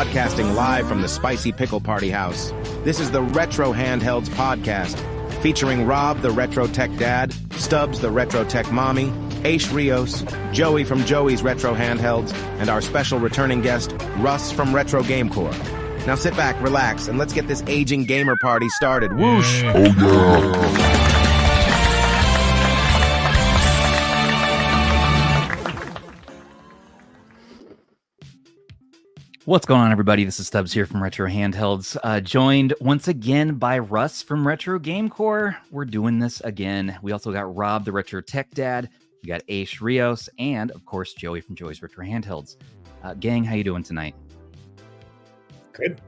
broadcasting live from the Spicy Pickle Party House. This is the Retro Handhelds podcast, featuring Rob, the Retro Tech Dad, Stubbs, the Retro Tech Mommy, Aish Rios, Joey from Joey's Retro Handhelds, and our special returning guest, Russ from Retro Game Corps. Now sit back, relax, and let's get this aging gamer party started. Whoosh! Oh yeah! What's going on, everybody? This is Stubbs here from Retro Handhelds, joined once again by Russ from Retro Game Corps. We're doing this again. We also got Rob, the Retro Tech Dad. We got Aish Rios, and of course, Joey from Joey's Retro Handhelds. Gang, how you doing tonight? Good.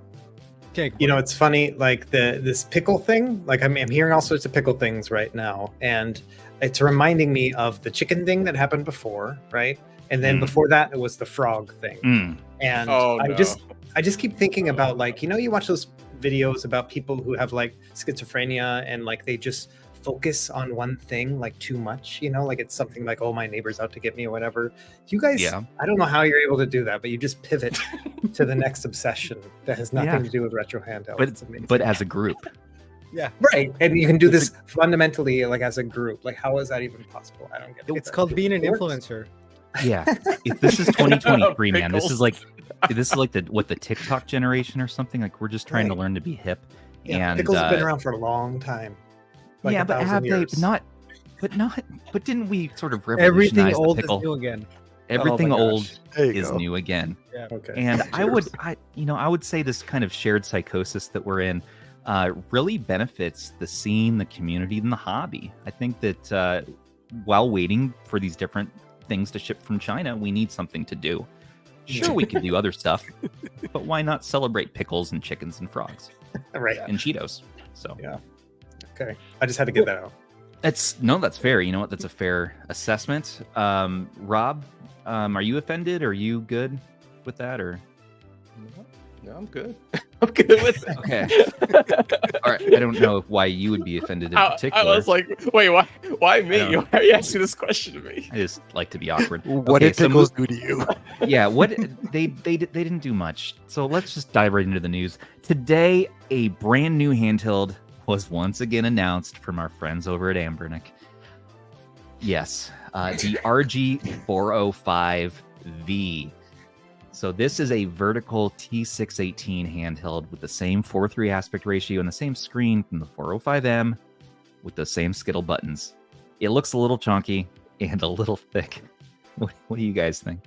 Okay. You know, it's funny, like this pickle thing. Like I'm hearing all sorts of pickle things right now, and it's reminding me of the chicken thing that happened before, right? And then before that, it was the frog thing. And I just keep thinking about, like, you know, you watch those videos about people who have like schizophrenia and like they just focus on one thing like too much, you know, like it's something like, oh, my neighbor's out to get me or whatever. You guys, I don't know how you're able to do that, but you just pivot to the next obsession that has nothing to do with Retro Handheld. But as a group. Yeah, right. And you can do this fundamentally like as a group. Like, how is that even possible? I don't get it. It's called being an influencer. Yeah, this is 2023, man. This is like the TikTok generation or something. Like we're just trying to learn to be hip. Yeah, and pickles have been around for a long time. Like yeah, but have years. But didn't we sort of everything revolutionize old the pickle? is new again? Everything old is go. new again. Yeah. Okay. And I would say this kind of shared psychosis that we're in really benefits the scene, the community, and the hobby. I think that while waiting for these different things to ship from China, we need something to do. Sure, we can do other stuff, but why not celebrate pickles and chickens and frogs? Right. And Cheetos. So yeah. Okay. I just had to get that out. That's fair. You know what? That's a fair assessment. Rob, are you offended? Are you good with that, or? No, I'm good. I'm good with it. Okay. All right. I don't know why you would be offended in particular. I was like, wait, why me? Why are you asking this question to me? I just like to be awkward. What did pickles do to you? Yeah, they didn't do much. So let's just dive right into the news. Today, a brand new handheld was once again announced from our friends over at Anbernic. Yes, the RG405V. So this is a vertical T618 handheld with the same 4:3 aspect ratio and the same screen from the 405M with the same Skittle buttons. It looks a little chunky and a little thick. What do you guys think?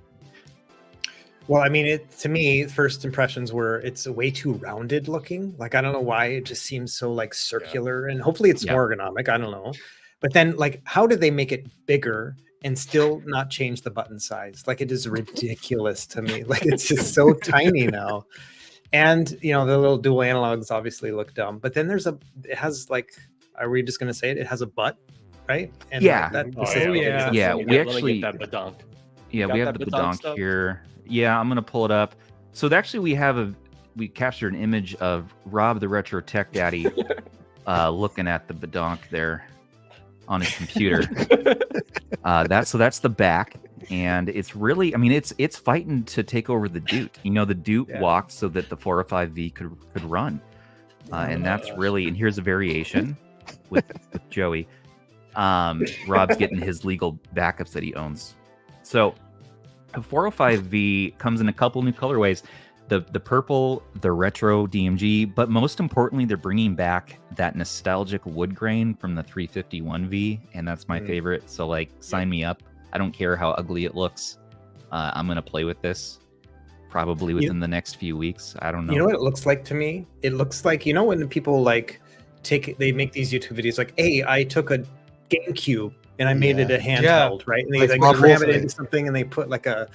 Well, I mean, to me, first impressions were it's way too rounded looking. Like, I don't know why it just seems so like circular, and hopefully it's more ergonomic. I don't know. But then, like, how did they make it bigger and still not change the button size? Like, it is ridiculous to me. Like, it's just so tiny now. And, you know, the little dual analogs obviously look dumb. But then it has like, are we just going to say it? It has a butt, right? And yeah. Yeah. We actually get that badonk. Yeah, we have the badonk here. Yeah, I'm going to pull it up. So actually we captured an image of Rob, the Retro Tech Daddy, looking at the badonk there on his computer. That's the back, and it's really, I mean, it's fighting to take over the Doot. You know, the Doot walked so that the 405V could run, and that's really, and here's a variation with Joey. Rob's getting his legal backups that he owns. So the 405V comes in a couple new colorways. The purple, the retro DMG, but most importantly, they're bringing back that nostalgic wood grain from the 351V, and that's my favorite. So, like, sign me up. I don't care how ugly it looks. I'm gonna play with this probably within the next few weeks. I don't know. You know what it looks like to me? It looks like, you know, when people like they make these YouTube videos like, hey, I took a GameCube and I made it a handheld, right? And they like ram it into something and they put like a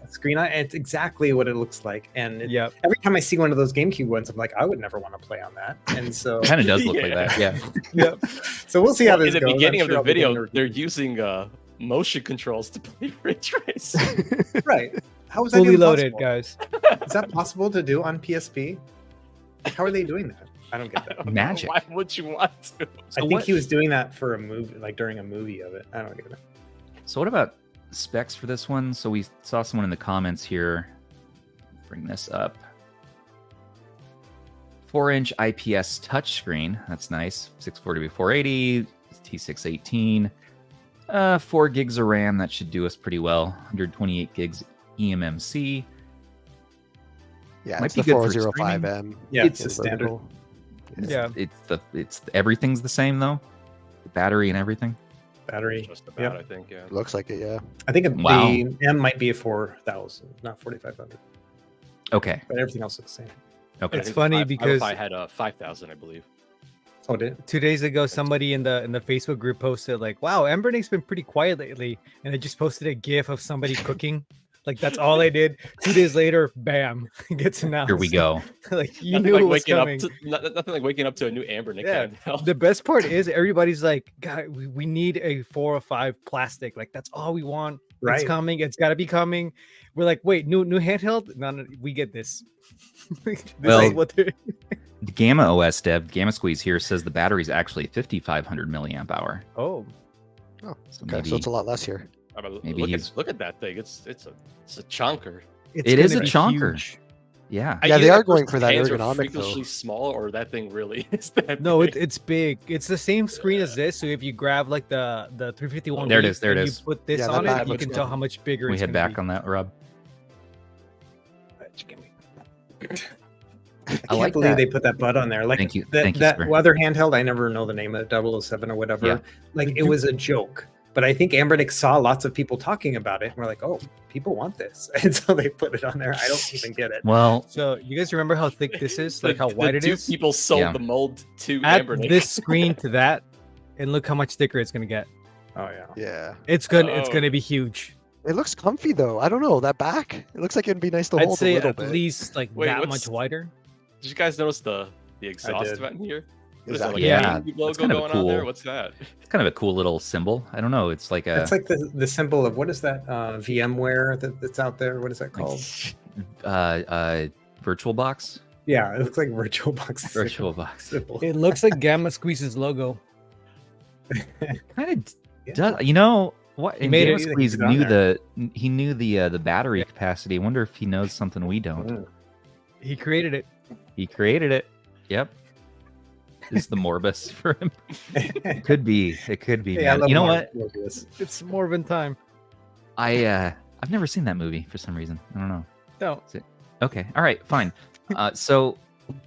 screen on it. It's exactly what it looks like. And every time I see one of those GameCube ones, I'm like, I would never want to play on that. And so it kind of does look like that. Yeah. So we'll see how this goes. In the beginning of the video, they're using motion controls to play Ridge Race. Right. How is that fully loaded, possible? guys? Is that possible to do on PSP? How are they doing that? I don't get that. Magic. Why would you want to? I think he was doing that for a movie, like during a movie of it. I don't get it. So what about specs for this one? So we saw someone in the comments here bring this up. 4-inch IPS touchscreen. That's nice. 640 by 480. T618. 4 gigs of RAM. That should do us pretty well. 128 gigs eMMC. Yeah, Might it's be the good for 405M. Yeah, it's the standard. Yeah, it's everything's the same though. The battery and everything. Battery. Just about, I think. Yeah. Looks like it, yeah. I think Wow. the M might be a 4,000, not 4,500. Okay. But everything else looks the same. Okay. It's funny because I had 5,000, I believe. Oh, did it? 2 days ago, somebody in the Facebook group posted like, "Wow, Anbernic's been pretty quiet lately," and I just posted a GIF of somebody cooking. Like that's all I did. 2 days later, bam, it gets announced. Here we go. Like you Nothing knew like it was waking coming. nothing like waking up to a new Anbernic Yeah. handheld. The best part is everybody's like, "God, we need a 405 plastic. Like that's all we want. Right. It's coming. It's got to be coming." We're like, "Wait, new handheld? No, we get this." This Well, is what they're... The Gamma OS dev, Gamma Squeeze here says the battery's actually 5,500 milliamp hour. Oh, Oh, So okay, maybe so it's a lot less here. I mean, maybe look at that thing. It's a chunker. It is gonna a be chonker. huge. yeah. Yeah, they Either are that going person's for that hands are ergonomic, freakishly though. small, or that thing really is that. No, big. it's big. It's the same screen as this. So if you grab like the 351, There it is, there it and is. You put this Yeah, on that it, you looks can good. tell how much bigger. We it's head gonna back be. on that, Rob. I can't like believe that. they put that bud on there. Like Thank you. that, Thank you, that sir. other handheld, I never know the name of it, 007 or whatever. Yeah. Like it was a joke. But I think Anbernic saw lots of people talking about it and we're like, oh, people want this. And so they put it on there. I don't even get it. Well, So you guys remember how thick this is? Like how wide it two is? people sold Yeah. the mold to Add Anbernic. this screen to that, and look how much thicker it's gonna get. Oh yeah. Yeah. It's gonna Oh. be huge. It looks comfy though. I don't know. That back, it looks like it'd be nice to I'd hold a say little at bit. least like Wait, that what's- much wider. Did you guys notice the exhaust did. vent here? What Is is that, that- like Yeah, a Navy it's logo kind of going on there? cool. What's that? it's kind of a cool little symbol. I don't know. It's like a It's like the symbol of what is that VMware that's out there? What is that called? VirtualBox. Yeah, it looks like VirtualBox. VirtualBox. symbol. It looks like Gamma Squeeze's logo. Kind of Yeah. does. You know what? He And made Gamma it- Squeeze he's on knew there. the battery capacity. I wonder if he knows something we don't. Mm. He created it. He created it. Yep. Is the Morbus for him? It could be. It could be. Yeah, I man. love You know Mar- what? Morbius. It's Morbin time. I've never seen that movie for some reason. I don't know. No, Okay. All right. Fine. So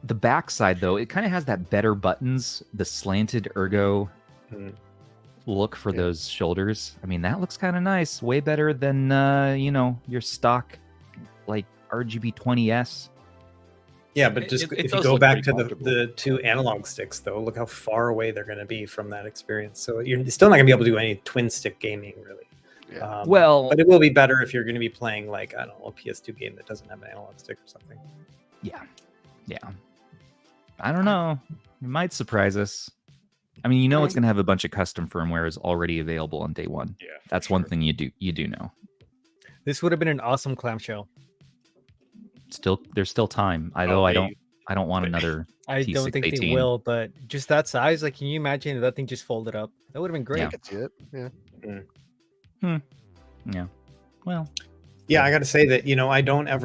the backside though, it kind of has that better buttons, the slanted ergo Mhm. look for Yeah. those shoulders. I mean, that looks kind of nice. Way better than your stock like RGB 20S. Yeah, but It- just it if you does go look back pretty to comfortable. the two analog sticks, though, look how far away they're going to be from that experience. So you're still not going to be able to do any twin stick gaming, really. Yeah. Well, but it will be better if you're going to be playing like I don't know a PS2 game that doesn't have an analog stick or something. yeah. I don't know. It might surprise us. I mean, it's going to have a bunch of custom firmware is already available on day one. Yeah, for That's one sure. thing you do know. this would have been an awesome clamshell. There's still time. I don't want another. I don't think they T618. will, but just that size, like, can you imagine if that thing just folded up? That would have been great. Yeah. I could see it. Yeah. Yeah. Well, Yeah, I got to say that I don't have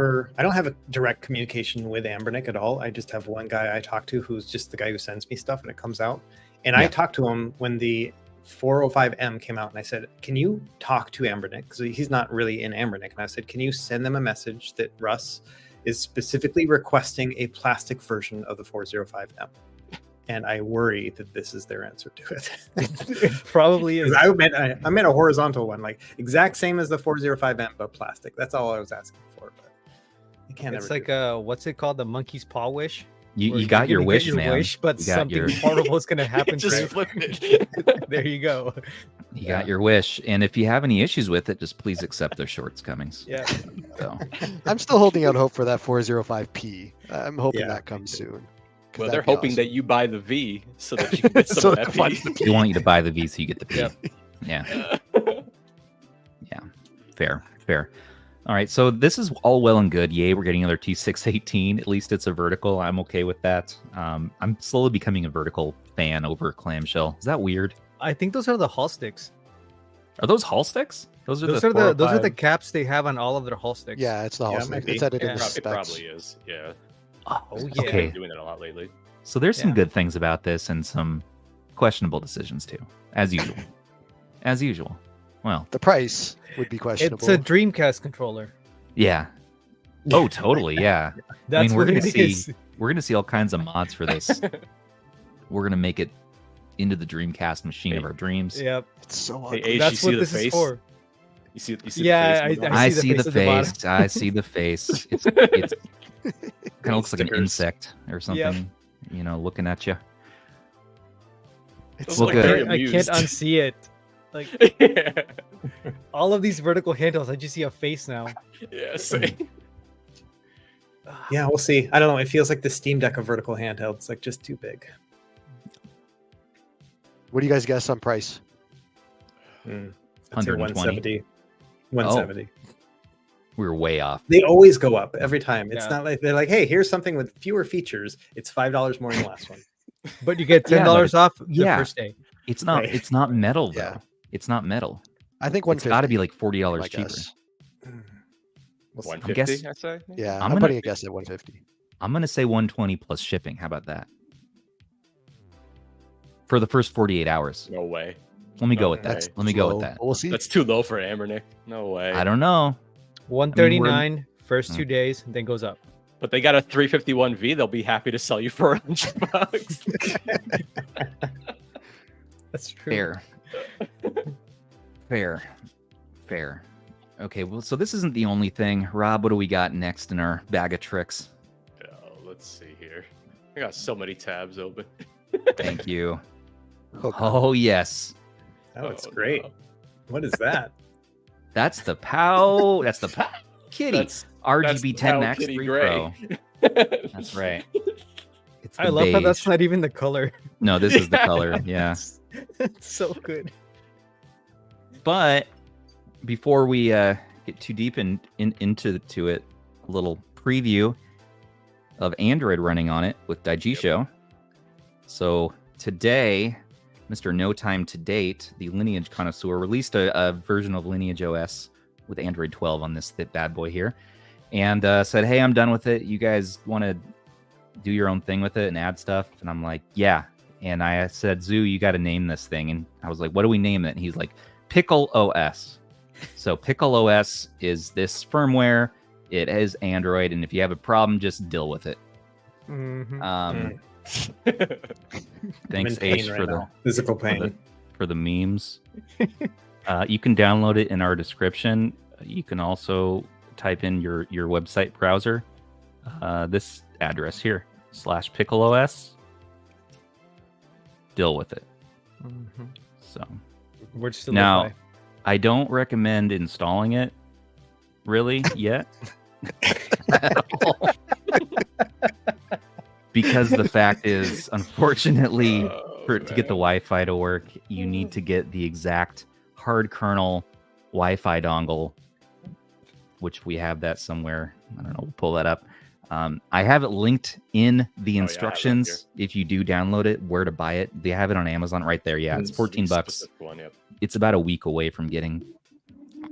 a direct communication with Anbernic at all. I just have one guy I talk to who's just the guy who sends me stuff and it comes out. And I Yeah. talked to him when the 405M came out, and I said, "Can you talk to Anbernic? Because he's not really in Anbernic." And I said, "Can you send them a message that Russ is specifically requesting a plastic version of the 405M?" And I worry that this is their answer to it. It probably is. 'Cause I meant a horizontal one, like exact same as the 405M, but plastic. That's all I was asking for. But you can't. It's ever like do what's it called? The monkey's paw wish. you Where got you're your gonna wish, get your man. wish, but You got something your- horrible is going to happen. Just to flip it. it. There you go. You got your wish, and if you have any issues with it, just please accept their shortcomings. Yeah. So I'm still holding out hope for that 405P. I'm hoping Yeah, that comes soon. 'Cause Well, that'd they're be hoping awesome. that you buy the V so that you can get some So of that it combines P. the they want you to buy the V so you get the P. Yep. Yeah. Yeah. Fair. All right. So this is all well and good. Yay, we're getting another T618. At least it's a vertical. I'm okay with that. I'm slowly becoming a vertical fan over clamshell. Is that weird? I think those are the Hall sticks. Are those Hall sticks? Those are Those the are 4 or the 5? caps they have on all of their Hall sticks. Yeah, it's the Yeah, Hall it might stick. be. It's edited in the Yeah. It specs. probably is. Yeah. Oh, yeah. okay. Been doing it a lot lately. So there's some Yeah. good things about this and some questionable decisions too, as usual. As usual. Well, The price would be questionable. It's a Dreamcast controller. yeah. Oh, totally. Yeah. That's we're what gonna it see. is. We're gonna see all kinds of mods for this. We're gonna make it into the Dreamcast machine of our dreams. Yep. It's so Hey, ugly. Aish, That's you see what the this face? is for. You see the Yeah, face? I I see see the the face at the bottom. face. I see the face. It's kind of looks like an Stickers. insect or something. You know, looking at you. It's Look like at- very I can't amused. unsee it. Like yeah. all of these vertical handles, I just see a face now. Yeah, same. Yeah, we'll see. I don't know. It feels like the Steam Deck of vertical handheld. It's like just too big. What do you guys guess on price? I'd say 120. 170. 170. We were way off. They always go up every time. It's Yeah. not like they're like, hey, here's something with fewer features. It's $5 more than the last one. But you get Yeah, but $10 off the yeah. first day. It's not. Right. It's not metal though. Yeah. It's not metal. I think It's 150. got to be like $40 my cheaper. guess. We'll see. 150, guess- I say. Yeah, I'm I'm, gonna- putting a guess at 150. I'm gonna say 120 plus shipping. How about that? For the first 48 hours. No way. Let me go with Okay. that. Let me go with Low, that. but We'll see. That's too low for Anbernic. No way. I don't know. 139 first Hmm. 2 days, then goes up. But they got a 351V. They'll be happy to sell you for $100. That's true. Fair. Fair. Fair. Okay, well, so this isn't the only thing. Rob, what do we got next in our bag of tricks? Oh, let's see here. I got so many tabs open. Thank you. Hook. Oh, yes. Oh, it's Oh, great. no. What is that? That's the POW. That's the POW Kitty. That's RGB 10 POW Max Kitty 3 Gray. Pro. That's right. It's I the love how that's beige. not even the color. No, this is the Yeah. color. Yeah. It's so good. But before we get too deep into it, a little preview of Android running on it with Daigisho. So today, Mr. No Time to Date, the Lineage connoisseur, released a version of Lineage OS with Android 12 on this bad boy here, and said, "Hey, I'm done with it. You guys want to do your own thing with it and add stuff?" And I'm like, "Yeah." And I said, "Zoo, you got to name this thing." And I was like, "What do we name it?" And he's like, PickleOS. So PickleOS is this firmware. It is Android, and if you have a problem, just deal with it. Mhm. Thanks, I'm in pain Aish, right for the now. Physical pain. for the memes. You can download it in our description. You can also type in your website browser, this address here, /PickleOS. Deal with it. Mhm. So We're still Now- live I don't recommend installing it really yet. Because the fact is, unfortunately, to get the Wi-Fi to work, you need to get the exact hard kernel Wi-Fi dongle, which we have that somewhere. I don't know. We'll pull that up. I have it linked in the I have it instructions. If you do download it, where to buy it. They have it on Amazon right there. Yeah, it's $14. Specific one, yep. It's about a week away from getting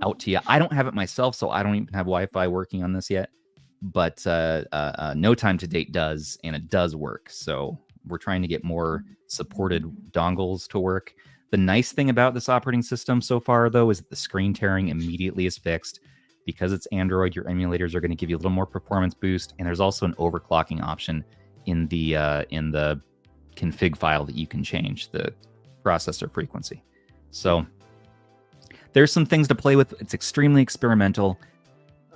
out to you. I don't have it myself, so I don't even have Wi-Fi working on this yet. But No Time to Date does, and it does work. So we're trying to get more supported dongles to work. The nice thing about this operating system so far, though, is that the screen tearing immediately is fixed. Because it's Android, your emulators are going to give you a little more performance boost, and there's also an overclocking option in the config file that you can change the processor frequency. So there's some things to play with. It's extremely experimental.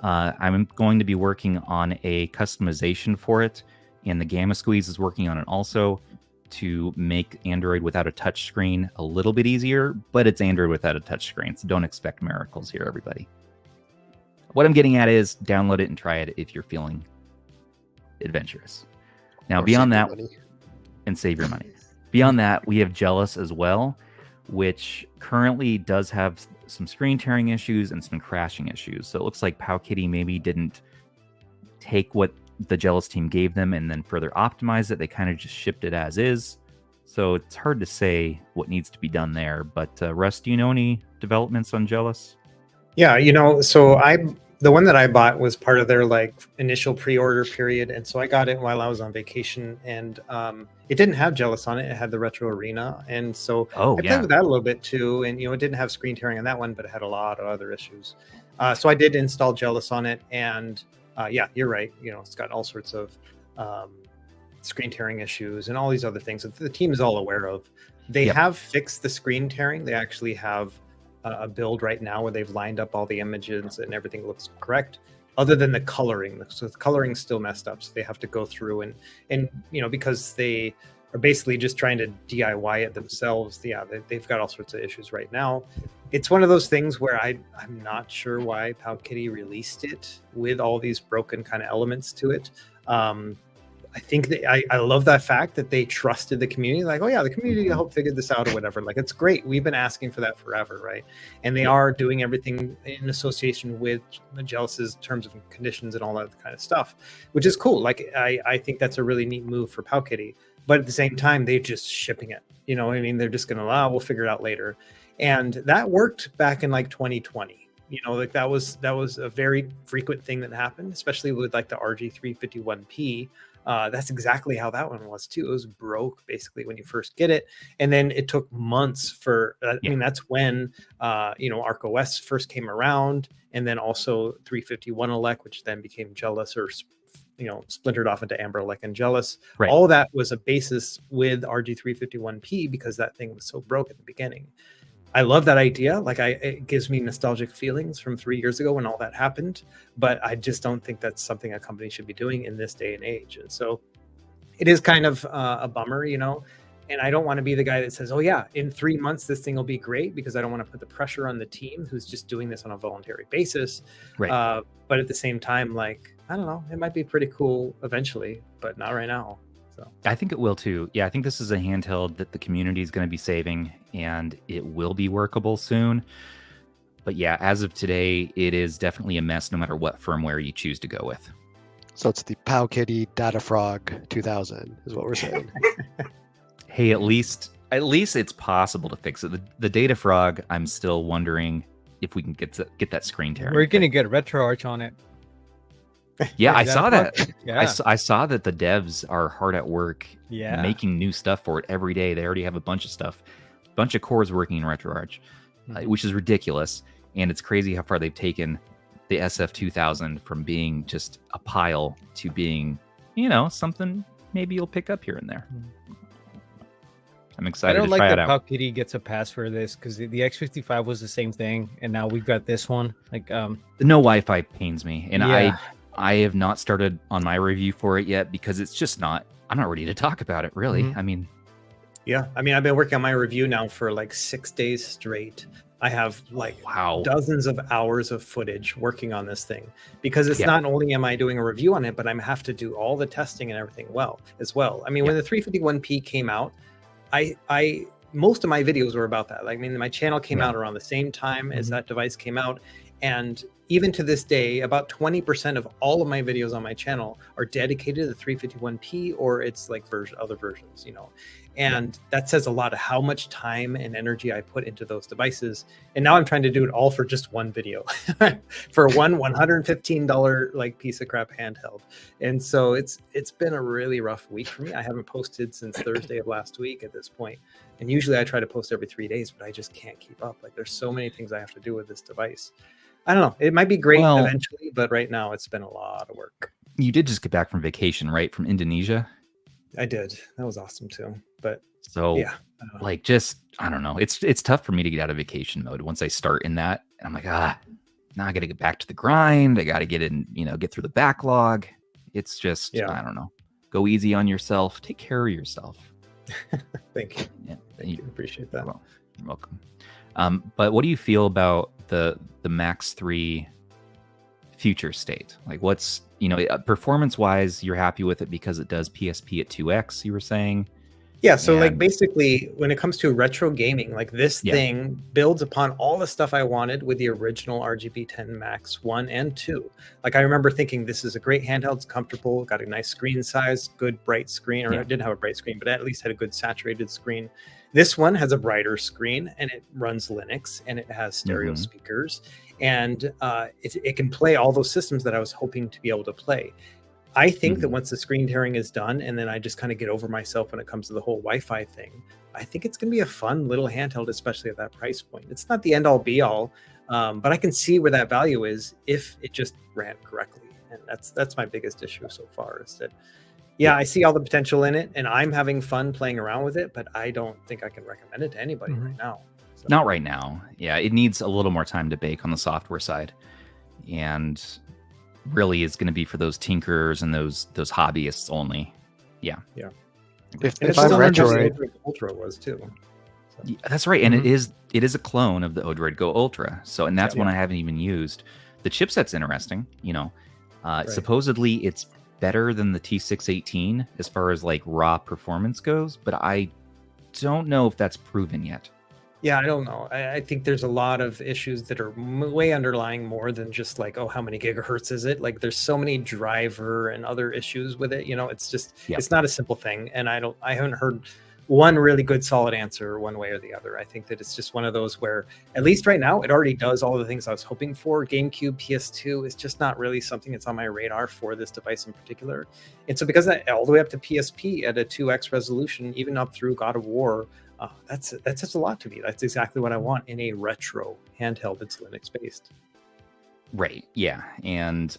I'm going to be working on a customization for it, and the Gamma Squeeze is working on it also to make Android without a touchscreen a little bit easier, but it's Android without a touchscreen, so don't expect miracles here, everybody. What I'm getting at is download it and try it if you're feeling adventurous. Now, Or beyond save that, your money. and save your money. Beyond that, we have Jealous as well, which currently does have some screen tearing issues and some crashing issues. So it looks like powkiddy maybe didn't take what the Jealous team gave them and then further optimize it. They kind of just shipped it as is. So it's hard to say what needs to be done there. But Russ, do you know any developments on Jealous? Yeah, so the one that I bought was part of their like initial pre-order period, and so I got it while I was on vacation, and it didn't have Jealous on it. It had the Retro Arena, and so I played with that a little bit too. And it didn't have screen tearing on that one, but it had a lot of other issues. So I did install Jealous on it, and yeah, you're right. It's got all sorts of screen tearing issues and all these other things that the team is all aware of. They have fixed the screen tearing. They actually have a build right now where they've lined up all the images and everything looks correct, other than the coloring. So the coloring's still messed up. So they have to go through and because they are basically just trying to DIY it themselves. Yeah, they've got all sorts of issues right now. It's one of those things where I'm not sure why powkiddy released it with all these broken kind of elements to it. I think that I love that fact that they trusted the community. Like, oh yeah, the community helped figure this out or whatever. Like, it's great. We've been asking for that forever, right? And they are doing everything in association with Jealous's terms and conditions and all that kind of stuff, which is cool. Like, I think that's a really neat move for powkiddy. But at the same time, they're just shipping it. They're just going to, we'll figure it out later. And that worked back in like 2020. Like that was a very frequent thing that happened, especially with like the RG405V. That's exactly how that one was too. It was broke basically when you first get it, and then it took months for. I mean, that's when ArcOS first came around, and then also 351elec, which then became Jealous, or splintered off into Anbernic and Jealous. Right. All that was a basis with RG405V because that thing was so broke at the beginning. I love that idea. Like, it gives me nostalgic feelings from 3 years ago when all that happened, but I just don't think that's something a company should be doing in this day and age. And so it is kind of a bummer, and I don't want to be the guy that says, oh yeah, in 3 months, this thing will be great, because I don't want to put the pressure on the team who's just doing this on a voluntary basis. Right. But at the same time, like, I don't know, it might be pretty cool eventually, but not right now. So I think it will too. Yeah, I think this is a handheld that the community is going to be saving, and it will be workable soon. But yeah, as of today, it is definitely a mess no matter what firmware you choose to go with. So it's the powkiddy Data Frog 2000 is what we're saying. Hey, at least it's possible to fix it. The Data Frog, I'm still wondering if we can get that screen tearing. We're going to get RetroArch on it. Yeah, I saw that. Yeah. I saw that the devs are hard at work making new stuff for it every day. They already have a bunch of stuff, a bunch of cores working in RetroArch, which is ridiculous. And it's crazy how far they've taken the SF2000 from being just a pile to being, something maybe you'll pick up here and there. I'm excited to try it out. I don't like that powkiddy gets a pass for this, because the X55 was the same thing, and now we've got this one. Like, the no Wi-Fi pains me, and I have not started on my review for it yet, because it's just I'm not ready to talk about it, really. Mm-hmm. I mean, I've been working on my review now for like 6 days straight. I have like dozens of hours of footage working on this thing, because it's not only am I doing a review on it, but I have to do all the testing and everything as well. I mean, when the 351P came out, I most of my videos were about that. Like, I mean, my channel came out around the same time as that device came out. And even to this day, about 20% of all of my videos on my channel are dedicated to the 351P or its like other versions, and that says a lot of how much time and energy I put into those devices. And now I'm trying to do it all for just one video for one $115 like piece of crap handheld. And so it's been a really rough week for me. I haven't posted since Thursday of last week at this point. And usually I try to post every 3 days, but I just can't keep up. Like, there's so many things I have to do with this device. I don't know. It might be great eventually, but right now it's been a lot of work. You did just get back from vacation, right? From Indonesia? I did. That was awesome too. But so I don't know. It's tough for me to get out of vacation mode once I start in that. And I'm like, now I got to get back to the grind. I got to get through the backlog. It's just, I don't know. Go easy on yourself. Take care of yourself. Thank you. Yeah, Thank you. Appreciate that. You're welcome. But what do you feel about the Max 3 future state? Like, what's, performance wise, you're happy with it because it does PSP at 2x, you were saying? Yeah, so like And- basically when it comes to retro gaming, like this thing builds upon all the stuff I wanted with the original RGB 10 Max 1 and 2. Like I remember thinking this is a great handheld, it's comfortable, got a nice screen size, good bright screen, or it didn't have a bright screen, but at least had a good saturated screen. This one has a brighter screen and it runs Linux and it has stereo speakers and it can play all those systems that I was hoping to be able to play. I think that once the screen tearing is done and then I just kind of get over myself when it comes to the whole Wi-Fi thing, I think it's going to be a fun little handheld, especially at that price point. It's not the end all be all, but I can see where that value is if it just ran correctly. And that's my biggest issue so far is that, I see all the potential in it and I'm having fun playing around with it, but I don't think I can recommend it to anybody right now. So. Not right now. Yeah, it needs a little more time to bake on the software side. And really is going to be for those tinkerers and those hobbyists only. Yeah. If I'm Retroid, Ultra was too. So. Yeah, that's right, and it is a clone of the Odroid Go Ultra. So, and that's one I haven't even used. The chipset's interesting. Supposedly it's better than the T618 as far as like raw performance goes, but I don't know if that's proven yet. Yeah, I don't know. I think there's a lot of issues that are way underlying more than just like, oh, how many gigahertz is it? Like there's so many driver and other issues with it. It's just, it's not a simple thing. And I haven't heard one really good solid answer one way or the other. I think that it's just one of those where at least right now, it already does all the things I was hoping for. GameCube, PS2 is just not really something that's on my radar for this device in particular. And so because that all the way up to PSP at a 2x resolution, even up through God of War, that's just a lot to me. That's exactly what I want in a retro handheld that's Linux based. Right. Yeah. And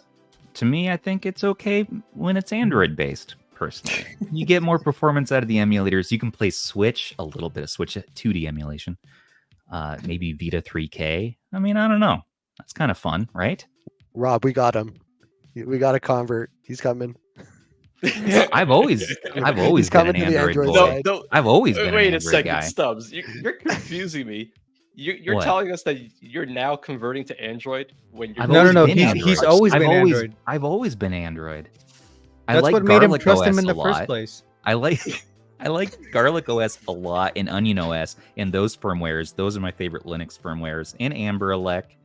to me, I think it's okay when it's Android based. Personally, you get more performance out of the emulators. You can play Switch, a little bit of Switch 2D emulation, maybe Vita 3K. I mean, I don't know. That's kind of fun, right? Rob, we got him. We got a convert. He's coming. I've always been an Android boy. I've always been Wait an a Android second, guy. Stubbs. You're confusing me. You're What? telling us that you're now converting to Android when you're No. been He's always been Android. I've always been Android. That's what made him trust him in the first place. I like Garlic OS a lot and Onion OS and those firmwares. Those are my favorite Linux firmwares, and Ambernic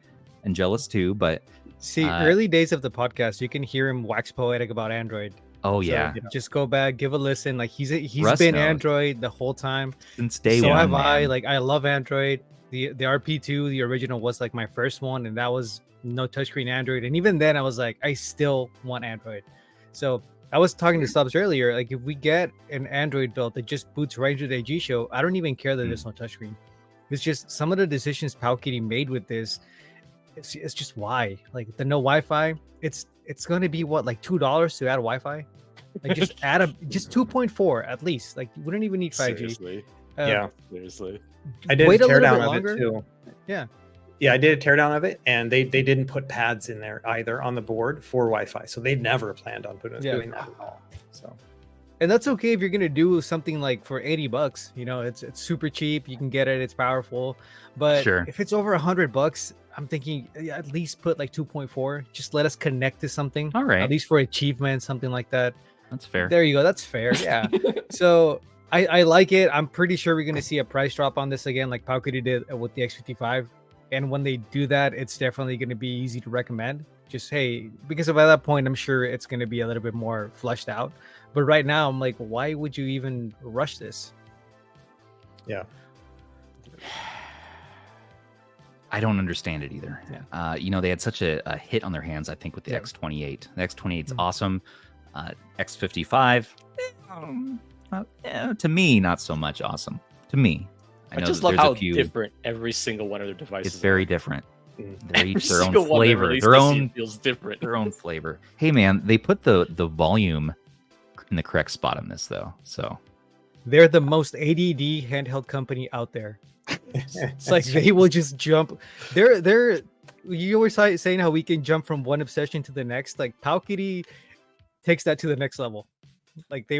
and Jealous too. But see, early days of the podcast, you can hear him wax poetic about Android. Oh so, yeah, just go back, give a listen. Like he's Russ been knows. Android the whole time since day so one. Have I. Man. Like I love Android. The RP2, the original, was like my first one, and that was no touchscreen Android. And even then, I was like, I still want Android. So I was talking to Stubbs earlier. Like if we get an Android build that just boots right into the AG show, I don't even care that there's no touchscreen. It's just some of the decisions powkiddy made with this. It's just why, like the no Wi-Fi. It's going to be what, like $2 to add Wi-Fi. Like just add just 2.4 at least. Like you wouldn't even need 5G. Seriously. Seriously. I did a teardown of longer. it too. Yeah, I did a teardown of it, and they didn't put pads in there either on the board for Wi-Fi, so they never planned on doing that at all. So, and that's okay if you're gonna do something like for $80. It's super cheap. You can get it. It's powerful. But if it's over $100, I'm thinking at least put like 2.4. Just let us connect to something. All right. At least for achievement, something like that. That's fair. There you go. That's fair. Yeah. So I like it. I'm pretty sure we're gonna see a price drop on this again, like powkiddy did with the X55. And when they do that, it's definitely going to be easy to recommend. Just, hey, because by that point, I'm sure it's going to be a little bit more fleshed out. But right now, I'm like, why would you even rush this? Yeah. I don't understand it either. Yeah. They had such a hit on their hands, I think, with the X28. The X28's awesome. X55, to me, not so much awesome. To me. I just love how different every single one of their devices is. Very different. They're each their own flavor. Feels different. Their own flavor. Hey man, they put the volume in the correct spot on this though. So they're the most ADD handheld company out there. It's like they will just jump. You always saying how we can jump from one obsession to the next. Like powkiddy takes that to the next level. Like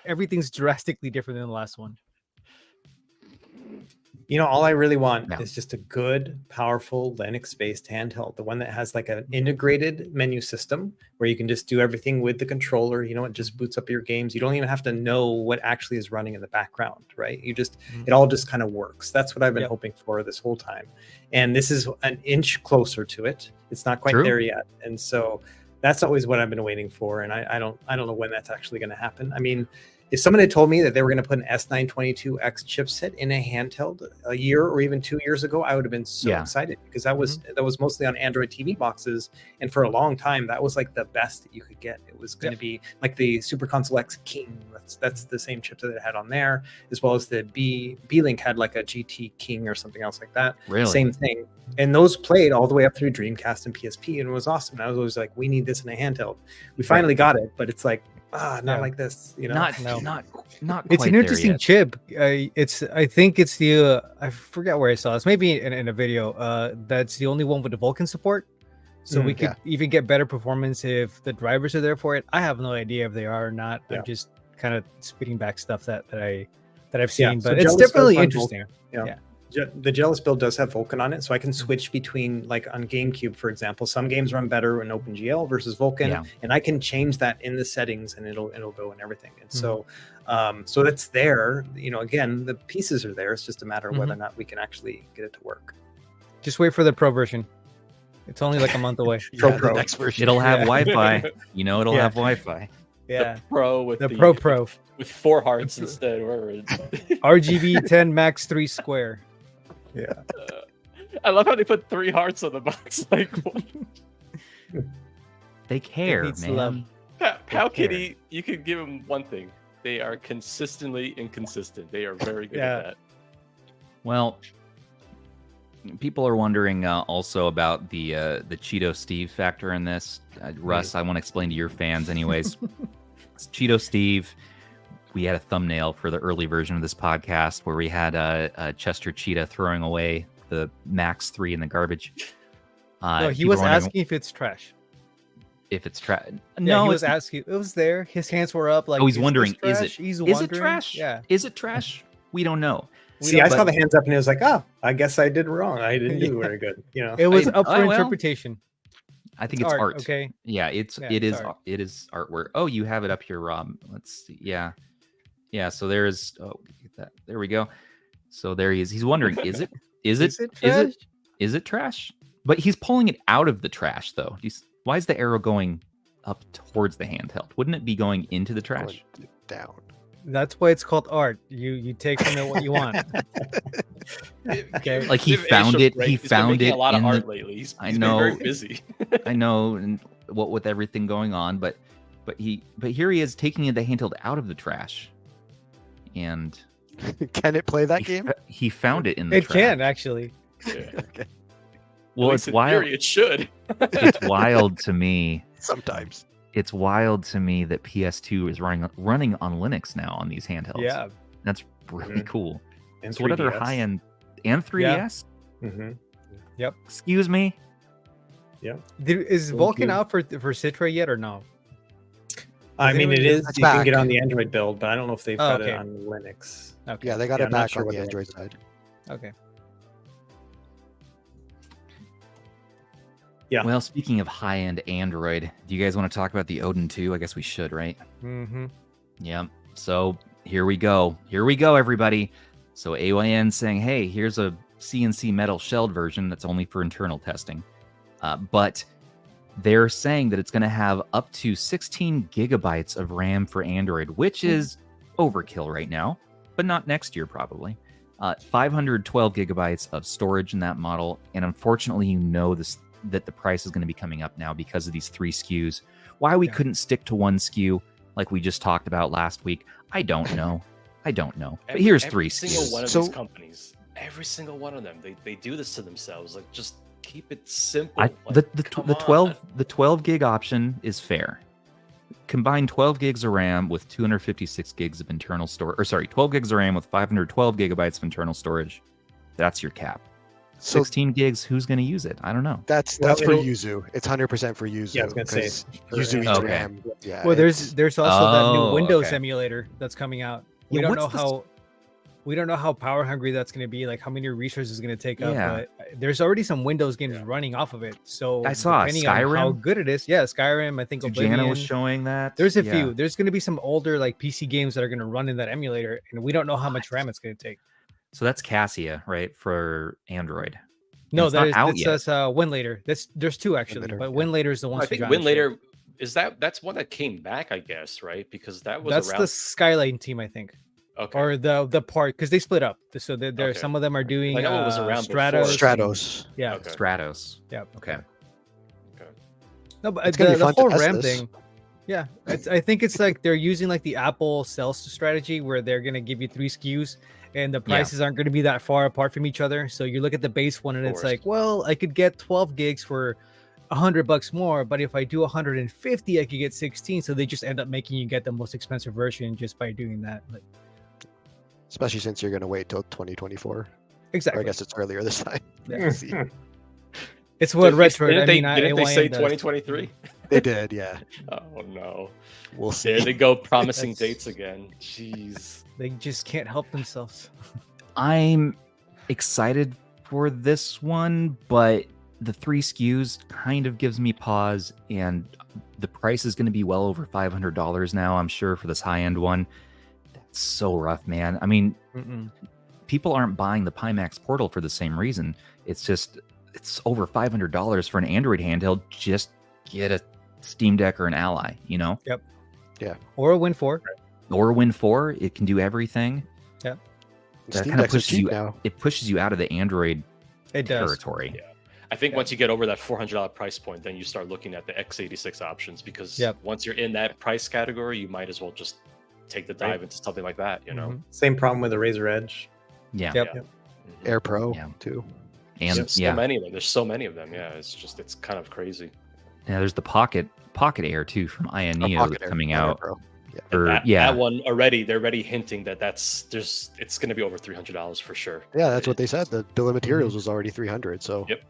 everything's drastically different than the last one. You know, all I really want Yeah. is just a good, powerful Linux-based handheld. The one that has like an integrated menu system where you can just do everything with the controller. You know, it just boots up your games. You don't even have to know what actually is running in the background, right? You just, it all just kind of works. That's what I've been hoping for this whole time. And this is an inch closer to it. It's not quite there yet. And so that's always what I've been waiting for. And I don't know when that's actually going to happen. I mean, if someone had told me that they were going to put an S922X chipset in a handheld a year or even 2 years ago, I would have been so excited, because that was mostly on Android TV boxes, and for a long time that was like the best that you could get. It was going to be like the Super Console X King. That's the same chipset that it had on there, as well as the B-Link had like a GT King or something else like that. Really? Same thing. And those played all the way up through Dreamcast and PSP, and it was awesome. And I was always like, we need this in a handheld. We finally got it, but it's like, not like this, you know. Not It's quite an interesting there yet. chip. I think it's the I forget where I saw this. Maybe in a video. That's the only one with the Vulkan support. So we could even get better performance if the drivers are there for it. I have no idea if they are or not. I'm just kind of spitting back stuff that I've seen, so but it's Jealous definitely does run interesting. Vulkan. The Jealous build does have Vulkan on it, so I can switch between, like on GameCube, for example, some games run better in OpenGL versus Vulkan, and I can change that in the settings, and it'll go and everything. And so that's there. You know, again, the pieces are there. It's just a matter of whether or not we can actually get it to work. Just wait for the Pro version. It's only like a month away. Pro. The next version. It'll have Wi-Fi. You know, it'll have Wi-Fi. Yeah. The Pro with the Pro with 4 hearts instead. RGB 10 Max 3 square. Yeah. I love how they put 3 hearts on the box. Like, they care, man. POWKiddy, you could give them one thing: they are consistently inconsistent. They are very good at that. Well, people are wondering also about the Cheeto Steve factor in this. Russ, I want to explain to your fans, anyways. Cheeto Steve. We had a thumbnail for the early version of this podcast where we had a Chester Cheetah throwing away the Max 3 in the garbage. No, he was asking if it's trash. If it's trash. No, he was asking. It was there. His hands were up. Like, he's wondering, is it? He's is it trash? Yeah. Is it trash? We don't know. See, I saw the hands up and it was like, I guess I did wrong. I didn't do very good. You know, it was up for interpretation. I think it's art. Okay. Yeah, it is artwork. Oh, you have it up here, Rob. Let's see. Yeah, so there's there we go. So there he is. He's wondering, is it trash? But he's pulling it out of the trash though. Why is the arrow going up towards the handheld? Wouldn't it be going into the trash? Down. That's why it's called art. You take from it what you want. Okay. Like he found it. He found it. A lot of art lately. He's been very busy. I know, and what with everything going on, but here he is taking the handheld out of the trash. And can it play that game? He found it in the trash. It can actually. Yeah. Okay. Well, it's wild. Theory, it should. It's wild to me. Sometimes. It's wild to me that PS2 is running on Linux now on these handhelds. Yeah. That's really cool. And so what other 3DS. high-end and 3DS? Yeah. Mm-hmm. Yep. Excuse me? Yeah. Is Vulkan out for Citra yet or no? I mean, it is. It's You can back. get on the Android build, but I don't know if they've got it okay. on Linux. Okay. Yeah, they got Yeah, it I'm not back sure on what the they're Android doing. side. Okay. Yeah. Well, speaking of high-end Android, do you guys want to talk about the Odin 2? I guess we should, right? Mm-hmm. Yeah. So here we go. Here we go, everybody. So AYN saying, hey, here's a CNC metal shelled version that's only for internal testing. But they're saying that it's going to have up to 16 gigabytes of RAM for Android, which is overkill right now, but not next year probably. 512 gigabytes of storage in that model. And unfortunately, you know that the price is going to be coming up now because of these 3 SKUs. Why we couldn't stick to 1 SKU like we just talked about last week, I don't know. But here's 3 Every single SKUs. one of these companies, every single one of them, they do this to themselves. Like, just keep it simple. The 12 gig option is fair. Combine 12 gigs of RAM with 256 gigs of internal storage, 12 gigs of RAM with 512 gigabytes of internal storage. That's your cap. So 16 gigs, who's going to use it? I don't know. that's Well, for Yuzu. It's 100% for Yuzu. Yeah, I was gonna say 'cause it's for Yuzu eats Okay. RAM. Yeah. Well, there's also that new Oh, Windows okay. emulator that's coming out. Yeah, We don't what's know how. we don't know how power hungry that's going to be, like how many resources it's going to take up. Yeah. But there's already some Windows games running off of it. So I saw depending on how Skyrim. good it is, Skyrim. I think Jana Oblivion. was showing that. There's a Yeah. few. There's going to be some older like PC games that are going to run in that emulator, and we don't know how much RAM it's going to take. So that's Cassia, right, for Android. No, it's not out that yet. says Win Later. There's two actually, Winlater, but yeah. Win Later is the one. I think Win Later that's one that came back, I guess, right? Because that was That's around. the Skyline team, I think, Okay. or the part because they split up. So there, Okay. some of them are doing I know it was around before. Stratos. Stratos. Yeah, Okay. Stratos. yeah. Okay. No, but It's gonna be the fun to whole test RAM this. thing. Yeah, I think it's like they're using like the Apple sales strategy where they're gonna give you 3 SKUs and the prices aren't going to be that far apart from each other. So you look at the base one and Of it's course. like, well, I could get 12 gigs for $100 more, but if I do 150, I could get 16. So they just end up making you get the most expensive version just by doing that. Like, Especially since you're going to wait till 2024. Or exactly. I guess it's earlier this time. Yeah. See. It's what Didn't they- Retroid. Didn't they, I mean, didn't they say AYN does. 2023? They did, yeah. Oh no! We'll see. There they go, promising That's- dates again. Jeez. They just can't help themselves. I'm excited for this one, but the 3 SKUs kind of gives me pause, and the price is going to be well over $500 now, I'm sure, for this high-end one. That's so rough, man. I mean, people aren't buying the Pimax Portal for the same reason. It's just, it's over $500 for an Android handheld. Just get a Steam Deck or an Ally, you know? Yep. Yeah. Or a Win 4. Or Win 4. It can do everything. Yep. That Steam kind of Decks are pushes cheap you now. It pushes you out of the Android It does. territory. Yeah. I think once you get over that $400 price point, then you start looking at the x86 options, because once you're in that price category, you might as well just take the dive into something like that, you know? Same problem with the Razer Edge. Yeah. Yep. Mhm. Air Pro, Yeah. too. And There's so many of them. There's so many of them. Yeah, it's kind of crazy. Yeah, there's the Pocket Air too from Ayaneo Pocket that's Air, coming Air out. Pro. Or, That one already, they're already hinting that it's going to be over $300 for sure. Yeah, that's what they said. The bill of materials was already 300. So Yep.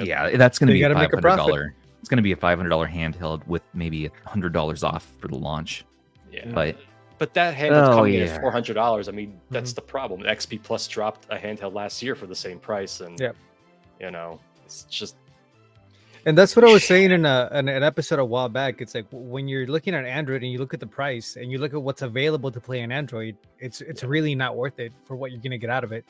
Yeah, that's going to They be a gotta make a profit. $500. It's going to be a $500 handheld with maybe $100 off for the launch. Yeah. But that handheld coming in yeah. at $400. I mean, that's the problem. XP Plus dropped a handheld last year for the same price, and you know, it's just. And that's what I was saying in an episode a while back. It's like when you're looking at Android and you look at the price and you look at what's available to play on Android, it's really not worth it for what you're gonna get out of it.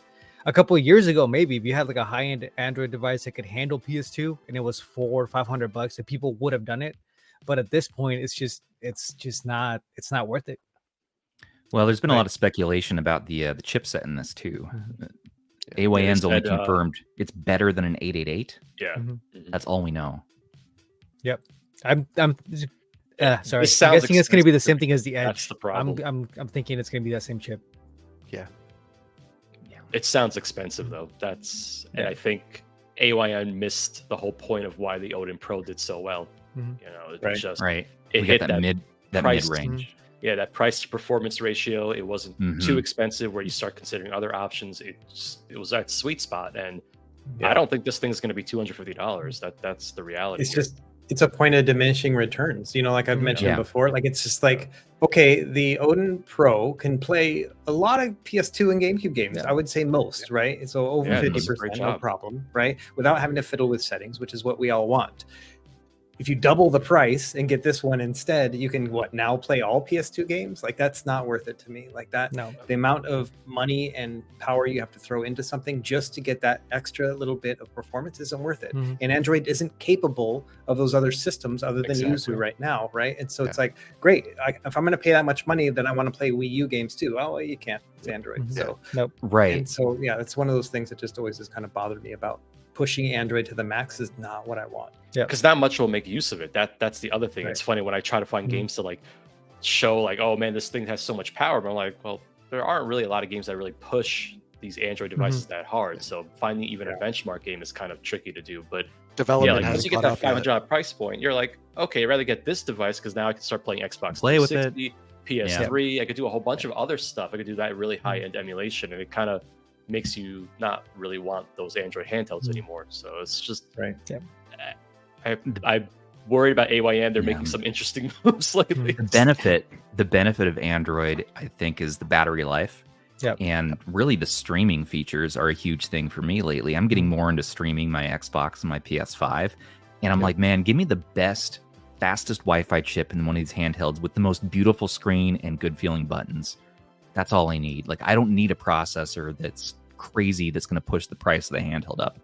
A couple of years ago, maybe if you had like a high-end Android device that could handle PS2 and it was $400 or $500, that people would have done it. But at this point, it's just not worth it. Well, there's been a lot of speculation about the chipset in this too. Yeah, AYN's they only said, confirmed it's better than an 888. Yeah. Mhm. That's all we know. Yep. I'm sorry. This I'm sounds guessing it's going to be the expensive. same thing as the Edge. That's the problem. I'm thinking it's going to be that same chip. It sounds expensive though. And I think AYN missed the whole point of why the Odin Pro did so well. Mhm. You know, it Right. just Right. it We hit got that that price- mid range. yeah, that price to performance ratio. It wasn't Mhm. too expensive where you start considering other options. It was that sweet spot, and Yeah. I don't think this thing's going to be $250. That's the reality. It's here. just it's a point of diminishing returns, like I've mentioned Yeah. before. Like it's just like, okay, the Odin Pro can play a lot of PS2 and GameCube games. I would say most, right? So over Yeah, it does a great 50%, no job. problem, right? Without having to fiddle with settings, which is what we all want. If you double the price and get this one instead, you can now play all PS2 games? Like that's not worth it to me. Like that, No. the amount of money and power you have to throw into something just to get that extra little bit of performance isn't worth it. Mhm. And Android isn't capable of those other systems other than Exactly. Yuzu right now, right? And so it's like, great, if I'm going to pay that much money, then I want to play Wii U games too. Oh, well, you can't. It's Android. Mhm. So, Nope. Right. and so yeah, it's one of those things that just always has kind of bothered me about pushing Android to the max is not what I want. because not much will make use of it. That's the other thing. Right. It's funny when I try to find Mhm. games to like show like, oh man, this thing has so much power, but I'm like, well, there aren't really a lot of games that really push these Android devices that hard. So finding even a benchmark game is kind of tricky to do. But development yeah, like has once you get that $500 price point, you're like, okay, I'd rather get this device because now I can start playing Xbox Play with it. 360, PS3. I could do a whole bunch of other stuff. I could do that really high end emulation, and it kind of makes you not really want those Android handhelds anymore. So it's just Right. Yep. I'm worried about AYN. They're Yeah. making some interesting moves lately. The benefit of Android, I think, is the battery life. Yep. And really, the streaming features are a huge thing for me lately. I'm getting more into streaming my Xbox and my PS5. And I'm like, man, give me the best, fastest Wi-Fi chip in one of these handhelds with the most beautiful screen and good feeling buttons. That's all I need. Like, I don't need a processor that's crazy that's going to push the price of the handheld up.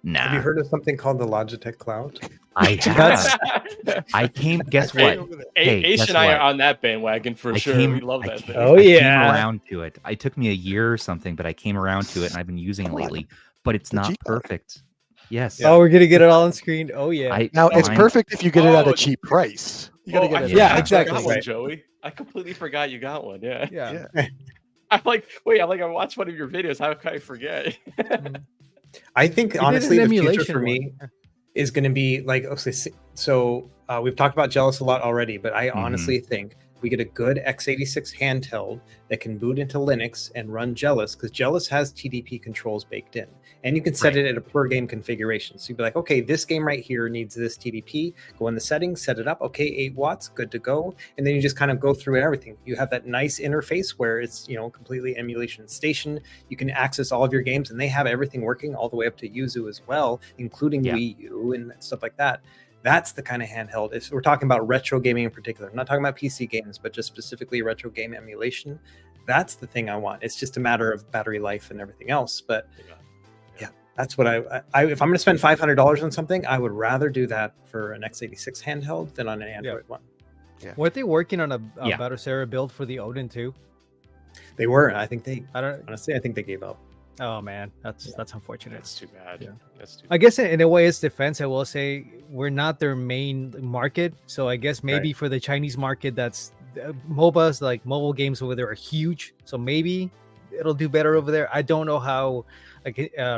Nah. Have you heard of something called the Logitech Cloud? I have. I came. Guess what? Hey, Aish guess and I what? are on that bandwagon for sure. We love that thing. Oh, I yeah. came around to it. It took me a year or something, but I came around to it, and I've been using it lately. But it's not perfect. Yes. Oh, we're gonna get it all on screen. Oh yeah. Now it's mine- perfect if you get it at a cheap price. You gotta get it. Yeah, I exactly. got one, Right. Joey. I completely forgot you got one. Yeah. Yeah. I'm like, wait. I watched one of your videos. How can I forget? I think You did honestly, an the future emulation for me one. is going to be like, okay, so we've talked about Jealous a lot already, but I honestly think we get a good x86 handheld that can boot into Linux and run Jealous, because Jealous has TDP controls baked in, and you can set it at a per game configuration. So you'd be like, okay, this game right here needs this TDP. Go in the settings, set it up. Okay, 8 watts, good to go. And then you just kind of go through everything. You have that nice interface where it's, you know, completely emulation station. You can access all of your games, and they have everything working all the way up to Yuzu as well, including Wii U and stuff like that. That's the kind of handheld. If we're talking about retro gaming in particular, I'm not talking about PC games, but just specifically retro game emulation. That's the thing I want. It's just a matter of battery life and everything else. But yeah, that's what I if I'm going to spend $500 on something, I would rather do that for an x86 handheld than on an Android one. Yeah. Weren't they working on a Battle Sarah build for the Odin too? They were. I think they honestly, I think they gave up. Oh man, that's unfortunate. That's too bad. Yeah. That's too. I guess in a way, it's defense. I will say we're not their main market, so I guess maybe for the Chinese market, that's MOBAs, like mobile games over there, are huge. So maybe it'll do better over there. I don't know how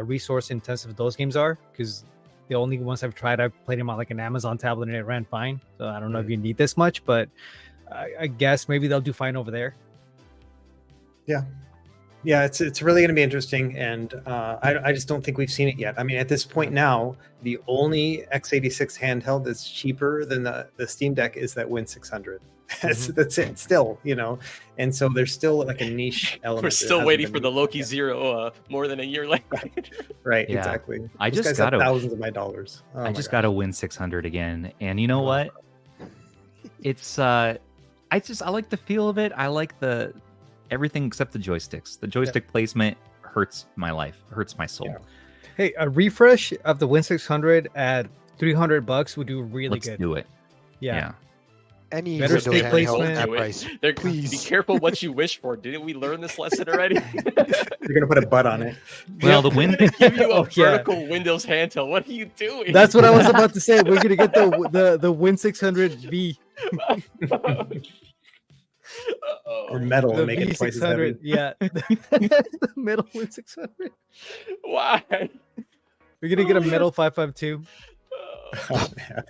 resource intensive those games are, because the only ones I've played them on like an Amazon tablet and it ran fine. So I don't know if you need this much, but I guess maybe they'll do fine over there. Yeah, it's really going to be interesting, and I just don't think we've seen it yet. I mean, at this point now, the only x86 handheld that's cheaper than the Steam Deck is that Win600. That's it, still, you know, and so there's still like a niche element. We're still waiting for the Loki Zero more than a year later. Right, Yeah. Exactly. I Those just guys have got thousands of my dollars. Oh I my just God. got a Win600 again, and you know what? It's I like the feel of it. I like everything except the joysticks. The joystick placement hurts my life, hurts my soul. Yeah. Hey, a refresh of the Win600 at $300 would do really Let's good. do it. Yeah. Any Better Windows stick handheld placement. at that Do it. price. Be Please. careful what you wish for. Didn't we learn this lesson already? You're gonna put a butt on it. Well, the Win They give you a Oh, yeah. vertical Windows handheld. What are you doing? That's what I was about to say. We're gonna get the Win600V, Or metal the and make it twice as heavy. V600. Yeah, the metal Win600. Why? We're gonna get a metal 552. Oh, man.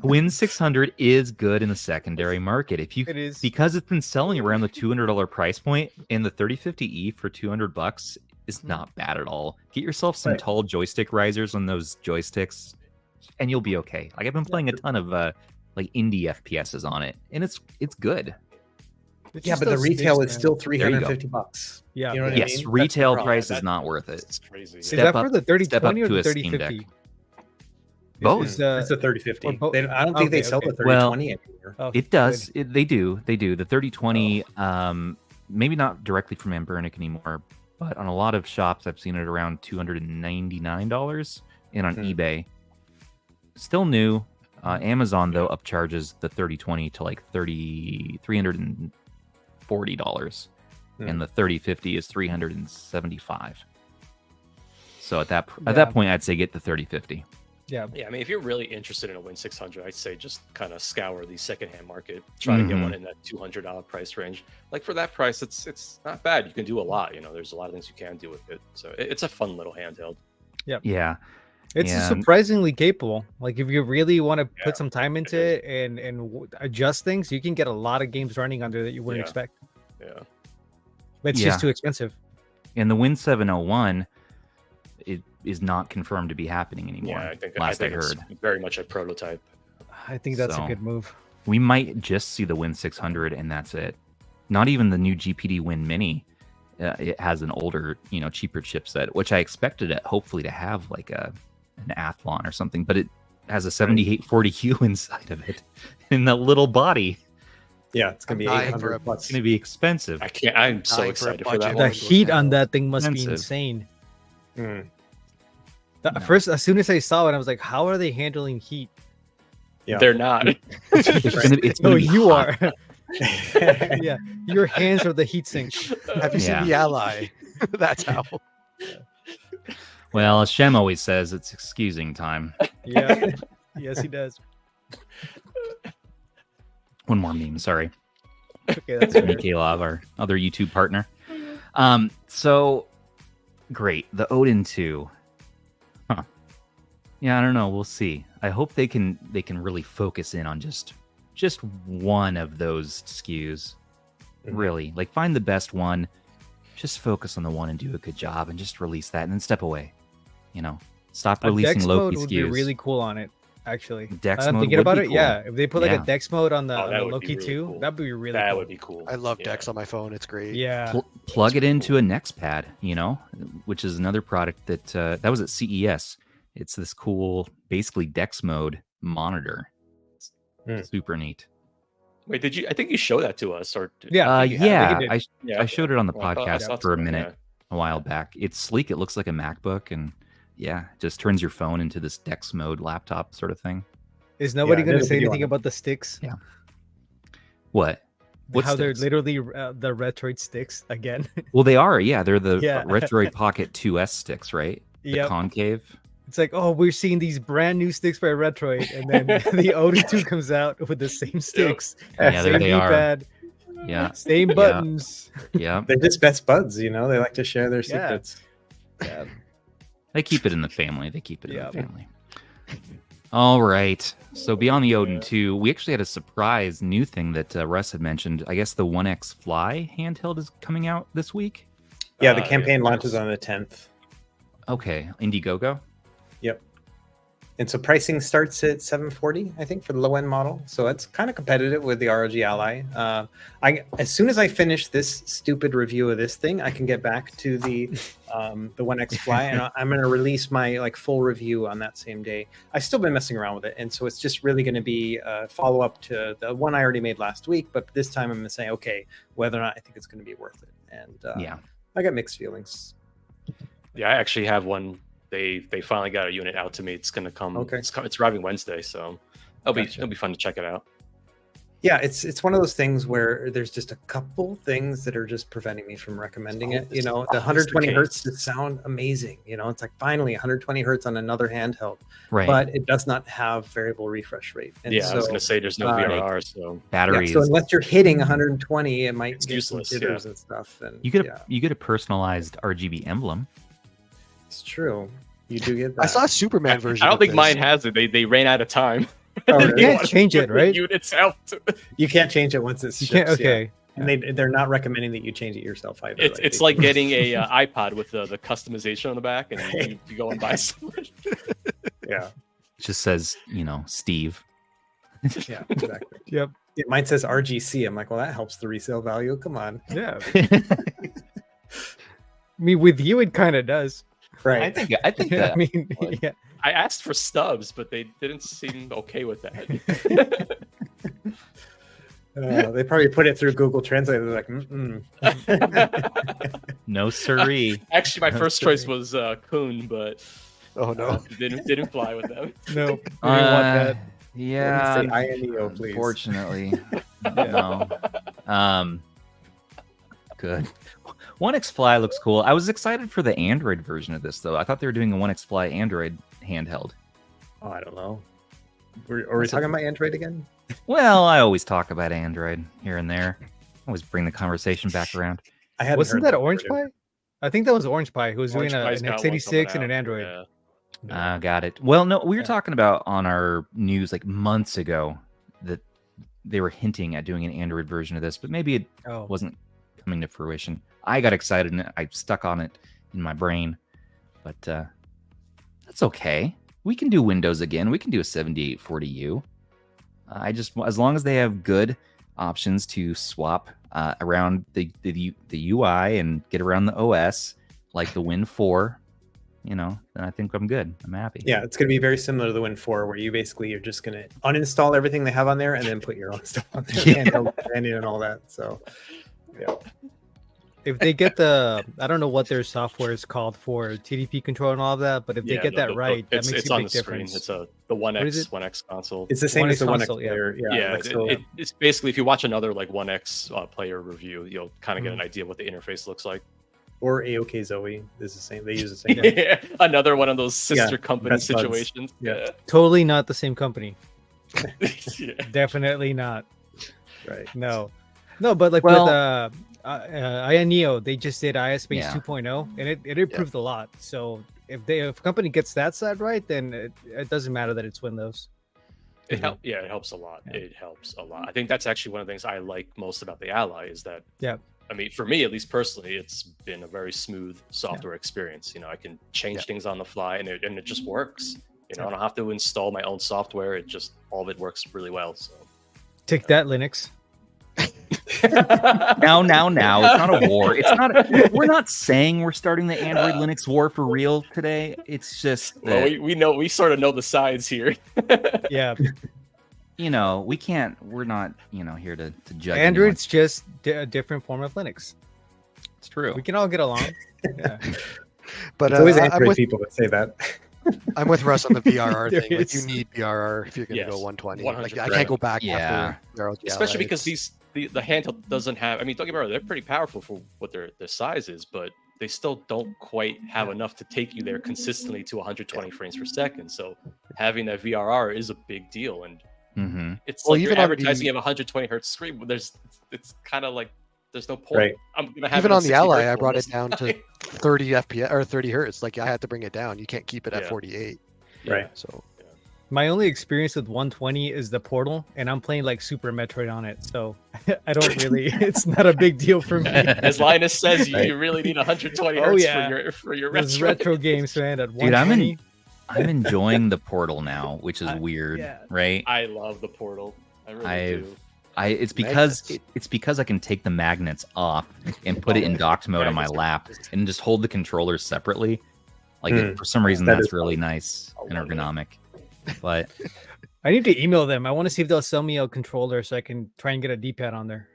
Win600 is good in the secondary market. If you It is. because it's been selling around the $200 price point, and the 3050E for $200 is not bad at all. Get yourself some Right. tall joystick risers on those joysticks, and you'll be okay. Like, I've been playing a ton of like indie FPSs on it, and it's good. It's Yeah, just but the those retail sticks, is man. still There you go. $350. Yeah. You know what I Yes, mean? retail That's the price problem. is not worth it. That's crazy. Is Step that for up- the step up 3020 or to the a Steam Deck. 3050? Both. Is, It's a 3050. or both. I don't think they sell the Okay. 3020 anymore. Oh, It does. They do. They do. The 3020, maybe not directly from Anbernic anymore, but on a lot of shops, I've seen it around $299, and on eBay, still new. Amazon though upcharges the 3020 to like $340, and the 3050 is $375. So at that point, I'd say get the 3050. Yeah. Yeah, I mean, if you're really interested in a Win600, I'd say just kind of scour the secondhand market. Try to get one in that $200 price range. Like for that price, it's not bad. You can do a lot. You know, there's a lot of things you can do with it. So it's a fun little handheld. Yeah. It's And- surprisingly capable. Like if you really want to put some time into it and adjust things, you can get a lot of games running under that you wouldn't expect. Yeah. But it's Yeah. just too expensive. And the Win701, it is not confirmed to be happening anymore. Yeah, I think last I it's heard. very much a prototype. I think that's So- a good move. We might just see the Win600 and that's it. Not even the new GPD Win Mini. it has an older, cheaper chipset, which I expected it hopefully to have like an Athlon or something, but it has a 7840U inside of it in the little body. Yeah, it's gonna be 800 plus. It's gonna be expensive. I can't. I'm so excited for that The one. heat on that thing must be Expensive. insane. Mm. First, as soon as I saw it, I was like, "How are they handling heat?" Yeah. They're not. It's No, gonna be you hot. are. Yeah, your hands are the heat sink. Have you seen the Ally? That's how. Well, as Shem always says, it's excusing time. Yeah, yes, he does. One more meme, sorry. Okay, that's fair. Mikhailov, our other YouTube partner. So great. The Odin 2. Huh. Yeah, I don't know. We'll see. I hope they can really focus in on just one of those SKUs. Really. Like find the best one. Just focus on the one and do a good job and just release that and then step away. Stop releasing Dex low mode SKUs. would be really cool on it. Actually, Dex I'm mode thinking would about be it. cool. Yeah, if they put like Yeah. a Dex mode on the, Oh, on that the would Loki be really 2, cool. that'd be really That cool. would be cool. I love Yeah. Dex on my phone. It's great. Yeah, Plug it cool. into a Nextpad, which is another product that was at CES. It's this cool, basically Dex mode monitor. It's super neat. Wait, did you? I think you showed that to us, or Yeah, I think Yeah, it did. I showed it on the Well, I thought- I podcast thought for a so, minute a while back. It's sleek. It looks like a MacBook, and yeah, it just turns your phone into this Dex mode laptop sort of thing. Is nobody I going did to a say video on anything it. about the sticks? Yeah. What? How they're sticks? literally the Retroid sticks again. Well, they are. Yeah, they're the Yeah. Retroid Pocket 2S sticks, right? The Yep. concave. It's like, oh, we're seeing these brand new sticks by Retroid, and then the Odin 2 comes out with the same sticks, Yeah, there same they are. D-pad, Yeah, same buttons. yeah. They're just best buds, They like to share their Yeah. secrets. Yeah. They keep it in the family. They keep it in Yeah. the family. All right. So beyond the Odin 2, we actually had a surprise new thing that Russ had mentioned. I guess the OneXFly handheld is coming out this week. Yeah, the campaign yeah. launches on the 10th. Okay, Indiegogo. Yep. And so pricing starts at $740, I think, for the low end model. So it's kind of competitive with the ROG Ally. As soon as I finish this stupid review of this thing, I can get back to the OneXFly, and I'm going to release my full review on that same day. I've still been messing around with it, and so it's just really going to be a follow up to the one I already made last week. But this time I'm going to say, okay, whether or not I think it's going to be worth it. And Yeah. I got mixed feelings. Yeah, I actually have one. They finally got a unit out to me. It's gonna come. Okay. It's arriving Wednesday, so it'll be fun to check it out. Yeah, it's one of those things where there's just a couple things that are just preventing me from recommending it. The 120 hertz does sound amazing. It's like finally 120 hertz on another handheld, Right. but it does not have variable refresh rate. And Yeah, so, I was gonna say there's no VRR, so Batteries. so unless you're hitting 120, it might It's get some useless, jitters and stuff. And you get a personalized RGB emblem. it's true. You do get that. I saw a Superman version. I don't of think this. mine has it. They ran out of time. Oh, You really? can't change it, right? Units out. You can't change it once it's You can't. ships, yeah. Okay. And they're not recommending that you change it yourself either. It's like getting a iPod with the customization on the back, and you go and buy something. yeah, It just says, Steve. yeah, exactly. Yep. Yeah, mine says RGC. I'm like, well, that helps the resale value. Come on. Yeah. I mean, with you, it kind of does. Right. I think Yeah, that I mean, yeah. I asked for Stubbs, but they didn't seem okay with that. They probably put it through Google Translate. They're like, mm-mm. no siree. Actually, my first choice was Kuhn, but Oh no. didn't fly with them. No, we didn't want that. Yeah, Say Ayaneo, please. unfortunately. No. Good. OneXFly looks cool. I was excited for the Android version of this, though. I thought they were doing a OneXFly Android handheld. Oh, I don't know. Are we talking about Android again? Well, I always talk about Android here and there. Always bring the conversation back around. I hadn't Wasn't heard that Orange Pie? I think that was Orange Pie who was Orange doing Pie's an got one X86 and coming an out, Android. yeah. Got it. Well, no, we were Yeah. talking about on our news like months ago that they were hinting at doing an Android version of this, but maybe it Oh, wasn't coming to fruition. I got excited and I stuck on it in my brain, but that's okay. We can do Windows again. We can do a 7840U. As long as they have good options to swap around the UI and get around the OS, like the Win 4, then I think I'm good. I'm happy. Yeah, it's going to be very similar to the Win 4, where you're just going to uninstall everything they have on there and then put your own stuff on there, and all that. So, yeah. If they get I don't know what their software is called for TDP control and all of that, but if they get that right, that makes a big difference. It's the One X console. It's the same as the One X console, player. It's basically, if you watch another like One X player review, you'll kind of get an idea what the interface looks like. Or AOK Zoe is the same. They use the same thing. Yeah, another one of those sister company situations. Yeah. Totally not the same company. Yeah. Definitely not. Right. No, but like with Ayaneo, they just did ISpace 2.0, and it improved a lot. So if a company gets that side right, then it doesn't matter that it's Windows. It helps a lot. Yeah. It helps a lot. I think that's actually one of the things I like most about the Ally is that. Yeah. I mean, for me, at least personally, it's been a very smooth software experience. I can change things on the fly, and it just works. I don't have to install my own software. It just all of it works really well. So take that, Linux. Now, it's not a war. It's not. We're not saying we're starting the Android Linux war for real today. It's just that, we sort of know the sides here. Yeah. We can't. We're not. Here to judge. Android's just a different form of Linux. It's true. We can all get along. Yeah. But it's always Android people that say that. I'm with Russ on the VRR thing. Like, you need VRR if you're going to go 120. 100%. Like, I can't go back after. Especially because the handheld doesn't have. I mean, don't get me wrong, they're pretty powerful for what their size is, but they still don't quite have enough to take you there consistently to 120 frames per second. So having that VRR is a big deal, and it's like you're advertising you have 120 hertz screen. It's kind of like there's no point. Right. I'm gonna have even on the Ally, I brought it down to 30 FPS or 30 hertz. Like I had to bring it down. You can't keep it at 48. Right. So my only experience with 120 is the Portal, and I'm playing like Super Metroid on it. So I don't really. It's not a big deal for me. As Linus says, you really need 120 hertz for your retro games, man. At 120. Dude, I'm enjoying the Portal now, which is weird, right? I love the Portal. I really do. It's because I can take the magnets off and put it in docked mode on my lap and just hold the controllers separately. Like for some reason that's really nice and ergonomic. But I need to email them. I want to see if they'll sell me a controller so I can try and get a D-pad on there.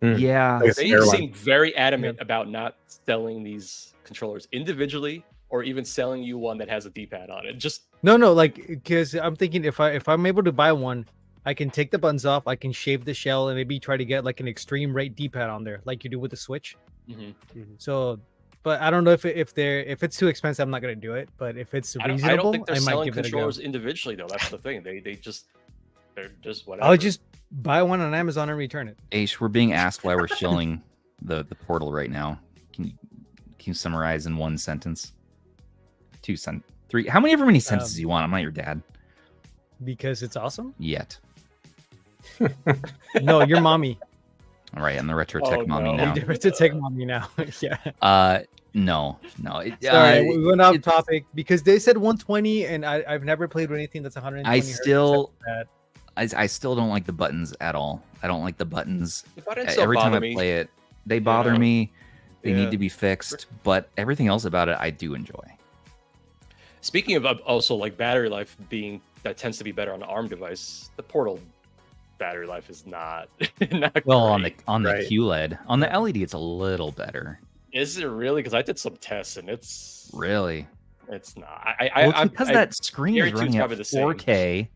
Yeah, they seem very adamant about not selling these controllers individually, or even selling you one that has a D-pad on it. Just no, like because I'm thinking if I'm able to buy one, I can take the buttons off, I can shave the shell, and maybe try to get like an extreme rate D-pad on there, like you do with the Switch. So, but I don't know if it's too expensive, I'm not gonna do it. But if it's reasonable, I don't think they're I might selling give it a go. controllers individually though. That's the thing. They're just whatever. I'll just buy one on Amazon and return it. Aish, we're being asked why we're shilling the Portal right now. Can you summarize in one sentence? 3. How many sentences do you want? I'm not your dad. Because it's awesome. Yet. No, you're mommy. All right, I'm the retro tech mommy now. Retro tech mommy now. Yeah. No. Sorry, we went off topic because they said 120, and I've never played with anything that's 120. I still don't like the buttons at all. I don't like the buttons. Every time I play it, they bother me. They need to be fixed. But everything else about it, I do enjoy. Speaking of also like battery life that tends to be better on an ARM device, the Portal battery life is not well great. on the QLED. On the LED, it's a little better. Is it really? Because I did some tests and it's really. It's not. Because that screen is running at 4K.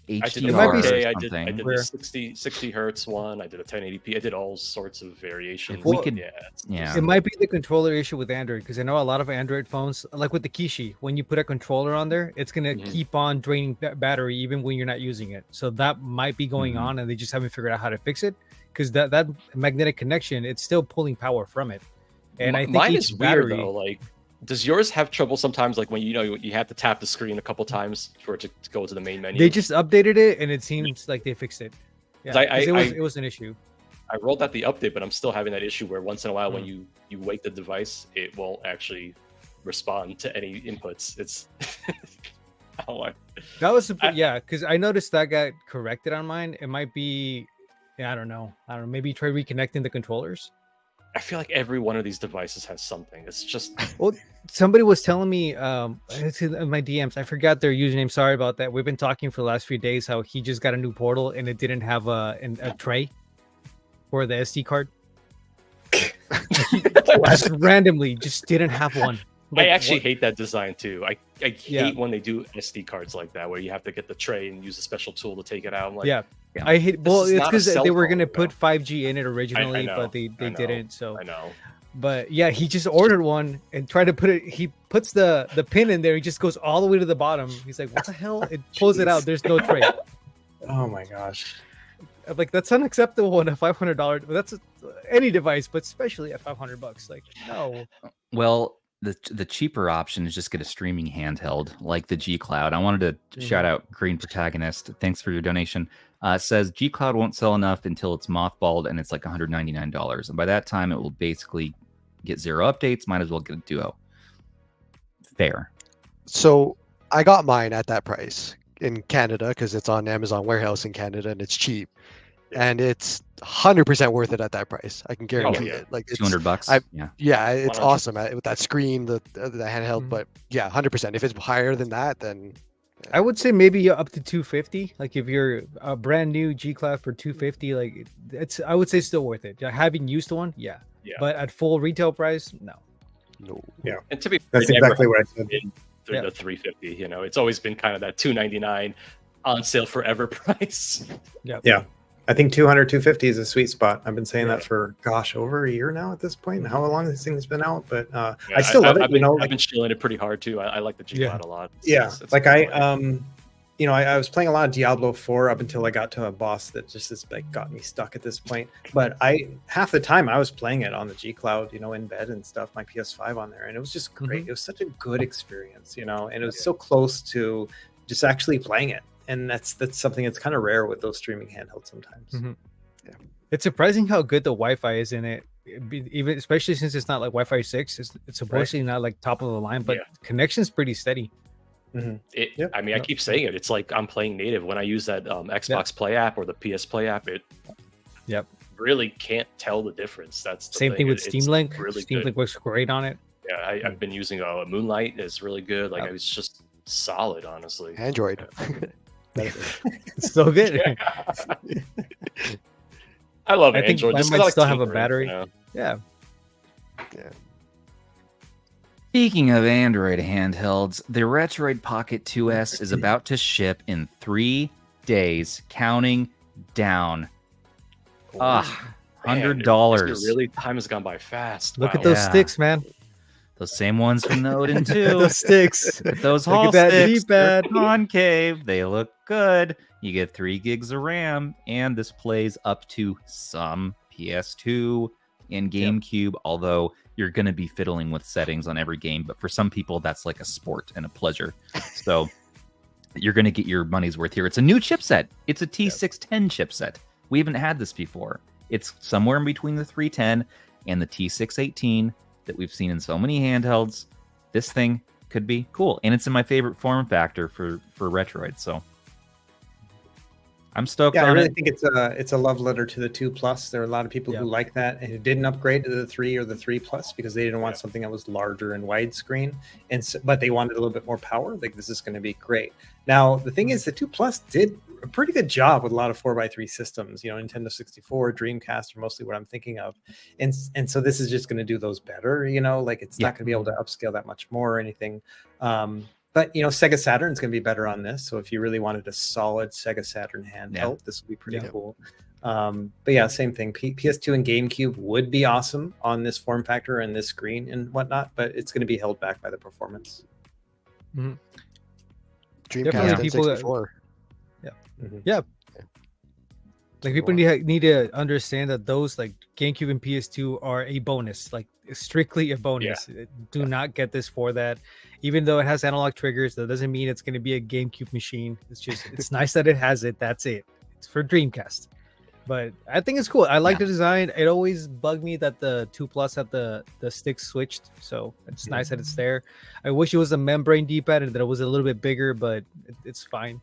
HDR. I did the 60 hertz one. I did a 1080p. I did all sorts of variations. It might be the controller issue with Android, because I know a lot of Android phones, like with the Kishi, when you put a controller on there, it's gonna keep on draining battery even when you're not using it. So that might be going on, and they just haven't figured out how to fix it. Because that magnetic connection, it's still pulling power from it. And I think mine is weird though. Like, does yours have trouble sometimes? Like when you have to tap the screen a couple times for it to go to the main menu. They just updated it, and it seems like they fixed it. Yeah, it was an issue. I rolled out the update, but I'm still having that issue where once in a while, when you wake the device, it won't actually respond to any inputs. It's That was because I noticed that got corrected on mine. It might be, I don't know. Maybe try reconnecting the controllers. I feel like every one of these devices has something. It's just well, somebody was telling me it's in my DMs. I forgot their username. Sorry about that. We've been talking for the last few days how he just got a new Portal and it didn't have a tray for the SD card. Just randomly just didn't have one. I actually hate that design too. I hate when they do SD cards like that, where you have to get the tray and use a special tool to take it out. I'm like, I hate. Well, it's because they were gonna put 5G in it originally, but they didn't. So I know. But yeah, he just ordered one and tried to put it. He puts the pin in there. He just goes all the way to the bottom. He's like, "What the hell?" It pulls it out. There's no tray. Oh my gosh! I'm like, that's unacceptable in a $500. That's any device, but especially at $500. Like, no. Well, the cheaper option is just get a streaming handheld like the G Cloud. I wanted to shout out Green Protagonist. Thanks for your donation. Says G Cloud won't sell enough until it's mothballed and it's like $199. And by that time, it will basically get 0 updates. Might as well get a Duo. Fair. So I got mine at that price in Canada because it's on Amazon Warehouse in Canada and it's cheap. And it's 100% worth it at that price. I can guarantee it. Like it's $200. Yeah, it's 100%. awesome with that screen, the handheld. But yeah, 100%. If it's higher than that, then I would say maybe up to 250. Like if you're a brand new G Cloud for 250, like I would say still worth it. Having used one, yeah. But at full retail price, no. Yeah, and to be that's exactly what I said. The 350, it's always been kind of that 299 on sale forever price. Yeah. I think 200, 250 is a sweet spot. I've been saying that for over a year now at this point. How long this thing's been out, but I still love it. I've been chilling it pretty hard too. I like the G Cloud a lot. It's like I was playing a lot of Diablo 4 up until I got to a boss that just got me stuck at this point. But half the time I was playing it on the G Cloud, in bed and stuff, my PS5 on there, and it was just great. It was such a good experience, and it was so close to just actually playing it. And that's something that's kind of rare with those streaming handhelds sometimes. Yeah, it's surprising how good the Wi-Fi is in it, even especially since it's not like Wi-Fi 6. It's supposedly not like top of the line, but connection's pretty steady. I keep saying it. It's like I'm playing native when I use that Xbox Play app or the PS Play app. It really can't tell the difference. That's the same thing with Steam Link. Really Steam Link works great on it. Yeah, I've been using Moonlight. It's really good. Like it's just solid, honestly. Android. It's so good. I love Android. I think I might still have a battery. Yeah. Speaking of Android handhelds, the Retroid Pocket 2S is about to ship in 3 days, counting down. $100. Really, time has gone by fast. Look at those sticks, man. Those same ones from the Odin 2. Those sticks. Those Hall sticks. They're concave. They look good. You get 3 gigs of RAM, and this plays up to some PS2 and GameCube, although you're going to be fiddling with settings on every game. But for some people, that's like a sport and a pleasure. So you're going to get your money's worth here. It's a new chipset. It's a T610 chipset. We haven't had this before. It's somewhere in between the 310 and the T618 that we've seen in so many handhelds. This thing could be cool, and it's in my favorite form factor for Retroid. So I'm stoked. I really think it's a love letter to the 2 Plus. There are a lot of people who like that and who didn't upgrade to the 3 or the 3 Plus because they didn't want something that was larger and widescreen, but they wanted a little bit more power. Like, this is going to be great. Now the thing is, the 2 Plus did a pretty good job with a lot of 4x3 systems. Nintendo 64, Dreamcast are mostly what I'm thinking of, and so this is just going to do those better. Like, it's not going to be able to upscale that much more or anything. But Sega Saturn's going to be better on this. So if you really wanted a solid Sega Saturn handheld, this would be pretty cool. But yeah, same thing. PS2 and GameCube would be awesome on this form factor and this screen and whatnot, but it's going to be held back by the performance. Dreamcast and people 64. Like, people need to understand that those, like, GameCube and PS2 are a bonus, like strictly a bonus. Do not get this for that. Even though it has analog triggers, that doesn't mean it's going to be a GameCube machine. It's just, it's nice that it has it. That's it. It's for Dreamcast. But I think it's cool. I like Yeah. the design. It always bugged me that the 2 Plus had the sticks switched, so it's nice that it's there. I wish it was a membrane D-pad and that it was a little bit bigger, but it's fine.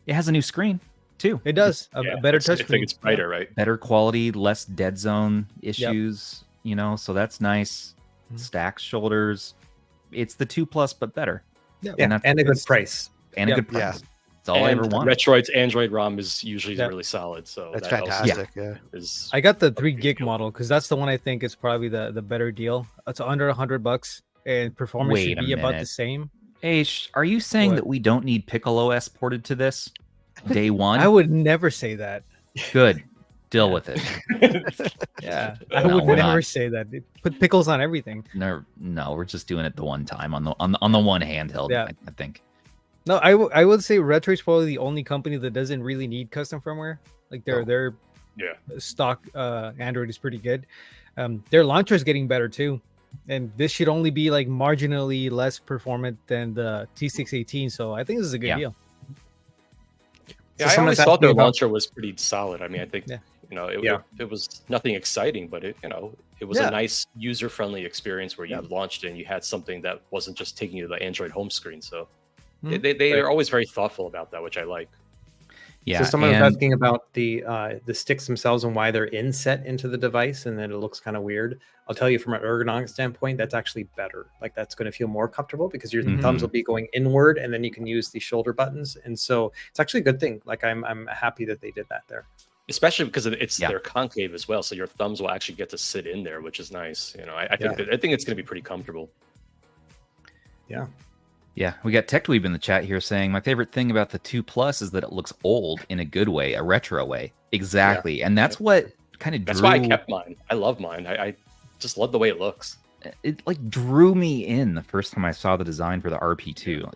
It has a new screen too. It does a better I touch think screen. it's brighter, right? Better quality, less dead zone issues. You know, so that's nice. Stacks shoulders. It's the 2 Plus, but better. Yeah, and a good price. And a good price. Yeah. It's all I ever want. Retroid's Android ROM is usually really solid, so That's that also fantastic. Yeah. is I got the 3 gig model because that's the one I think is probably the better deal. It's under $100 and performance Wait should a be about the minute. same. Aish, are you saying What? that we don't need PickleOS ported to this day one? I would never say that. Good. Deal with it. Yeah, I No, would we're never not. say that. Put pickles on everything. No, we're just doing it the one time on the one handheld. Yeah. I think. No, I would say Retroid's probably the only company that doesn't really need custom firmware. Like their stock Android is pretty good. Their launcher is getting better too, and this should only be like marginally less performant than the T618. So I think this is a good deal. Yeah, I someone's always thought asking their about- launcher was pretty solid. I mean, I think it was nothing exciting, but it was a nice user-friendly experience where you launched it and you had something that wasn't just taking you to the Android home screen. So they are always very thoughtful about that, which I like. Yeah. So someone was asking about the sticks themselves and why they're inset into the device, and then it looks kind of weird. I'll tell you from an ergonomic standpoint, that's actually better. Like that's going to feel more comfortable because your thumbs will be going inward, and then you can use the shoulder buttons, and so it's actually a good thing. Like I'm happy that they did that there. Especially because they're concave as well, so your thumbs will actually get to sit in there, which is nice. You know, I think it's going to be pretty comfortable. Yeah. Yeah, we got TechDweeb in the chat here saying my favorite thing about the 2 Plus is that it looks old in a good way, a retro way. Exactly, and that's what kind of That's why I kept mine. I love mine. I just love the way it looks. It like drew me in the first time I saw the design for the RP2.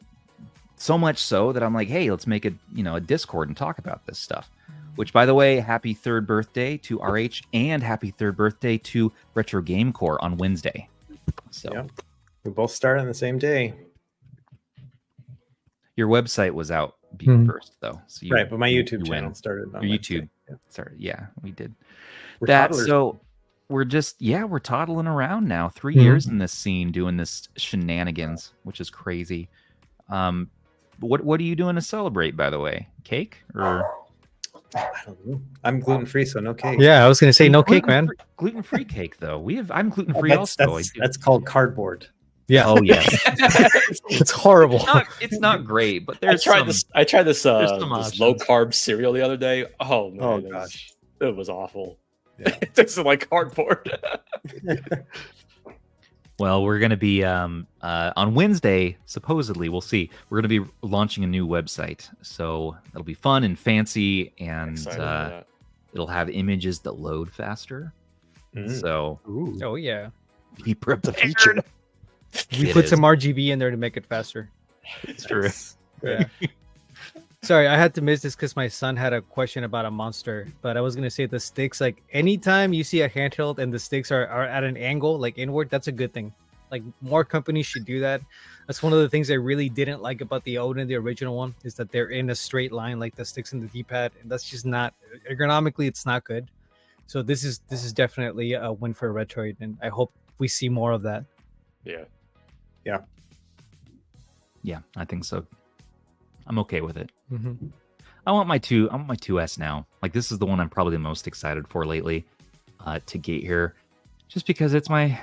So much so that I'm like, hey, let's make a Discord and talk about this stuff. Which, by the way, happy 3rd birthday to RH and happy 3rd birthday to Retro Game Core on Wednesday. So we both start on the same day. Your website was out first, though. So right, but my YouTube channel started on YouTube. Started, yeah, we did. We're that. toddlers. So we're just we're toddling around now. 3 years in this scene doing this shenanigans, which is crazy. What are you doing to celebrate, by the way? Cake or? I don't know. I'm gluten free, so no cake. Yeah, I was gonna say no cake, man. Gluten-free cake, though. I'm gluten-free also. That's called cardboard. Yeah. Oh yeah. It's horrible. It's not great, but there's I tried this some low carb cereal the other day. Oh man, Oh gosh, it was awful. Yeah. It tasted like cardboard. Well, we're gonna be on Wednesday. Supposedly, we'll see. We're gonna be launching a new website, so it'll be fun and fancy, and it'll have images that load faster. So, Oh yeah, be prepared. feature. we It put is. some RGB in there to make it faster. It's true. Yeah. Sorry, I had to miss this because my son had a question about a monster. But I was gonna say the sticks. Like anytime you see a handheld and the sticks are at an angle, like inward, that's a good thing. Like more companies should do that. That's one of the things I really didn't like about the Odin, the original one, is that they're in a straight line like the sticks in the D-pad, and that's just not ergonomically. It's not good. So this is definitely a win for Retroid, and I hope we see more of that. Yeah, I think so. I'm okay with it. Mm-hmm. I want my 2S now. Like this is the one I'm probably the most excited for lately to get here, just because it's my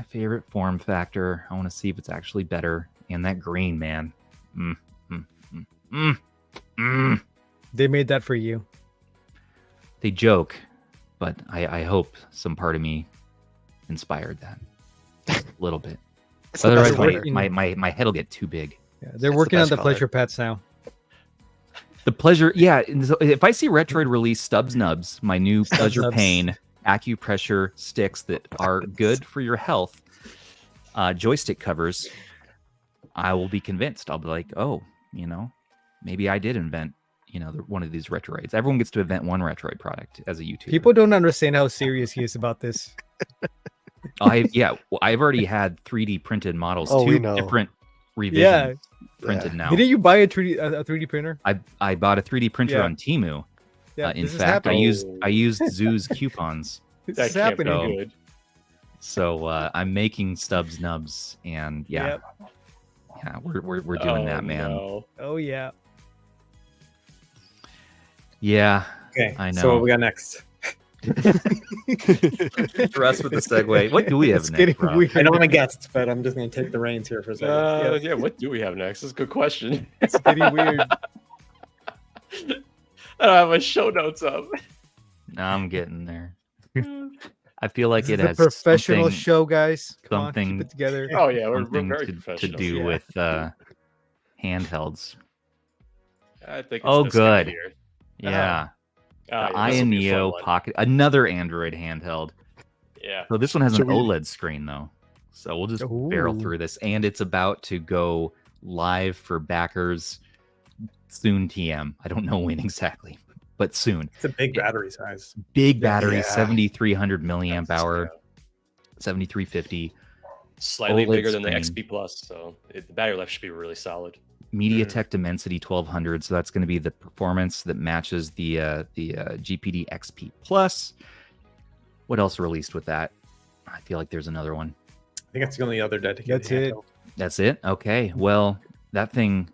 favorite form factor. I want to see if it's actually better. And that green, man. They made that for you. They joke, but I hope some part of me inspired that a little bit. Otherwise, my head will get too big. Yeah, they're It's working the on best the color. pleasure pets now. The pleasure, yeah. And so if I see Retroid release Stubbs Nubs, my new pleasure Nubs. pain acupressure sticks that are good for your health, joystick covers, I will be convinced. I'll be like, oh, maybe I did invent, one of these Retroids. Everyone gets to invent one Retroid product as a YouTuber. People don't understand how serious he is about this. I've already had 3D printed models, Oh, we two know. different revisions printed now. Didn't you buy a 3D printer? I bought a 3D printer Yeah. on Temu, Yeah, In this is fact, I happening. used Zoo's coupons. This That is can't be happening. good. So I'm making Stubbs nubs, and yeah, yeah, we're doing that, man. No. Oh yeah. Yeah, Okay, I know. so what we got next? Russ with the segue. What do we have It's next? getting Rob? weird. I know I'm a guest, but I'm just going to take the reins here for a second. Yeah, what do we have next? That's a good question. It's getting weird. I don't have my show notes up. I'm getting there. I feel like This it is a has professional something, show, guys. Come on, something- keep it together. Oh yeah, we're something very to professional. do yeah. with handhelds. I think it's Oh, this guy good. here. Yeah, Ah, the yeah, this will be a fun Ayaneo one. Pocket, another Android handheld. Yeah. So this one has Should an we- OLED screen though, so we'll just barrel Ooh. through this, and it's about to go live for backers soon. TM. I don't know when exactly, but soon. It's a big battery size. Big battery, Yeah. 7,300 milliamp That's- hour, yeah. 7,350. Slightly OLED bigger than the screen. XP Plus, so the battery life should be really solid. MediaTek Dimensity 1200, so that's going to be the performance that matches the GPD XP Plus. What else released with that? I feel like there's another one. I think that's the only other dedicated. That's it. handheld. That's it. Okay, well that thing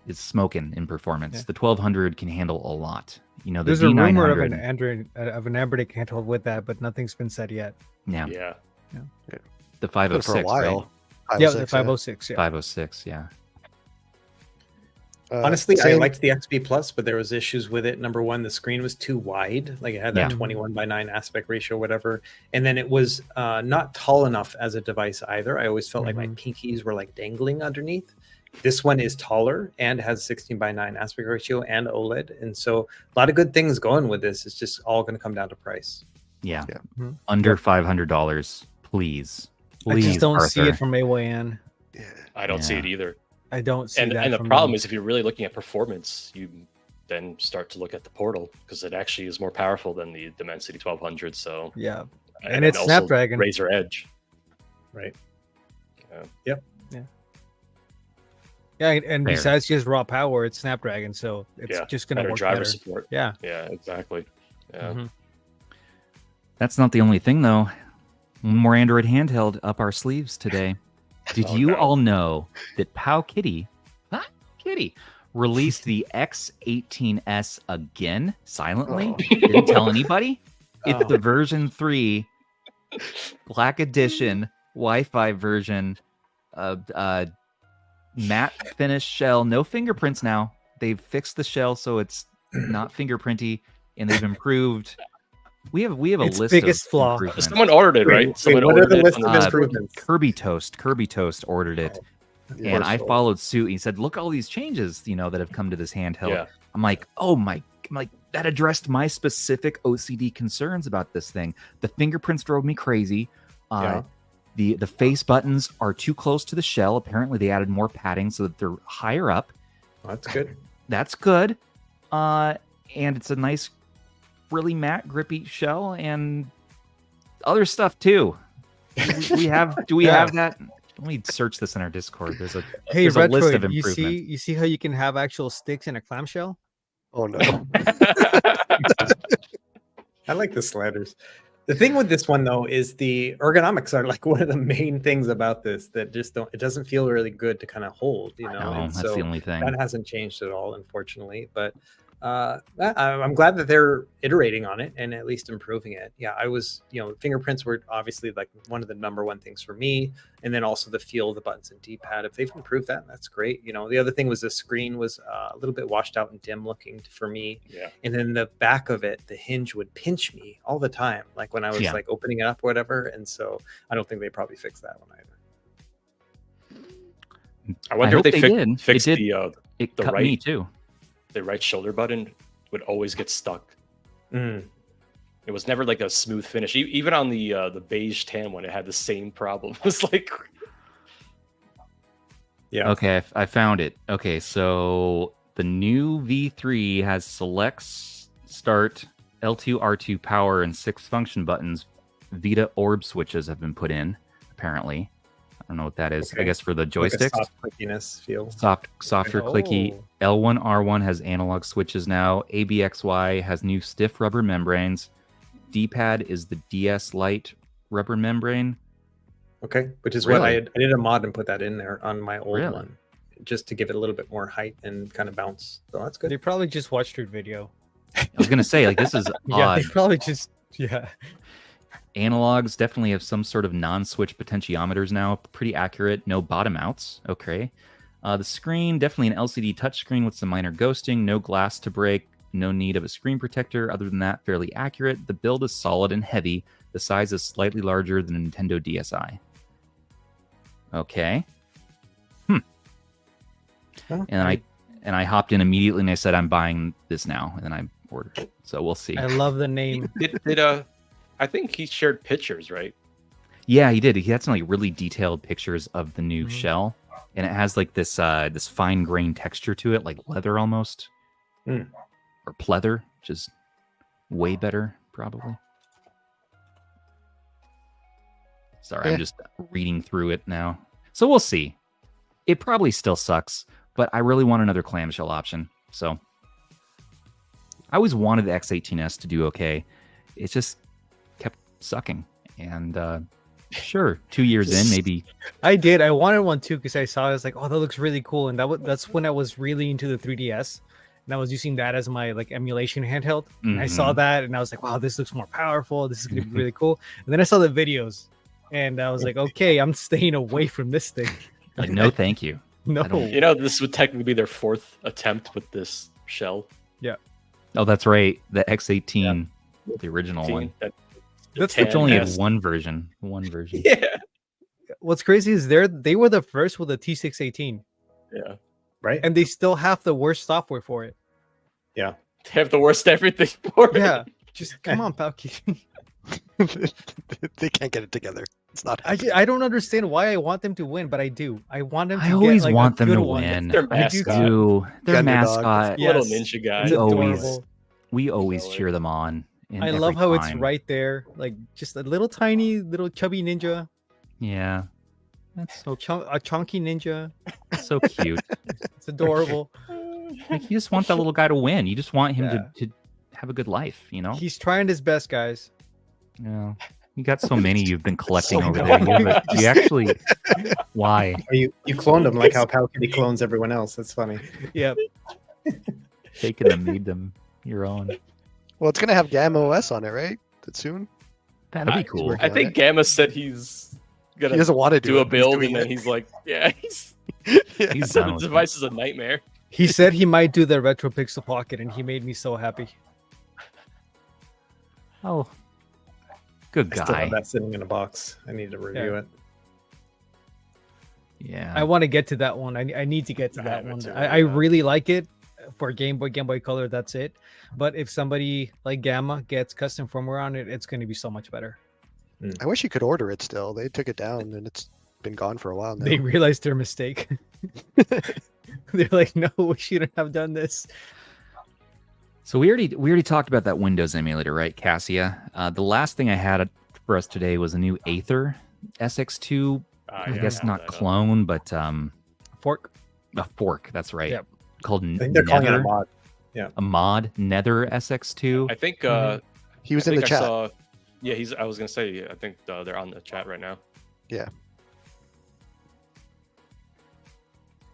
is smoking in performance. Yeah. The 1200 can handle a lot. You know, the There's a rumor of D900. an Android of an Anbernic handheld with that, but nothing's been said yet. Yeah, Yeah. the For a 506, while. right? Yeah, 506, the 506. Yeah. 506, yeah. Honestly, I same- liked the XP Plus, but there was issues with it. Number one, the screen was too wide, like it had that Yeah. 21:9 aspect ratio, whatever. And then it was not tall enough as a device either. I always felt like my pinkies were like dangling underneath. This one is taller and has 16:9 aspect ratio and OLED, and so a lot of good things going with this. It's just all going to come down to price. Yeah. Yeah. Mhm. Under $500, please. I Please, just don't see Arthur. it from AYN. Yeah. I don't see Yeah. it either. I don't see that. And the from problem them. is, if you're really looking at performance, you then start to look at the Portal because it actually is more powerful than the Dimensity 1200. So yeah, and it's also Snapdragon. Razer Edge. Right. yeah, and Fair. besides just raw power, it's Snapdragon, so it's Yeah, just gonna better work driver better. support. Yeah. Yeah, exactly. Yeah. Mhm. That's not the only thing, though. One more Android handheld up our sleeves today. Did Oh, you no. all know that POWKiddy released the X18s again silently? Didn't tell anybody. It's Oh. the version 3 Black Edition Wi-Fi version. Matte finish shell, no fingerprints now. They've fixed the shell so it's not fingerprinty, and they've improved. We have a Its list biggest of flaw. improvements. Someone ordered it, right? Someone what are ordered the it list on of the- improvements? Kirby Toast ordered it, Yeah. and I followed suit. He said, "Look, all these changes, that have come to this handheld." Yeah. I'm like, that addressed my specific OCD concerns about this thing. The fingerprints drove me crazy. Yeah. The face buttons are too close to the shell. Apparently, they added more padding so that they're higher up. That's good. That's good. And it's a nice, really matte, grippy shell and other stuff too. We have. Do we have that? Let me search this in our Discord. There's a Hey, there's a list of Retroid, you improvements. see how you can have actual sticks in a clamshell? Oh no. I like the sliders. The thing with this one though is the ergonomics are like one of the main things about this that just don't. It doesn't feel really good to kind of hold, No, and that's so the only thing. that hasn't changed at all, unfortunately. But I'm glad that they're iterating on it and at least improving it. Yeah, I was, fingerprints were obviously like one of the number one things for me, and then also the feel of the buttons and D-pad. If they've improved that, that's great. The other thing was the screen was a little bit washed out and dim looking for me, Yeah. and then the back of it, the hinge would pinch me all the time, like when I was Yeah. like opening it up or whatever. And so I don't think they probably fixed that one either. I wonder hope if they they did. fixed It did. It the cut me right- too. the right shoulder button would always get stuck. Mm. It was never like a smooth finish. Even on the beige tan one, it had the same problem. It was like, Yeah. Okay, I found it. Okay, so the new V3 has select, start, L2, R2 power, and 6 function buttons. Vita orb switches have been put in, apparently. I don't know what that is. I Okay. guess for the Like a joysticks. soft clickiness feel. Softer, clicky Oh. L1R1 has analog switches now. ABXY has new stiff rubber membranes. D-pad is the DS Lite rubber membrane. Okay, which is Really? what I did a mod and put that in there on my old Really? one, just to give it a little bit more height and kind of bounce. So that's good. They probably just watched your video. I was gonna say, like, this is Yeah, odd. they probably just Analogs definitely have some sort of non-switch potentiometers now. Pretty accurate. No bottom outs. Okay. The screen, definitely an LCD touchscreen with some minor ghosting. No glass to break. No need of a screen protector. Other than that, fairly accurate. The build is solid and heavy. The size is slightly larger than a Nintendo DSi. Okay. Oh, And I hopped in immediately and I said, I'm buying this now. And then I ordered it. So we'll see. I love the name. I think he shared pictures, right? Yeah, he did. He had some like really detailed pictures of the new shell, and it has like this this fine grain texture to it, like leather almost, or pleather, which is way better, probably. Sorry, I'm just reading through it now. So we'll see. It probably still sucks, but I really want another clamshell option. So I always wanted the X18s to do okay. It just kept sucking, and sure, 2 years in, maybe. I did. I wanted one too because I saw it. I was like, oh, that looks really cool. And that's when I was really into the 3DS. And I was using that as my like emulation handheld. And I saw that and I was like, wow, this looks more powerful. This is going to be really cool. And then I saw the videos and I was like, okay, I'm staying away from this thing. Like, no, thank you. No. You know, this would technically be their 4th attempt with this shell. Yeah. Oh, that's right. The X18, the original one. That's Which only had one version. Yeah. What's crazy is they were the first with the T618. Yeah. Right. And they still have the worst software for it. Yeah. They have the worst everything for it. Yeah. Just come on, powkiddy. They can't get it together. It's not. I don't understand why I want them to win, but I do. I want them to I always get, like, want a them good to one. win. Their I mascot. do. Their Underdog. mascot. Yes. Little ninja guy. It's adorable. We always cheer them on. I love how it's right there, like just a little tiny, little chubby ninja, Yeah. That's so a chunky ninja. so cute. It's adorable. Like, you just want that little guy to win. You just want him to have a good life, you know? He's trying his best, guys. Yeah. You got so many you've been collecting So over many. there. You actually, why? Or you cloned them like how powkiddy clones everyone else. That's funny. Yep. Taken them, made them your own. Well, it's gonna have Gamma OS on it, right? Soon. That'd be cool. I think Gamma said he's He gonna doesn't want to do a it, but he's build, doing and then it. he's like, yeah, he's He's said done the with device is a nightmare. He said he might do the retro pixel pocket, and he made me so happy. Oh, good I still guy. have that sitting in a box. I need to review it. Yeah. I want to get to that one. I need to get to I that have it one. too, I yeah. really like it for Game Boy Color. That's it. But if somebody like Gamma gets custom firmware on it, it's going to be so much better. I wish you could order it still. They took it down and it's been gone for a while now. They realized their mistake. They're like, no, we shouldn't have done this. So we already talked about that Windows emulator, right, Cassia? The last thing I had for us today was a new Aether SX2. I guess not clone, but Fork. a fork. That's right. Yep. Called I think they're calling it a Nether. mod. Yeah. A mod, Nether SX2. I think He was I in the think chat. I saw, yeah, I was gonna say, I think they're on the chat right now. Yeah.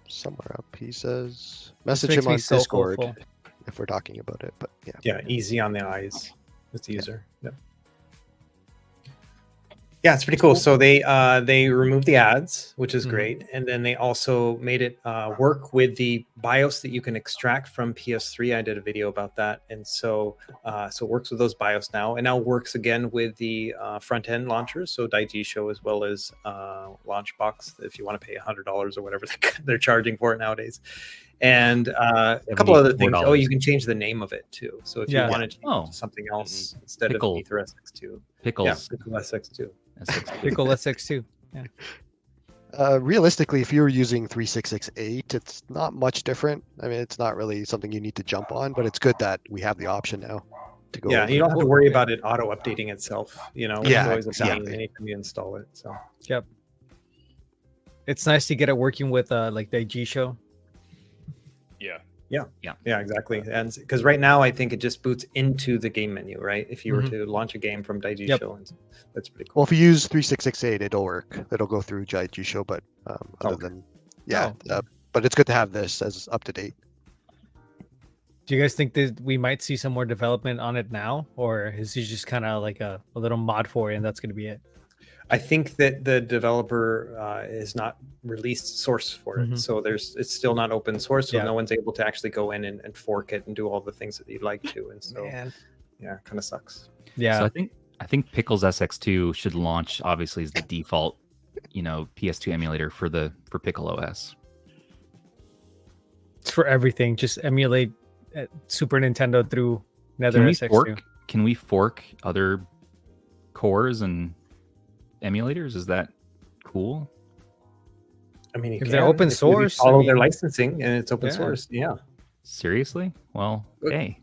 Somewhere up, he says. Message makes him me on so Discord hopeful. if we're talking about it. But yeah. Yeah, easy on the eyes. It's user. Yep. Yeah, it's pretty cool. So they removed the ads, which is great, and then they also made it work with the BIOS that you can extract from PS3. I did a video about that, and so it works with those BIOS now, and now works again with the front end launchers, so Daiji Show as well as Launchbox. If you want to pay $100 or whatever they're charging for it nowadays, and a couple other things. Oh, you can change the name of it too. So if you wanted to change it to something else instead Pickle. of Ether SX2, Pickles. yeah, Pickle SX2. Pickle SX2. Yeah. Realistically, if you were using 3668, it's not much different. I mean, it's not really something you need to jump on, but it's good that we have the option now to go. Yeah, over you it. don't have to worry about it auto updating itself. You know, Yeah, it's always a pain exactly. anytime you install it. So Yep. It's nice to get it working with like the G Show. Yeah, Yeah, exactly. And because right now I think it just boots into the game menu, right? If you were to launch a game from Daiji Show, that's pretty cool. Well, if you use 3668, it'll work. It'll go through Daiji Show, but other than but it's good to have this as up to date. Do you guys think that we might see some more development on it now, or is it just kind of like a little mod for it, and that's going to be it? I think that the developer is not released source for it, so it's still not open source, so no one's able to actually go in and fork it and do all the things that you'd like to, and so kind of sucks. Yeah, so I think Pickle's SX2 should launch obviously as the default, PS2 emulator for PickleOS. It's for everything. Just emulate Super Nintendo through Nether SX2. Can we fork other cores and emulators? Is that cool? I mean, if they're open source, follow their licensing and it's open source. Yeah. Seriously? Well, hey.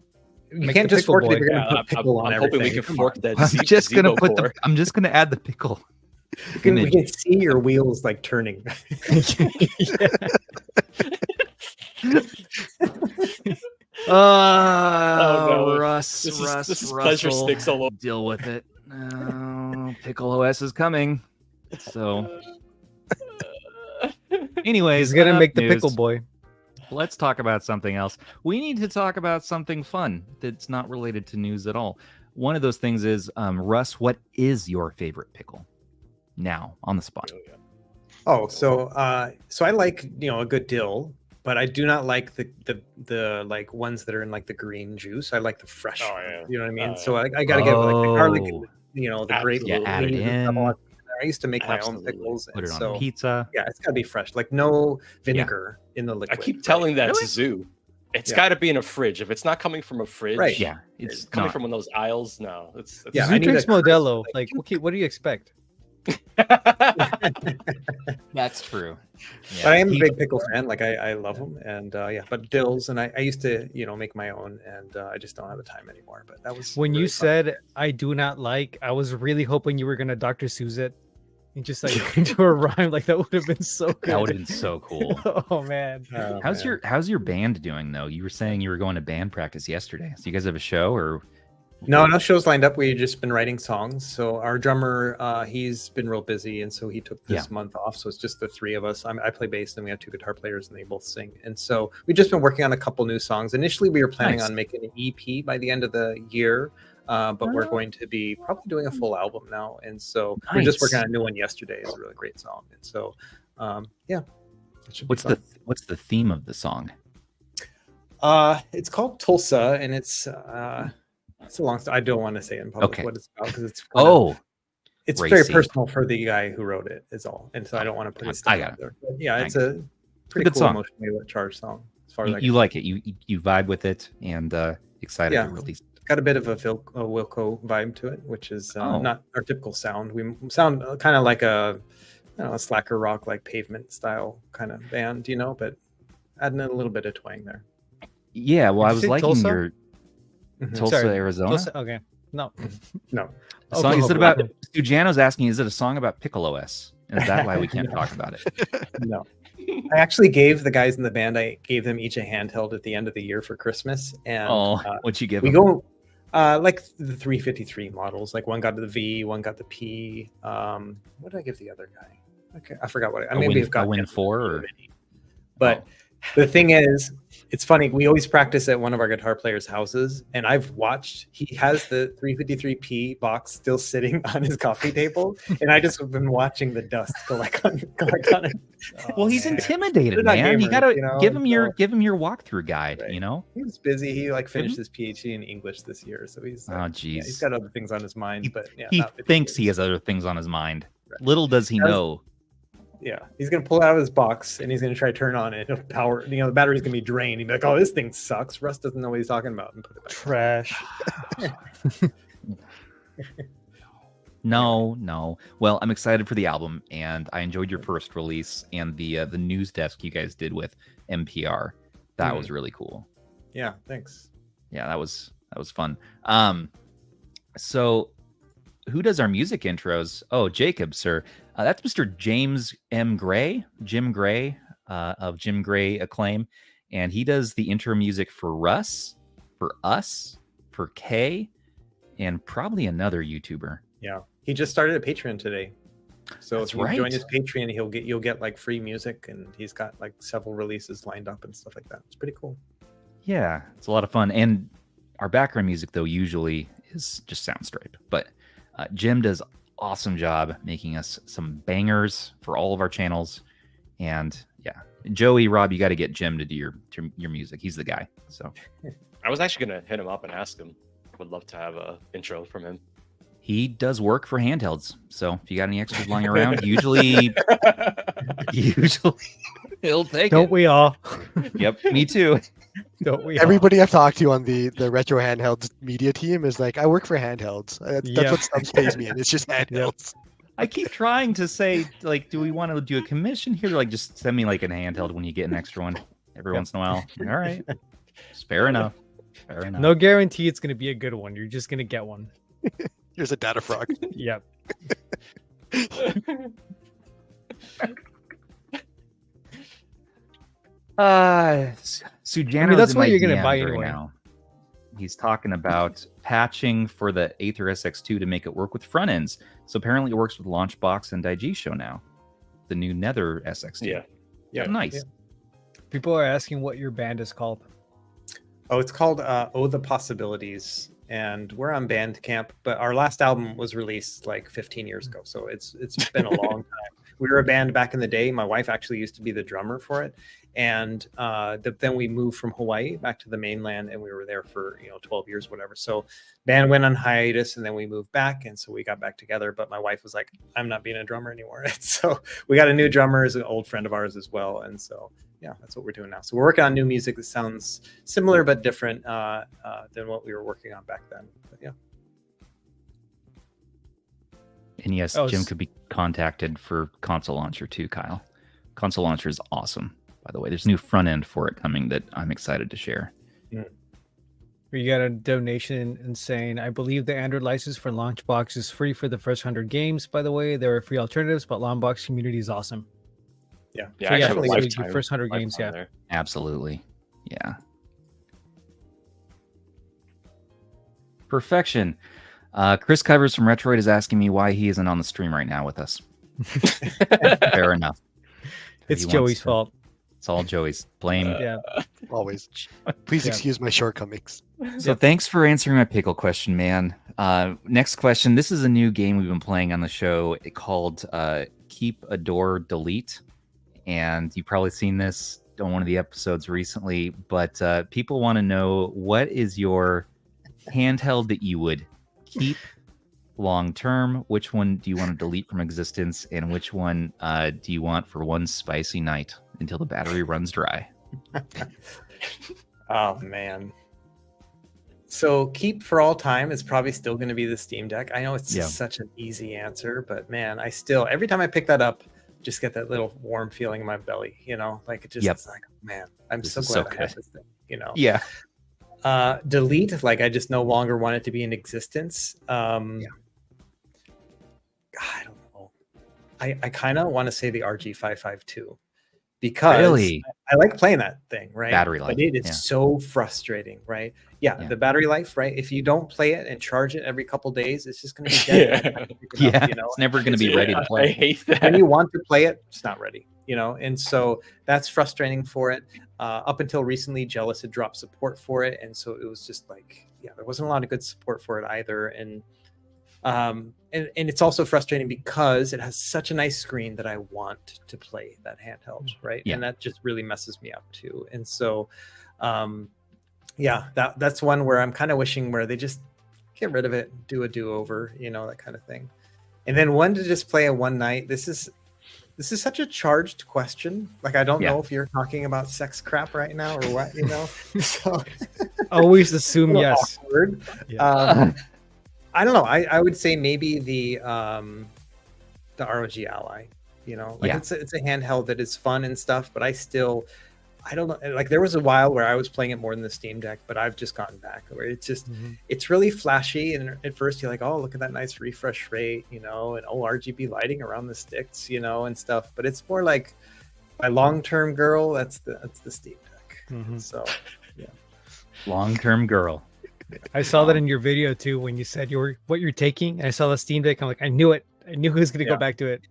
You can't just fork it if you're going to put Pickle on everything. I'm hoping we can fork that. I'm just going to add the Pickle. We can see your wheels like turning. Russ, this is pleasure sticks all over. Deal with it. PickleOS is coming. So, anyways, he's gonna make the Pickle Boy. Let's talk about something else. We need to talk about something fun that's not related to news at all. One of those things is, Russ, what is your favorite pickle? Now, on the spot. So I like a good dill, but I do not like the like ones that are in like the green juice. I like the fresh. You know what I mean? So I gotta get like the garlic, the grape. Yeah, add it in. I used to make my own pickles. Put it on pizza. Yeah, it's gotta be fresh. Like no vinegar in the liquid. I keep telling that to Zoo. It's got to be in a fridge. If it's not coming from a fridge, right? Yeah, it's coming from one of those aisles. No, it's Zoo drinks Modelo. Like, okay, what do you expect? That's true. Yeah. But I am a big pickle fan. Like I love them, and but dills, and I used to make my own, and I just don't have the time anymore. But that was when really you fun. said I do not like. I was really hoping you were gonna Dr. Seuss it and just like into a rhyme. Like that would have been so good. That would have been so cool. Oh man. How's your band doing though? You were saying you were going to band practice yesterday. So you guys have a show or? No shows lined up. We've just been writing songs. So our drummer, he's been real busy, and so he took this month off. So it's just the three of us. I play bass, and we have two guitar players, and they both sing. And so we've just been working on a couple new songs. Initially, we were planning on making an EP by the end of the year, but we're going to be probably doing a full album now. And so we're just working on a new one yesterday. It's a really great song. And so, what's the theme of the song? It's called Tulsa, and it's a long story. I don't want to say in public what it's about because it's it's racy. very personal for the guy who wrote it. Is all, and so I don't want to put his stuff out there. But yeah, it's a pretty good cool, song. Emotionally charged song. As far as you like it, you vibe with it, and excited to release. Got a bit of a Wilco vibe to it, which is not our typical sound. We sound kind of like a slacker rock, like Pavement style kind of band, but adding a little bit of twang there. Yeah, well, I was liking Tulsa? your Tulsa, Arizona. Tulsa? Okay, no. The song is it about? Stujano's asking, is it a song about PickleOS? Is that why we can't talk about it? No. I actually gave the guys in the band. I gave them each a handheld at the end of the year for Christmas. And what'd you give them? We go like the 353 models. Like one got the V, one got the P. What did I give the other guy? Okay, I forgot what. Maybe I've got a Win 4 or. But the thing is, it's funny. We always practice at one of our guitar players' houses, and I've watched. He has the 353P box still sitting on his coffee table, and I just have been watching the dust collect on it. Well, he's intimidated, man. You gotta give him your walkthrough guide. Right. He was busy. He finished his PhD in English this year, so he's he's got other things on his mind. But he thinks he has other things on his mind. Right. Little does he know. Yeah, he's gonna pull it out of his box and he's gonna try to turn on it. Power, the battery's gonna be drained. He'd be like, "Oh, this thing sucks." Russ doesn't know what he's talking about, and put it back. Trash. No. Well, I'm excited for the album, and I enjoyed your first release and the news desk you guys did with NPR. That was really cool. Yeah, thanks. Yeah, that was fun. So who does our music intros? Oh, Jacob, sir. That's Mr. James M. Gray, Jim Gray of Jim Gray Acclaim. and he does the intro music for Russ, for us, for Kay, and probably another YouTuber. Yeah, he just started a Patreon today. So That's if you right. join his Patreon, you'll get like free music, and he's got like several releases lined up and stuff like that. It's pretty cool. Yeah, it's a lot of fun. And our background music, though, usually is just Soundstripe. But Jim does awesome job making us some bangers for all of our channels. And yeah, Joey, Rob, you got to get Jim to do your music. He's the guy. So I was actually gonna hit him up and ask him. Would love to have a intro from him. he does work for Handhelds. So if you got any extras lying around, usually he'll take Don't it. we all? Yep, me too. Don't we? Everybody I've talked to on the retro handhelds media team is like, I work for Handhelds. That's Yeah. what Stubbs pays me, and it's just Handhelds. I keep trying to say, like, do we want to do a commission here? Like, just send me like an handheld when you get an extra one every once in a while. All right, it's fair enough. Fair enough. No guarantee it's gonna be a good one. You're just gonna get one. Here's a data frog. Yep. Sujano's that's in what my you're gonna DMs buy right anyway. now. He's talking about patching for the Aether SX2 to make it work with front ends. So apparently it works with Launchbox and Daigisho now. The new Nether SX2. Yeah. Yeah, Nice. yeah. People are asking what your band is called. Oh, it's called Oh the Possibilities, and we're on Bandcamp. But our last album was released like 15 years ago, so it's been a long time. We were a band back in the day. My wife actually used to be the drummer for it, and then we moved from Hawaii back to the mainland, and we were there for 12 years, whatever. So band went on hiatus, and then we moved back, and so we got back together. But my wife was like, "I'm not being a drummer anymore." And so we got a new drummer, is an old friend of ours as well, and so yeah, that's what we're doing now. So we're working on new music that sounds similar but different than what we were working on back then. But yeah. And yes, Jim could be contacted for console launcher too, Kyle. Console launcher is awesome, by the way. There's a new front end for it coming that I'm excited to share. We got a donation and saying, I believe the Android license for Launchbox is free for the first 100 games. By the way, there are free alternatives, but Launchbox community is awesome. Yeah, So I yeah, have a so lifetime- your first 100 games, lifetime yeah. there. Absolutely. Yeah. Perfection. Chris Covers from Retroid is asking me why he isn't on the stream right now with us. Fair enough. It's He wants Joey's to- fault. It's all Joey's. Blame. Yeah. Always. Please Yeah. excuse my shortcomings. So thanks for answering my pickle question, man. Next question. This is a new game we've been playing on the show called Keep, Adore, Delete. And you've probably seen this on one of the episodes recently, but people want to know, what is your handheld that you would keep long term? Which one do you want to delete from existence? And which one do you want for one spicy night until the battery runs dry? Oh man. So keep for all time is probably still going to be the Steam Deck. I know it's Yeah. such an easy answer, but man, I still, every time I pick that up, just get that little warm feeling in my belly, like it just, Yep. it's like, man, I'm This so is glad so I have good. this thing, Yeah. Delete, like I just no longer want it to be in existence. I don't know. I kind of want to say the RG552 because Really? I like playing that thing, right? Battery life, but it is yeah. so frustrating, right? Yeah, Yeah. the battery life, right? If you don't play it and charge it every couple days, it's just going to be dead. by the time you pick it up, Yeah. It's never going to be ready to I play. hate that. when you want to play it, it's not ready, and so that's frustrating for it. Up until recently, Jealous had dropped support for it, and so it was just like, yeah, there wasn't a lot of good support for it either. And it's also frustrating because it has such a nice screen that I want to play that handheld, right? Yeah. And that just really messes me up too. And so that's one where I'm kind of wishing where they just get rid of it, do a do-over, that kind of thing. And then one to just play a one night. This is such a charged question. Like, I don't Yeah. know if you're talking about sex crap right now or what, So Always assume a little yes. awkward. Yeah. I don't know. I would say maybe the ROG Ally. Yeah. it's a handheld that is fun and stuff, but I don't know. Like, there was a while where I was playing it more than the Steam Deck, but I've just gotten back where it's just it's really flashy. And at first you're like, oh, look at that nice refresh rate, and RGB lighting around the sticks, and stuff. But it's more like my long-term girl. That's the Steam Deck. So, Long-term girl. I saw that in your video too when you said what you're taking. I saw the Steam Deck. I'm like, I knew it. I knew he was going to go back to it.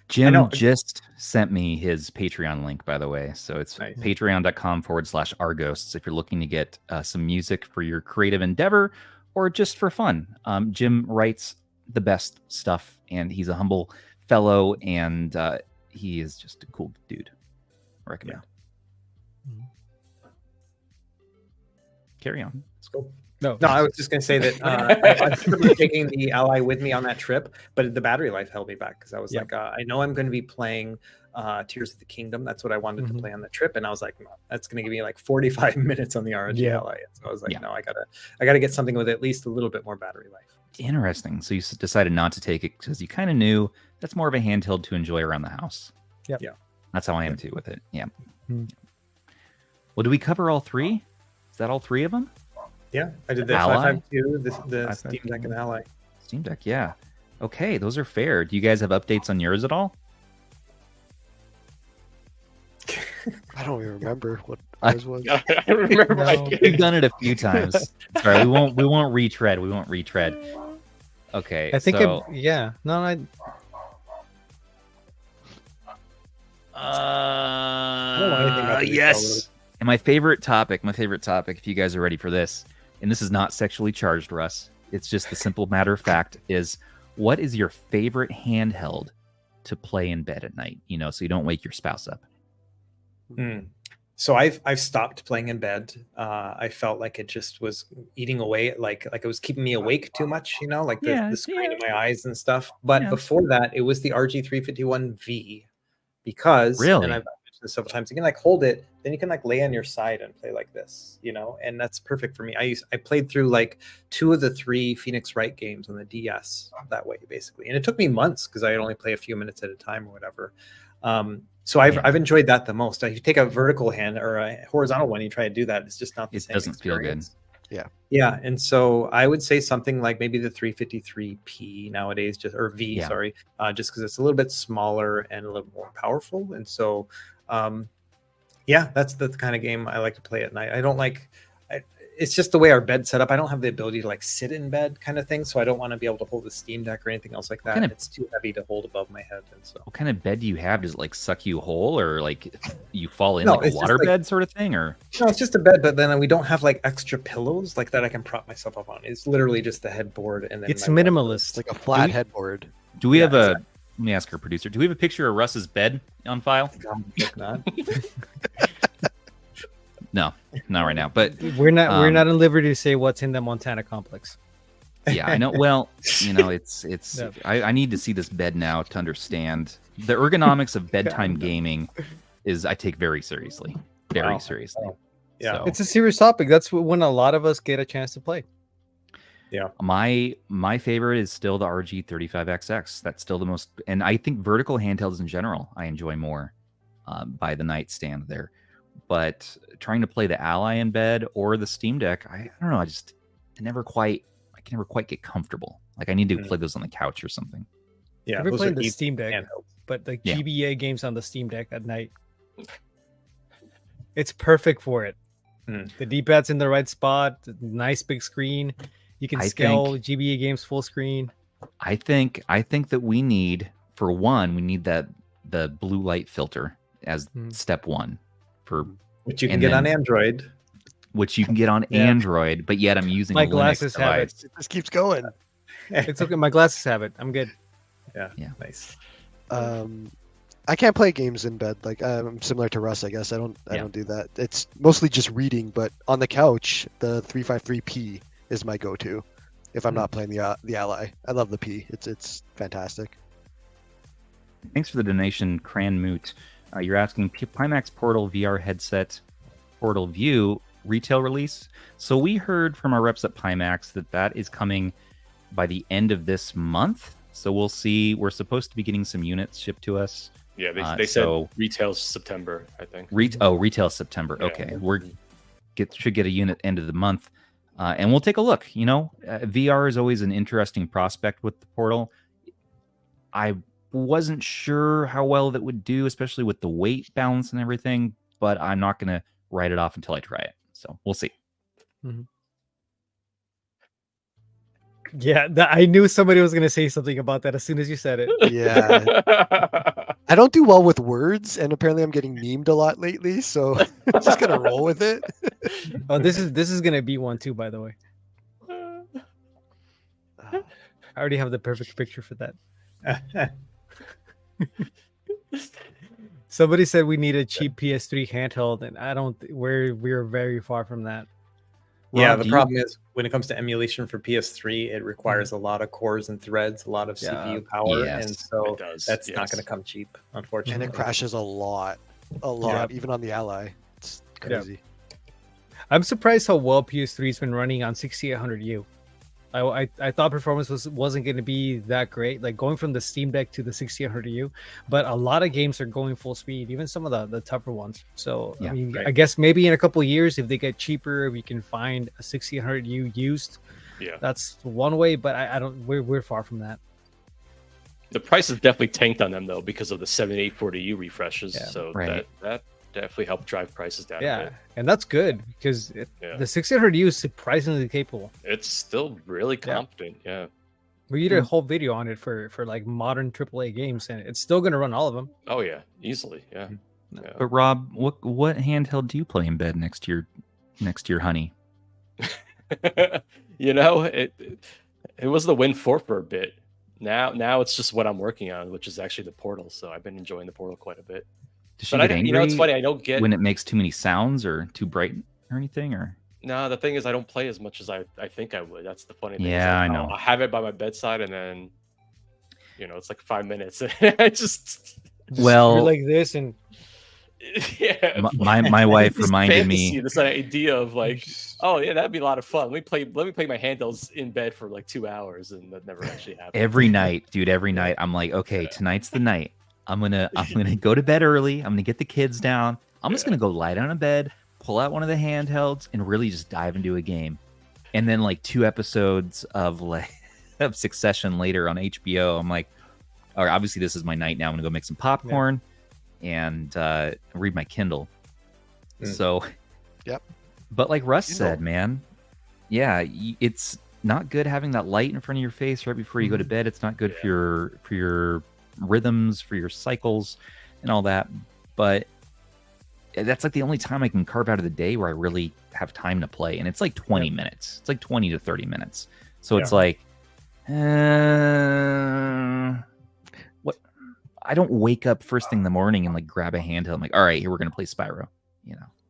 Jim just sent me his Patreon link, by the way. So it's Nice. patreon.com/Argos if you're looking to get some music for your creative endeavor or just for fun. Jim writes the best stuff, and he's a humble fellow, and he is just a cool dude. I recommend. Carry on. Let's go. No, I was just going to say that I'm certainly taking the Ally with me on that trip, but the battery life held me back because I was like, I know I'm going to be playing Tears of the Kingdom. That's what I wanted to play on the trip, and I was like, no, that's going to give me like 45 minutes on the RG Ally. And so I was like, no, I gotta get something with at least a little bit more battery life. Interesting. So you decided not to take it because you kind of knew that's more of a handheld to enjoy around the house. Yeah. That's how I am too with it. Yeah. Well, do we cover all three? Is that all three of them? Yeah, I did the Ally? 552, the Steam Deck, and Ally. Steam Deck, yeah. Okay, those are fair. Do you guys have updates on yours at all? I don't even remember what ours was. I remember. No. We've done it a few times. Sorry, we won't retread. We won't retread. Okay, I think so, no, I don't know anything about the yes. And my favorite topic, if you guys are ready for this, and this is not sexually charged, Russ. It's just the simple matter of fact is, what is your favorite handheld to play in bed at night? You know, so you don't wake your spouse up. So I've stopped playing in bed. I felt like it just was eating away, like it was keeping me awake too much, you know, like the screen in my eyes and stuff. But before that, it was the RG405V because and I've mentioned this several times. You can like hold it, then you can like lay on your side and play like this, you know, and that's perfect for me. I played through like 2 of the 3 Phoenix Wright games on the DS that way, basically, and it took me months because I only play a few minutes at a time or whatever. So I've enjoyed that the most. If you take a vertical hand or a horizontal one, you try to do that, it's just not the same. It doesn't feel good. Yeah, and so I would say something like maybe the 353P nowadays, just just because it's a little bit smaller and a little more powerful. And so, that's the kind of game I like to play at night. I don't like. It's just the way our bed's set up. I don't have the ability to like sit in bed kind of thing, so I don't want to be able to hold the Steam Deck or anything else like that. It's too heavy to hold above my head, and so. What kind of bed do you have? Does it like suck you whole, or like you fall in like a water bed sort of thing, or? No, it's just a bed, but then we don't have like extra pillows like that I can prop myself up on. It's literally just the headboard, and then it's minimalist, like a flat headboard. Do we have a? Let me ask our producer. Do we have a picture of Russ's bed on file? Not. No, not right now. But we're not in liberty to say what's in the Montana complex. Yeah, I know. Well, you know, it's. No. I need to see this bed now to understand the ergonomics of bedtime gaming. I take very seriously, very seriously. Yeah, so. It's a serious topic. That's when a lot of us get a chance to play. Yeah, my favorite is still the RG35XX. That's still the most, and I think vertical handhelds in general I enjoy more by the nightstand there. But trying to play the Ally in bed or the Steam Deck, I don't know. I can never quite get comfortable. Like I need to play those on the couch or something. Yeah, I've been playing the Steam Deck, handhelds. But the GBA games on the Steam Deck at night, it's perfect for it. The D-pad's in the right spot. Nice big screen. You can scale GBA games full screen. I think that we need the blue light filter as step one. Which you can get on Android. Which you can get on Android, but yet I'm using my a glasses Linux have device. it. This keeps going. It's okay. My glasses have it. I'm good. Yeah. Nice. I can't play games in bed. Like I'm similar to Russ, I guess. I don't do that. It's mostly just reading. But on the couch, the 353P is my go-to. If I'm not playing the Ally, I love the P. It's fantastic. Thanks for the donation, Cran Moot. You're asking Pimax Portal VR headset, Portal View retail release. So we heard from our reps at Pimax that is coming by the end of this month. So we'll see. We're supposed to be getting some units shipped to us. Yeah, they said retail September, I think. Retail September. Yeah. Okay, should get a unit end of the month, and we'll take a look. You know, VR is always an interesting prospect with the Portal. I wasn't sure how well that would do, especially with the weight balance and everything, but I'm not going to write it off until I try it. So we'll see. Yeah, I knew somebody was gonna say something about that as soon as you said it. Yeah. I don't do well with words, and apparently I'm getting memed a lot lately, so I'm just gonna roll with it. Oh, this is gonna be one too, by the way. I already have the perfect picture for that. Somebody said we need a cheap PS3 handheld, and I don't. We're very far from that. Yeah, Rob, the do problem is when it comes to emulation for PS3, it requires a lot of cores and threads, a lot of CPU power, yes, and so it does, that's not yes. going to come cheap, And unfortunately. it crashes a lot, even on the Ally. It's crazy. I'm surprised how well PS3's been running on 6800U. I thought performance wasn't going to be that great, like going from the Steam Deck to the 6800U, but a lot of games are going full speed, even some of the tougher ones. So Yeah, I mean, right. I guess maybe in a couple of years, if they get cheaper, we can find a 6800U used. Yeah. That's one way, but I don't. We're far from that. The price is definitely tanked on them though because of the 7840U refreshes. Yeah. So Right. that definitely helped drive prices down a Yeah, bit. and that's good because Yeah. the 6800U is surprisingly capable. It's still really competent. Yeah. We did a whole video on it for like modern AAA games, and it's still going to run all of them. Oh yeah, easily. Yeah. But Rob, what handheld do you play in bed next to your honey? You know, it was the Win4 for a bit. Now it's just what I'm working on, which is actually the Portal. So I've been enjoying the Portal quite a bit. Does she But get angry? you know, it's funny. I don't get when it makes too many sounds or too bright or anything, or No, the thing is, I don't play as much as I think I would. That's the funny thing. Yeah, I I'll know. have it by my bedside, and then, it's like 5 minutes. I just well, You're like this, and yeah. my wife This reminded fantasy, me. this idea of like, oh yeah, that'd be a lot of fun. Let me play my Handhelds in bed for like 2 hours, and that never actually happened. Every night, dude, every night I'm like, okay, tonight's the night. I'm gonna go to bed early. I'm gonna get the kids down. I'm just gonna go lie down in bed, pull out one of the handhelds, and really just dive into a game. And then like 2 episodes of Succession later on HBO, I'm like, all right, obviously this is my night now. I'm gonna go make some popcorn and read my Kindle. So, Yep. But like Russ said, man, yeah, it's not good having that light in front of your face right before you go to bed. It's not good for your rhythms, for your cycles and all that. But that's like the only time I can carve out of the day where I really have time to play. And it's like 20 minutes. It's like 20 to 30 minutes. So it's like, what? I don't wake up first thing in the morning and like grab a handheld. I'm like, all right, here we're going to play Spyro,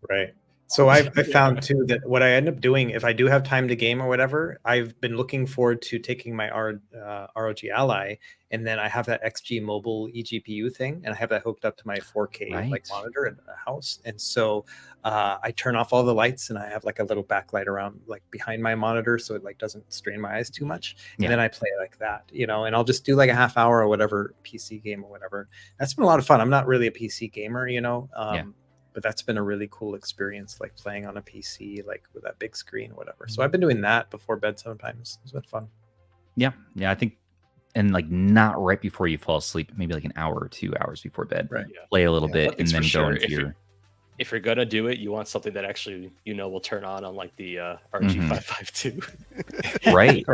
Right. So I found too that what I end up doing if I do have time to game or whatever, I've been looking forward to taking my ROG Ally, and then I have that XG mobile eGPU thing, and I have that hooked up to my 4K like monitor in the house, and so I turn off all the lights, and I have like a little backlight around like behind my monitor, so it like doesn't strain my eyes too much, and then I play like that, and I'll just do like a half hour or whatever PC game or whatever. That's been a lot of fun. I'm not really a PC gamer, but that's been a really cool experience, like playing on a PC, like with that big screen or whatever. So I've been doing that before bed sometimes. It's been fun. Yeah, I think, and like not right before you fall asleep, maybe like an hour or 2 hours before bed. Right. Play a little bit and then go into your. If you're gonna do it, you want something that actually will turn on like the RG405V. Right.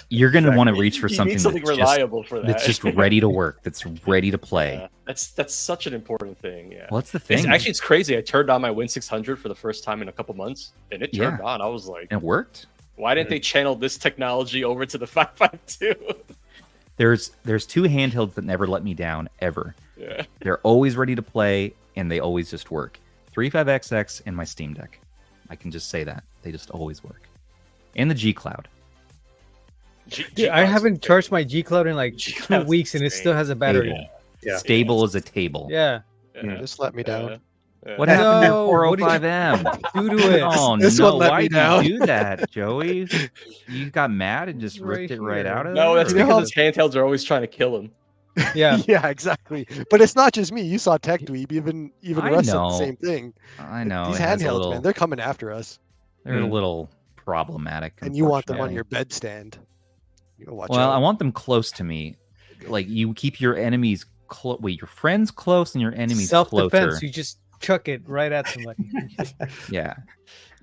You're gonna want to reach for something that's reliable for that. That's just ready to work. That's ready to play. Yeah, that's such an important thing. Yeah. Well, that's the thing. It's crazy. I turned on my Win600 for the first time in a couple months, and it turned on. I was like, and it worked. Why didn't they channel this technology over to the 552? There's 2 handhelds that never let me down ever. Yeah. They're always ready to play, and they always just work. 35XX and my Steam Deck. I can just say that. They just always work. And the G Cloud. I haven't charged my G Cloud in like 2 weeks, and it still has a battery. Stable as a table. Yeah. Just let me down. What happened to 405M? Do to it. Oh This no! one let Why me did you down. do that, Joey? You got mad and just ripped it right out of there? No, that's or- because his handhelds are always trying to kill him. Yeah. Yeah, exactly. But it's not just me. You saw Tech Dweeb, even I Russ said know. the same thing. I know. These it has a handhelds, little- man, they're coming after us. They're a little problematic. And you want them on unfortunately. your bedstand. You gotta watch Well, out. I want them close to me. Like you keep your enemies your friends close and your enemies Self-defense. closer. You just chuck it right at somebody. Yeah.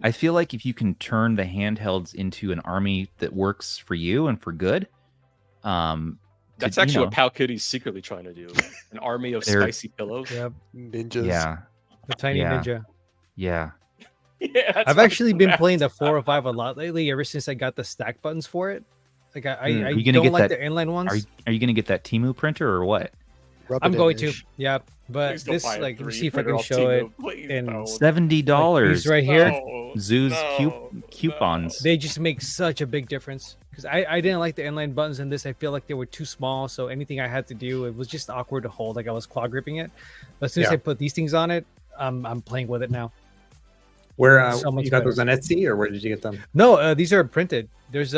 I feel like if you can turn the handhelds into an army that works for you and for good, that's actually what powkiddy's secretly trying to do. An army of spicy pillows. Yep. Ninjas. Yeah. The tiny ninja. Yeah. Yeah, I've actually been playing the 405 a lot lately, ever since I got the stack buttons for it. Like I don't like the inline ones. Are you gonna get that Temu printer or what? I'm going to. Yeah, but this like let me see if I can show it. And $70 these right here. Zoo's coupons. They just make such a big difference because I didn't like the inline buttons in this. I feel like they were too small, so anything I had to do, it was just awkward to hold. Like I was claw gripping it. But as soon as I put these things on it, I'm playing with it now. Where you got those on Etsy, or where did you get them? No, these are printed. There's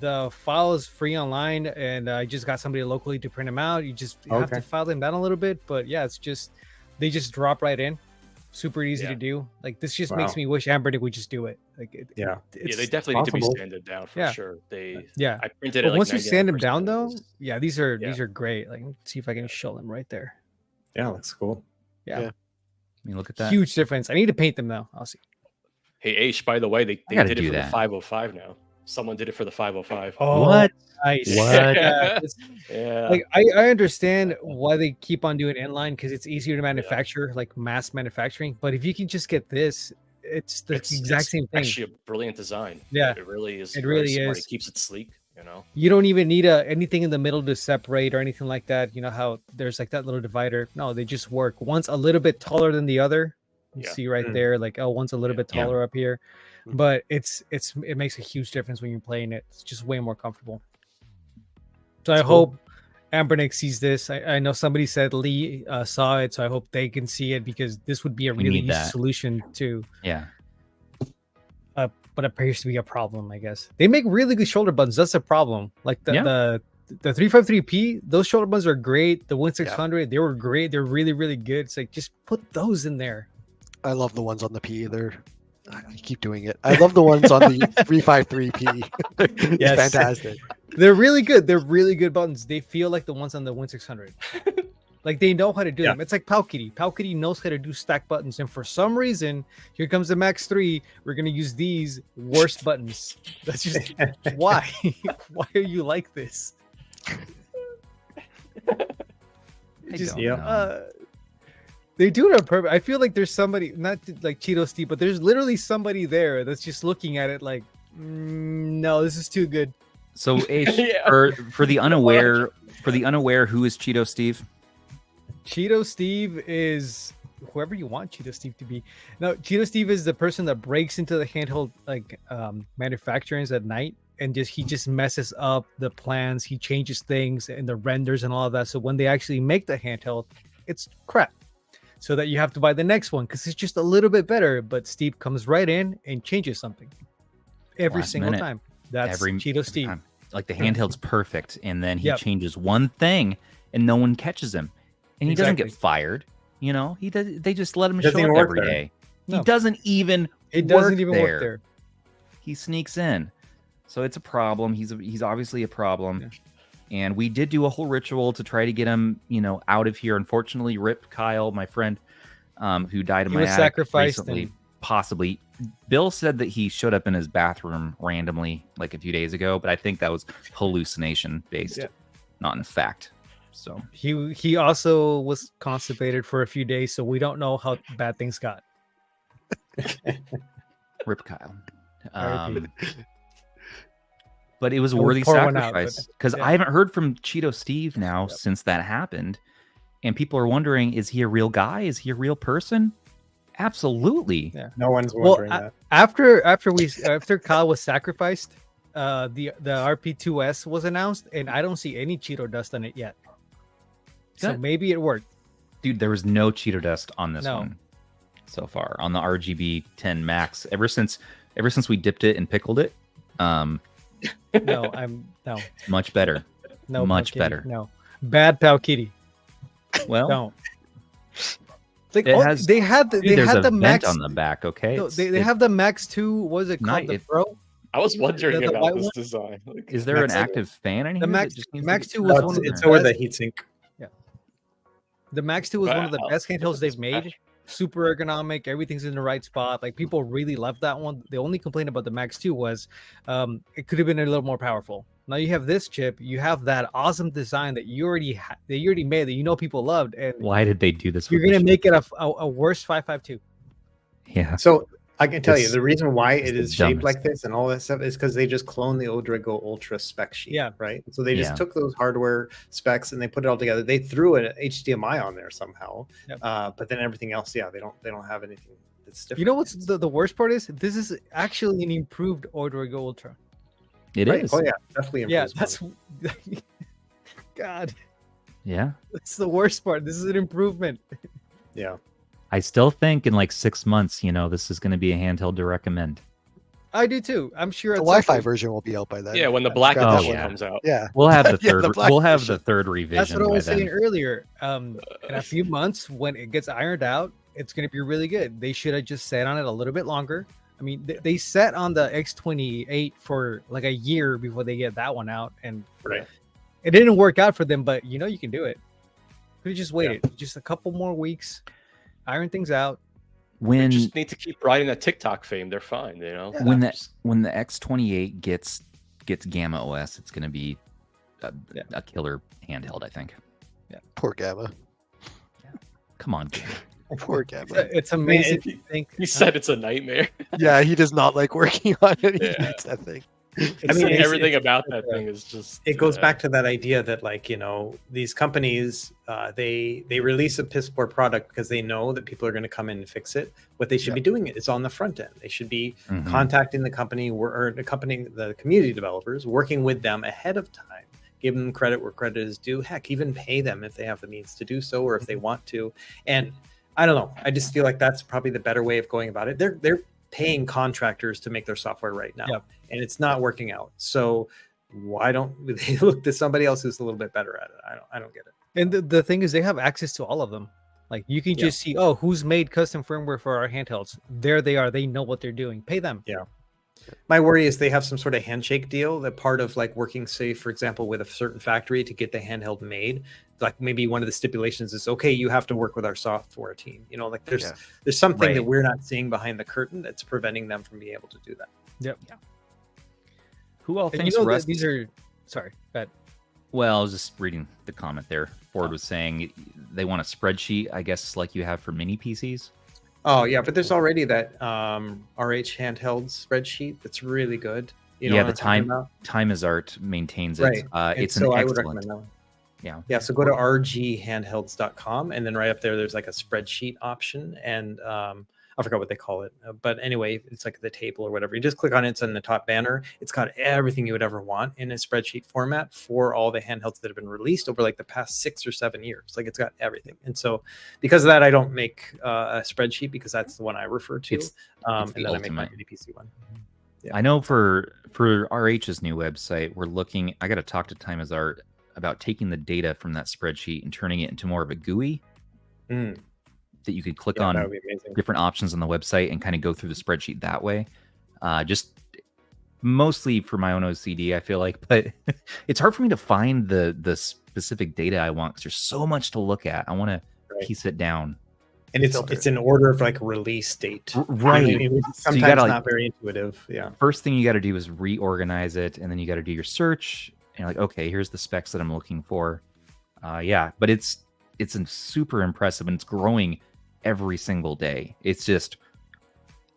the file is free online, and I just got somebody locally to print them out. You just have to file them down a little bit, but yeah, it's just they just drop right in. Super easy to do. Like this just makes me wish Anbernic would just do it. Like they definitely need to be sanded down for sure. I printed it. But once you sand them down, though, these are great. Like, let's see if I can show them right there. Yeah, looks cool. Yeah. I mean, look at that. Huge difference. I need to paint them though. I'll see. Hey, Aish, by the way, they did it for the 505 now. Someone did it for the 505. Oh, what? Nice. What? Yeah. Like I understand why they keep on doing inline because it's easier to manufacture, like mass manufacturing. But if you can just get this, it's the exact same thing. Actually, a brilliant design. Yeah, it really is. It really is. It keeps it sleek. You know, you don't even need anything in the middle to separate or anything like that. You know how there's like that little divider. No, they just work. One's a little bit taller than the other. You see right there, like one's a little bit taller up here. But it makes a huge difference when you're playing it. It's just way more comfortable. So I hope Anbernic sees this. I know somebody said Lee saw it, so I hope they can see it because this would be a really easy solution too. Yeah. But it appears to be a problem, I guess. They make really good shoulder buttons. That's a problem. Like the 353P, those shoulder buttons are great. The Win600, they were great. They're really, really good. It's like just put those in there. I love the ones on the P. I keep doing it. I love the oones on the 353P. Yes, fantastic. They're really good. They're really good buttons. They feel like the ones on the Win600. Like they know how to do them. It's like powkiddy. Powkiddy knows how to do stack buttons, and for some reason, here comes the Max 3. We're gonna use these worst buttons. That's just why. Why are you like this? They do it on purpose. I feel like there's somebody, not like Cheeto Steve, but there's literally somebody there that's just looking at it like, no, this is too good. So, Aish, for the unaware, who is Cheeto Steve? Cheeto Steve is whoever you want Cheeto Steve to be. No, Cheeto Steve is the person that breaks into the handheld manufacturers at night and he just messes up the plans. He changes things and the renders and all of that. So when they actually make the handheld, it's crap. So that you have to buy the next one because it's just a little bit better. But Steve comes right in and changes something every single time. That's Cheeto Steve. Time. Like the handheld's perfect, and then he changes one thing, and no one catches him, and he doesn't get fired. You know, he does. They just let him show up every day. No. He doesn't even. It doesn't even work there. He sneaks in, so it's a problem. He's obviously a problem. Yeah. And we did do a whole ritual to try to get him, out of here. Unfortunately, rip Kyle, my friend, who died in my attic recently, possibly. Bill said that he showed up in his bathroom randomly, like a few days ago, but I think that was hallucination based, not in fact. So he also was constipated for a few days, so we don't know how bad things got. Rip Kyle. But it was a worthy sacrifice because I haven't heard from Cheeto Steve now since that happened. And people are wondering, is he a real guy? Is he a real person? Absolutely. Yeah. No one's wondering that. After Kyle was sacrificed, the RP2S was announced, and I don't see any Cheeto dust on it yet. So maybe it worked. Dude, there was no Cheeto dust on this one so far on the RGB 10 Max. Ever since we dipped it and pickled it. No. Much better. No, much better. No, bad powkiddy. Well, no. Like they had the Max on the back. Okay, no, they have the Max 2. What is it called? The Pro. I was wondering about this design. Like, is there an active fan? The Max 2 was one of the it's over the heatsink. Yeah, the Max 2 was one of the best handhelds they've made. super ergonomic. Everything's in the right spot. Like people really loved that one. The only complaint about the Max 2 was it could have been a little more powerful. Now you have this chip. You have that awesome design that you already made that people loved. And why did they do this? You're gonna make it a worse 552. Yeah. So I can tell you the reason why it is shaped dumbest. like this and all that stuff is because they just cloned the Odrigo Ultra spec sheet. Yeah. Right. So they just took those hardware specs and they put it all together. They threw an HDMI on there somehow. Yep. But then everything else, they don't have anything that's different. You know what's the worst part is? This is actually an improved Odrigo Ultra. It is. Oh yeah, definitely. Yeah, that's God. Yeah. That's the worst part. This is an improvement. Yeah. I still think in like 6 months, this is going to be a handheld to recommend. I do too. I'm sure the Wi-Fi version will be out by then. Yeah, when the black edition comes out. Yeah, we'll have the Yeah, third. the black we'll have version. the third revision. That's what I was by then. saying earlier. In a few months, when it gets ironed out, it's going to be really good. They should have just sat on it a little bit longer. I mean, they sat on the X28 for like a year before they get that one out, and it didn't work out for them. But you can do it. Could have just waited just a couple more weeks, iron things out. They just need to keep riding that TikTok fame. They're fine, When the X28 gets Gamma OS, it's going to be a killer handheld, I think. Yeah. Poor Gamma. Yeah. Come on, Gamma. Poor Gamma. It's amazing. He said it's a nightmare. Yeah, he does not like working on it. He hates that thing. Everything about that thing is just. It goes back to that idea that, like, these companies, they release a piss poor product because they know that people are going to come in and fix it. What they should be doing is on the front end. They should be contacting the company or accompanying the community developers, working with them ahead of time, give them credit where credit is due. Heck, even pay them if they have the means to do so or if they want to. And I don't know. I just feel like that's probably the better way of going about it. They're paying contractors to make their software right now, and it's not working out. So why don't they look to somebody else who's a little bit better at it? I don't get it. And the thing is, they have access to all of them. Like you can just see, who's made custom firmware for our handhelds. There they are. They know what they're doing. Pay them. Yeah. My worry is they have some sort of handshake deal that part of like working, say, for example, with a certain factory to get the handheld made. Like maybe one of the stipulations is, okay, you have to work with our software team. Like there's something that we're not seeing behind the curtain that's preventing them from being able to do that. Yep. Yeah. Who all And thinks Russ? these are sorry, but Well, I was just reading the comment there. Ford was saying they want a spreadsheet, I guess, like you have for mini PCs. Oh yeah, but there's already that RH handheld spreadsheet that's really good. The Time is Art maintains it. Right. It's so an I would excellent. recommend that one. Yeah. So go to rghandhelds.com and then right up there's like a spreadsheet option, and I forgot what they call it, but anyway, it's like the table or whatever. You just click on it, it's in the top banner. It's got everything you would ever want in a spreadsheet format for all the handhelds that have been released over like the past 6 or 7 years. Like it's got everything. And so because of that, I don't make a spreadsheet because that's the one I refer to. And then I make my PC one. Yeah. I know for RH's new website, we're looking. I got to talk to Time as Art about taking the data from that spreadsheet and turning it into more of a GUI that you could click on different options on the website and kind of go through the spreadsheet that way. Just mostly for my own OCD, I feel like, but it's hard for me to find the specific data I want because there's so much to look at. I want to piece it down. And it's in order of like release date. Right. Sometimes so not very intuitive. Yeah. First thing you got to do is reorganize it, and then you got to do your search. And you're like, okay, here's the specs that I'm looking for. But it's super impressive, and it's growing every single day. It's just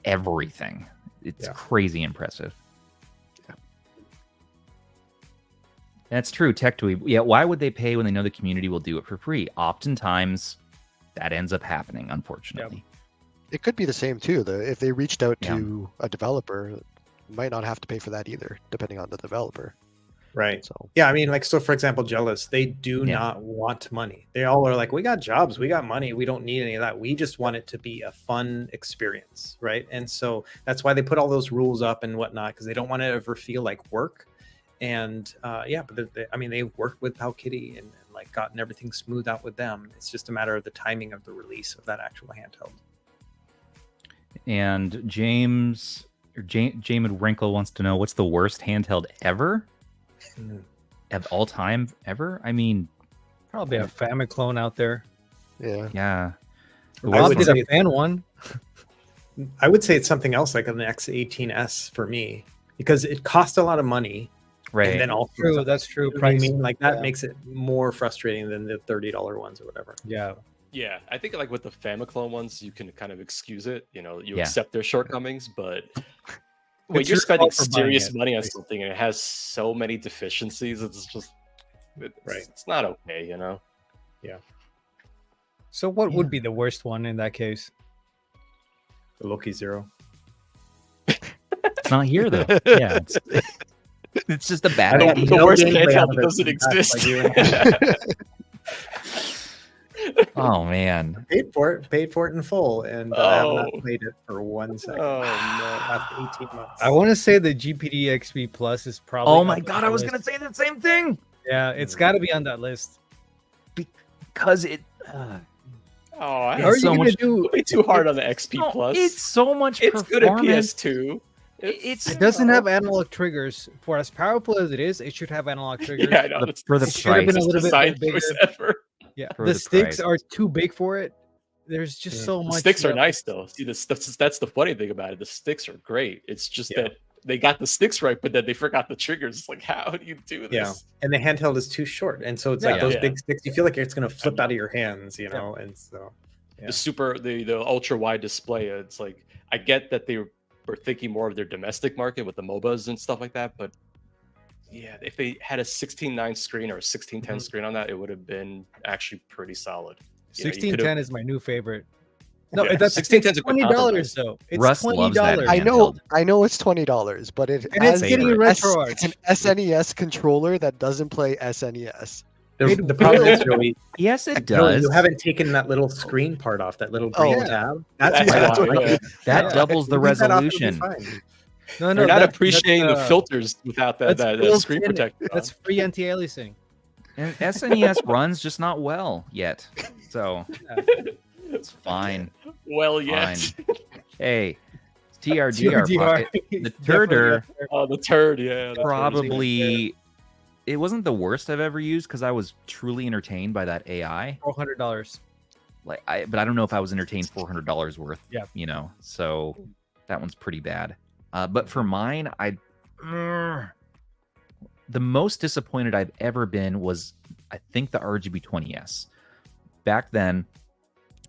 everything. It's crazy impressive. Yeah. That's true. TechTweet. Yeah. Why would they pay when they know the community will do it for free? Oftentimes, that ends up happening, unfortunately. It could be the same too. If they reached out to a developer, might not have to pay for that either, depending on the developer. Right. So I mean, like, so for example, Jealous, they do not want money. They all are like, we got jobs, we got money, we don't need any of that. We just want it to be a fun experience, right? And so that's why they put all those rules up and whatnot, because they don't want to ever feel like work. And but they worked with POWkiddy and like gotten everything smoothed out with them. It's just a matter of the timing of the release of that actual handheld. And James Wrinkle wants to know, what's the worst handheld ever? Of all time ever? I mean, probably a Famiclone out there. Yeah. Yeah. Rob did a fan one. I would say it's something else like an X18s for me because it cost a lot of money. Right. And then also That's true. You know what I mean, like that makes it more frustrating than the $30 ones or whatever. Yeah. Yeah, I think like with the Famiclone ones, you can kind of excuse it. You know, you Yeah. accept their shortcomings, but when It's you're your spending fault for buying serious it, money on basically. something and it has so many deficiencies, it's just it's not okay, you know. So what would be the worst one in that case? The Loki Zero. It's not here though. Yeah, it's just a bad The, idea. the worst gameplay out handheld of it. doesn't That's exist. Oh man, Paid for it in full, and I have not Oh. played it for 1 second. Oh no. After 18 months. I want to say the GPD XP Plus is probably. oh my up god, on I the was list. gonna say the same thing Yeah, it's got to be on that list. because it. Oh, I It's How are you so gonna much- do? way too hard on the XP No, Plus. it's so much. It's good at performance. PS2. It's It doesn't have analog triggers. For as powerful as it is, it should have analog triggers. Yeah, I know. The- for the It should have been price. a little bit design bigger. choice ever. Yeah, For the the sticks price. are too big for it. There's just Yeah. so The much. sticks are that- nice though. See, that's the funny thing about it. The sticks are great. It's just Yeah. that they got the sticks right, but then they forgot the triggers. It's like, how do you do this? Yeah. And the handheld is too short, and so it's Yeah. like those Yeah. big sticks. You feel like it's going to flip out of your hands, you know. And so, yeah. The ultra wide display. It's like I get that they were thinking more of their domestic market with the MOBAs and stuff like that, but yeah, if they had a 16:9 screen or a 16:10 screen on that, it would have been actually pretty solid. You know, you 1610 is my new favorite. No, Yeah, that's 1610 is a good $20 compromise. though. It's Russ loves that $20. handheld. I know it's $20, but it And it's has getting an a retro it's an SNES controller that doesn't play SNES. The problem is, Joey, Yes, it Joey, does. you haven't taken that little screen part off, that little green Oh. tab. That's That's why, why. yeah. That Yeah. doubles the Leave that off, it'll be resolution. fine. No, They're no, not that's appreciating the filters without that that's screen built in. protector. That's free anti-aliasing. And SNES runs just not well yet, so it's fine. Well, yes. Hey, it's TRGR pocket. The turder Oh, the turd. Yeah. the turd is probably. It wasn't the worst I've ever used because I was truly entertained by that AI. $400. But I don't know if I was entertained $400 worth. Yeah. You know, so that one's pretty bad. But for mine, the most disappointed I've ever been was, I think, the RGB20S. Back then,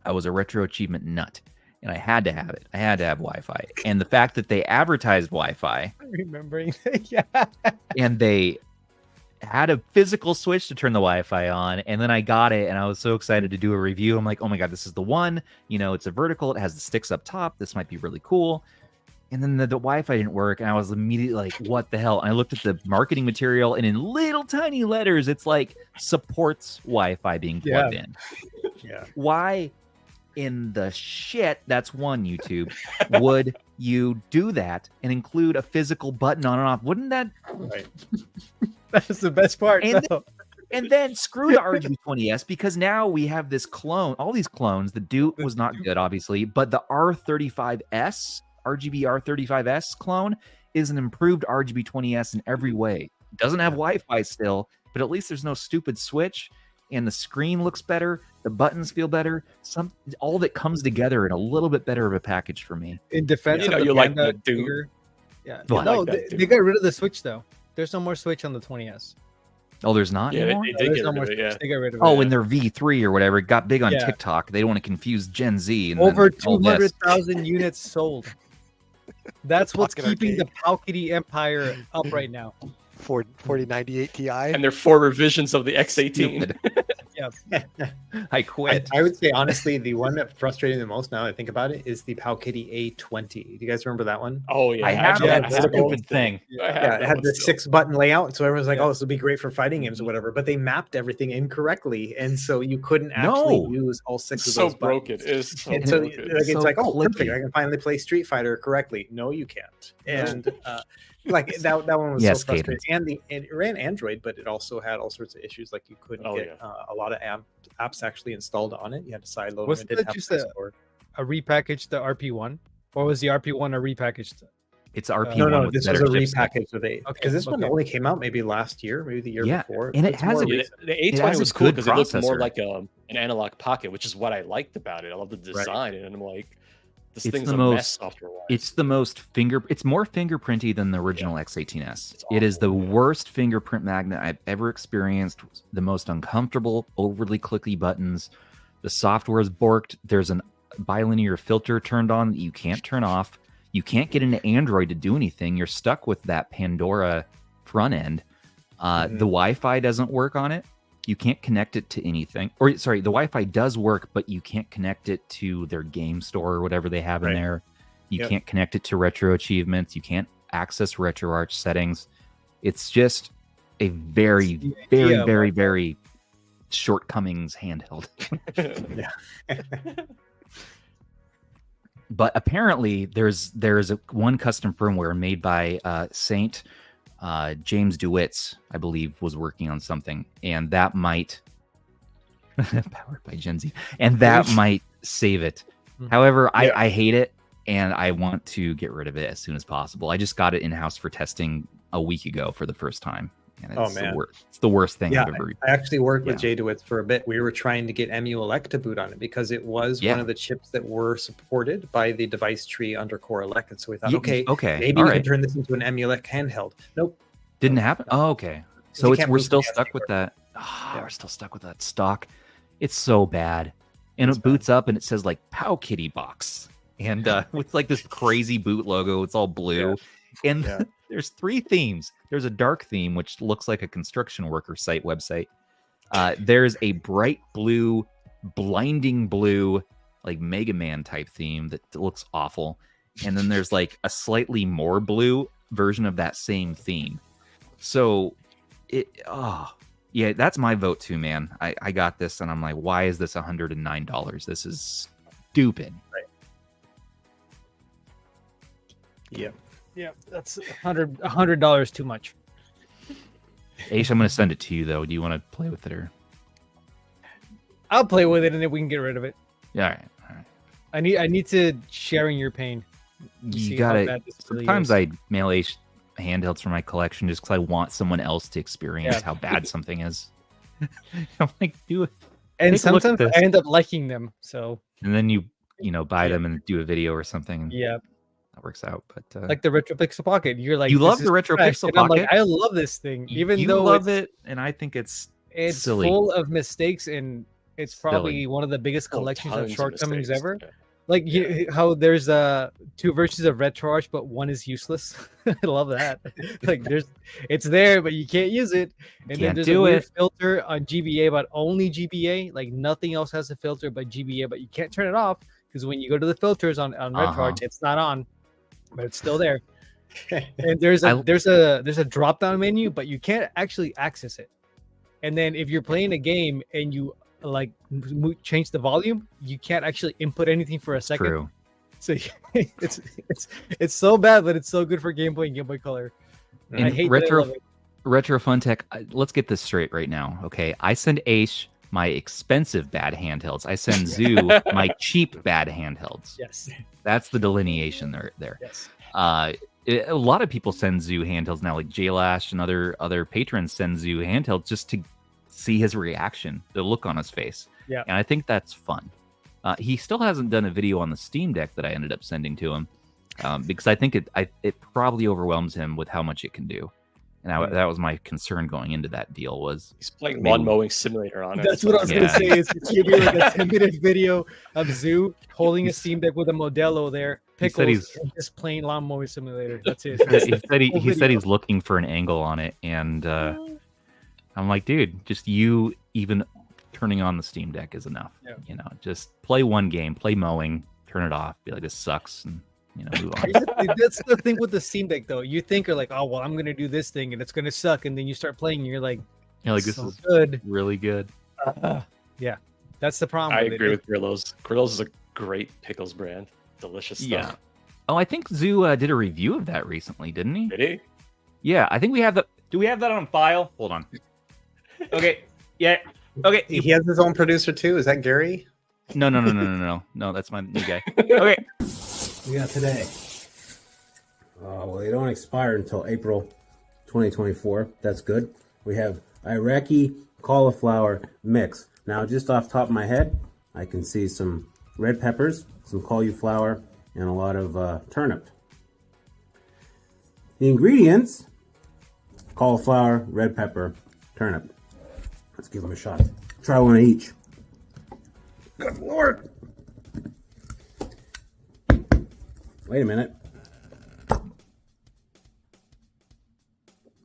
I was a retro achievement nut, and I had to have it. I had to have Wi-Fi, and the fact that they advertised Wi-Fi Remembering, yeah. and they had a physical switch to turn the Wi-Fi on, and then I got it, and I was so excited to do a review. I'm like, oh my god, this is the one. You know, it's a vertical. It has the sticks up top. This might be really cool. And then the Wi-Fi didn't work, and I was immediately like, what the hell? And I looked at the marketing material, and in little tiny letters, it's like, supports Wi-Fi being plugged in. Yeah. Why in the shit, that's one, YouTube, would you do that and include a physical button on and off? Wouldn't that... Right. That's the best part. And though. And then screw the RGB20S, because now we have this clone, all these clones. The Duke was not good, obviously, but the R35S, RGB R35S clone is an improved RGB20S in every way. It doesn't have Wi-Fi still, but at least there's no stupid switch, and the screen looks better, the buttons feel better. All that comes together in a little bit better of a package for me. In defense You know, of the you like Panda the Duke. figure, yeah, Well, I no, like that they Duke. got rid of the Switch though. There's no more Switch on the 20s. Oh, there's not Yeah, anymore? they No, did there's get no rid more of it. Yeah. Switch. They got rid of it. Oh, in their V3 or whatever, it got big on Yeah. TikTok. They don't want to confuse Gen Z. And Over then all this. 200,000 units sold. That's what's Pocket keeping the arcade. powkiddy empire up right now. 4098 Ti. And they're 4 revisions of the X18. Stupid. Yeah. I quit. I would say honestly, the one that frustrated me the most now that I think about it is the powkiddy A20. Do you guys remember that one? Oh yeah, I have actually, that I have stupid thing. I have Yeah, that it had one the still. 6-button layout, so everyone's like, Yeah. "Oh, this will be great for fighting games or whatever." But they mapped everything incorrectly, and so you couldn't actually No. use all 6 It's of those so broken. buttons. It's so And so, broken. like, it's So like, oh, perfect! clicky. I can finally play Street Fighter correctly. No, you can't. And like that one was Yes, so frustrating. And it ran Android, but it also had all sorts of issues. Like you couldn't Oh, get a lot of apps actually installed on it. You had to sideload Was them. It didn't that have just Play Store. a repackaged the RP1, or was the RP1 a repackaged? It's RP1 No, with this better was a chipset. repackage of the because this one only came out maybe last year, maybe the year before. And it It's has more a recent. The it A20 has a was cool good because it looked more processor. like an analog pocket, which is what I liked about it. I love the design, and I'm like, this It's thing's the a most- mess software-wise. It's the most it's more fingerprinty than the original X18s. It's It is the awful, yeah. worst fingerprint magnet I've ever experienced. The most uncomfortable, overly clicky buttons. The software is borked. There's an bilinear filter turned on that you can't turn off. You can't get into Android to do anything. You're stuck with that Pandora front end. The Wi-Fi doesn't work on it. You can't connect it to anything. Or sorry, the Wi-Fi does work, but you can't connect it to their game store or whatever they have in there. You can't connect it to retro achievements. You can't access RetroArch settings. It's just a very, very, very shortcomings handheld. But apparently, there's one custom firmware made by Saint James DeWitt's, I believe, was working on something, and that might powered by Gen Z, and that might save it. However, I hate it, and I want to get rid of it as soon as possible. I just got it in house for testing a week ago for the first time. And it's it's the worst thing I've ever. I actually worked with Jay DeWitt for a bit. We were trying to get emulate to boot on it because it was one of the chips that were supported by the device tree under Core Elec. And so we thought, okay, maybe we can turn this into an emulate handheld. Nope. Didn't happen? Oh, okay. So we're still stuck with that. Oh, we're still stuck with that stock. It's so bad. And it boots up and it says like powkiddy box. And with like this crazy boot logo. It's all blue. And there's 3 themes. There's a dark theme, which looks like a construction worker site website. There's a bright blue, blinding blue, like Mega Man type theme that looks awful. And then there's like a slightly more blue version of that same theme. So that's my vote too, man. I got this and I'm like, why is this $109? This is stupid. Right. Yeah. Yeah, that's $100 too much. Aish, I'm going to send it to you though. Do you want to play with it or? I'll play with it and then we can get rid of it. Yeah, all right. I need to sharing your pain. You got it. Sometimes I mail Aish handhelds for my collection just because I want someone else to experience how bad something is. I'm like, do it. And sometimes I end up liking them. So. And then you buy them and do a video or something. Yeah. That works out, but like the Retro Pixel Pocket, you're like, you love the Retro Pixel Pocket. I'm like, I love this thing, even though you love it, and I think it's silly. Full of mistakes, and it's probably one of the biggest collections of shortcomings ever. Yeah. Like how there's 2 versions of RetroArch, but one is useless. I love that. Like it's there, but you can't use it. And then there's a weird filter on GBA, but only GBA. Like nothing else has a filter but GBA, but you can't turn it off because when you go to the filters on RetroArch, it's not on. But it's still there. And there's a drop down menu, but you can't actually access it. And then if you're playing a game and you like change the volume, you can't actually input anything for a second. True. So it's so bad, but it's so good for Game Boy and Game Boy Color. And I hate Retro Fun Tech. Let's get this straight right now, okay? I send Aish my expensive bad handhelds. I send Zoo my cheap bad handhelds. Yes. That's the delineation there. Yes. A lot of people send Zoo handhelds now, like Jlash and other patrons send Zoo handhelds just to see his reaction, the look on his face. Yeah. And I think that's fun. He still hasn't done a video on the Steam Deck that I ended up sending to him because I think it probably overwhelms him with how much it can do. And that was my concern going into that deal was he's playing lawn mowing simulator on it. That's what I was gonna say. It's gonna be like a 10-minute video of Zoo holding a Steam Deck with a Modelo there, Pickles, and just playing lawn mowing simulator. That's it. He said he's looking for an angle on it, and I'm like, dude, just you even turning on the Steam Deck is enough. Yeah. Just play one game, play mowing, turn it off, be like, this sucks, and move on. That's the thing with the Steam Deck, though. You think are like, oh well, I'm gonna do this thing and it's gonna suck, and then you start playing, and you're like, this is good, really good. Yeah, that's the problem. I agree with Grillo's. Grillo's is a great pickles brand, delicious stuff. Yeah. Oh, I think Zoo did a review of that recently, didn't he? Did he? Yeah, I think we have Do we have that on file? Hold on. Okay. Yeah. Okay. He has his own producer too. Is that Gary? No. That's my new guy. Okay. We got today Well, they don't expire until April 2024. That's good. We have Iraqi cauliflower mix. Now, just off the top of my head, I can see some red peppers, some cauliflower, and a lot of turnip. The ingredients: cauliflower, red pepper, turnip. Let's give them a shot. Try one of each. Good Lord! Wait a minute.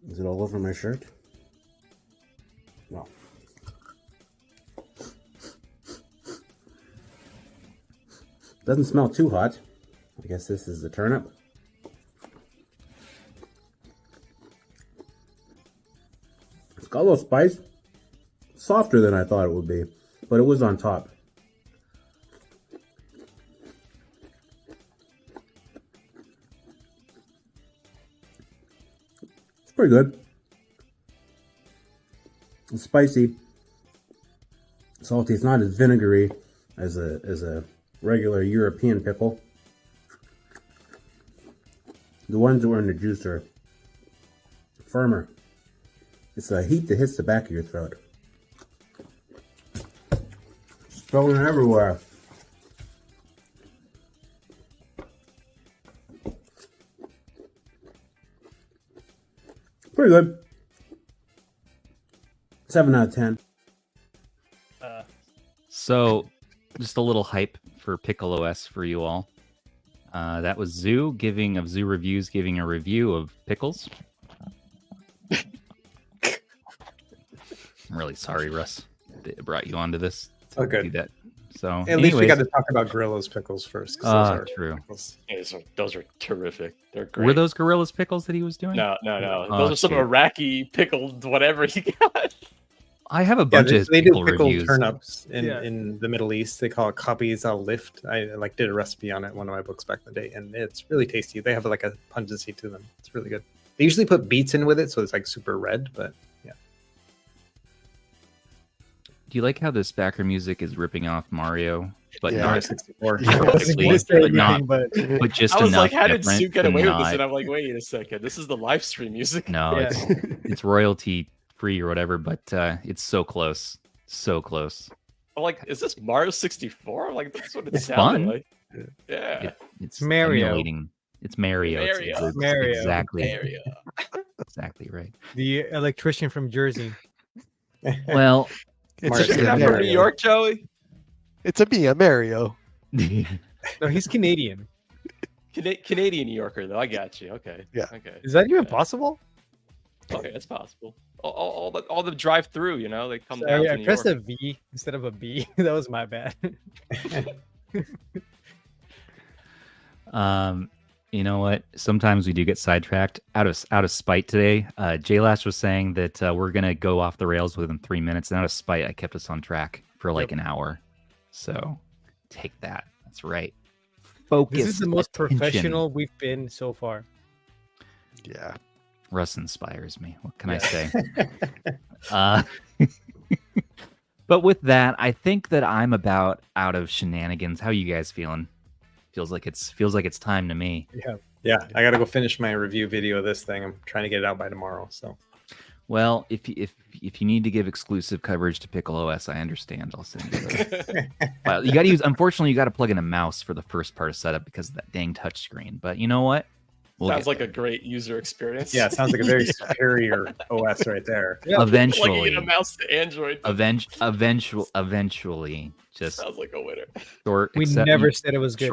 Is it all over my shirt? No. Doesn't smell too hot. I guess this is the turnip. It's got a little spice. Softer than I thought it would be, but it was on top. It's pretty good. It's spicy, salty. It's not as vinegary as a regular European pickle. The ones that were in the juice are firmer. It's the heat that hits the back of your throat. It's thrown everywhere. Pretty good. 7 out of 10. So, just a little hype for PickleOS for you all. That was Zoo of Zoo Reviews giving a review of pickles. I'm really sorry, Russ, that I brought you onto this. Okay. Do that. So, At least we got to talk about Gorilla's pickles first. True. Pickles. Yeah, those are terrific. They're great. Were those Gorilla's pickles that he was doing? No. Oh, Those are some shit. Iraqi pickled whatever he got. I have a bunch of they do pickle pickled reviews. turnips in the Middle East. They call it copies al lift. I did a recipe on it in one of my books back in the day, and it's really tasty. They have like a pungency to them. It's really good. They usually put beets in with it, so it's like super red. But yeah. Do you like how this background music is ripping off Mario, but Yeah. not Mario 64. perfectly, but just I was enough like, how did different Sue get to away with this? not- And I'm like, wait a second, this is the live stream music. No, Yeah. it's royalty free or whatever, but it's so close, so close. I'm like, is this Mario 64? I'm like, that's what it It's sounded fun. like. Yeah. It's Mario. emulating. It's Mario. It's Mario. Exactly. Mario. Exactly right. The electrician from Jersey. Well, It's Mario a Is that from Mario. New York, Joey? It's a Mia Mario. No, he's Canadian. Canadian New Yorker, though. I got you. Okay. Yeah. Okay. Is that even Okay. possible? Okay, that's possible. All the drive through, you know, they come down. Sorry, To I New pressed York. a V instead of a B. That was my bad. You know what? Sometimes we do get sidetracked out of spite today. J-Lash was saying that we're gonna go off the rails within 3 minutes, and out of spite, I kept us on track for like an hour. So take that. That's right. Focus. This is the most attention. professional we've been so far. Yeah. Russ inspires me. What can I say? But with that, I think that I'm about out of shenanigans. How you guys feeling? Feels like it's time to me. Yeah, I got to go finish my review video of this thing. I'm trying to get it out by tomorrow. So Well, if you need to give exclusive coverage to PickleOS, I understand. I'll send you those. Well, you got to use. Unfortunately, you got to plug in a mouse for the first part of setup because of that dang touchscreen. But you know what? Sounds get like there. a great user experience. yeah, it sounds like a very superior OS right there. Plugging eventually, in a mouse to Android eventually, just sounds like a winner. short. We accept- never said it was good.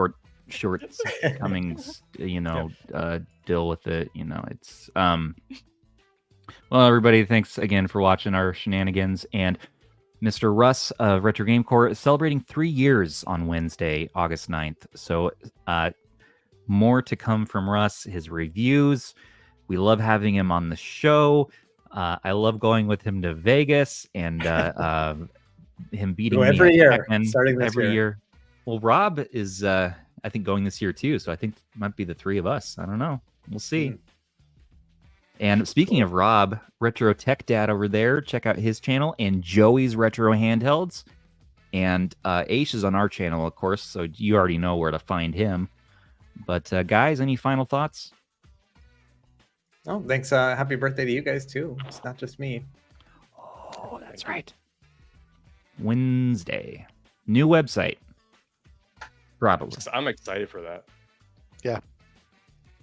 Shortcomings. Deal with it. It's Well, everybody, thanks again for watching our shenanigans. And Mr. Russ of Retro Game Corps is celebrating 3 years on Wednesday, August 9th. So more to come from Russ, his reviews. We love having him on the show. I love going with him to Vegas and him beating me every at year, Pac-Man starting this every year. year. Well, Rob is, I think, going this year too. So I think it might be the three of us. I don't know. We'll see. And speaking of Rob, Retro Tech Dad over there, check out his channel, and Joey's Retro Handhelds. And Aish is on our channel, of course, so you already know where to find him. But guys, any final thoughts? Oh, thanks. Happy birthday to you guys too. It's not just me. Oh, that's right. Wednesday, new website. Probably. I'm excited for that. Yeah,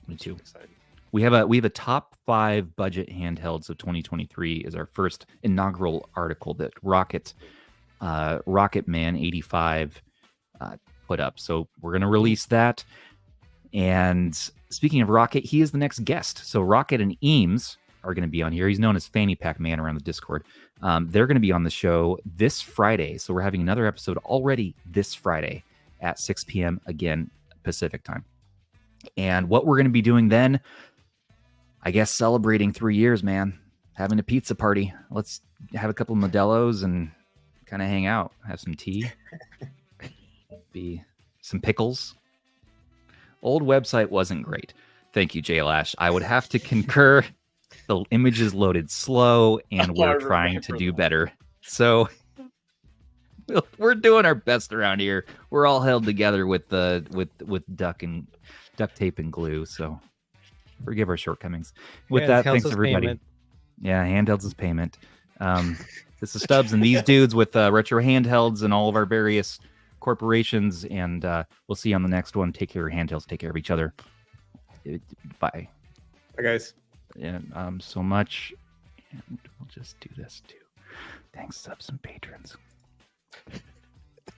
me too. Excited. We have a top 5 budget handhelds of 2023 is our first inaugural article that Rocket Man 85 put up. So we're gonna release that. And speaking of Rocket, he is the next guest. So Rocket and Eames are going to be on here. He's known as Fanny Pack Man around the Discord. They're going to be on the show this Friday. So we're having another episode already this Friday at 6 p.m. again, Pacific time. And what we're going to be doing then, I guess celebrating 3 years, man. Having a pizza party. Let's have a couple of Modelo's and kind of hang out. Have some tea. Be some pickles. Old website wasn't great. Thank you, Jay Lash. I would have to concur. The images loaded slow, and we're trying to do better. So we're doing our best around here. We're all held together with duct tape and glue. So forgive our shortcomings. With that, thanks everybody. Payment. Yeah, Handhelds is payment. This is Stubbs and these dudes with Retro Handhelds and all of our various corporations, and we'll see you on the next one. Take care of your handhelds. Take care of each other. Bye. Bye, guys. And so much. And we'll just do this too. Thanks, subs and patrons.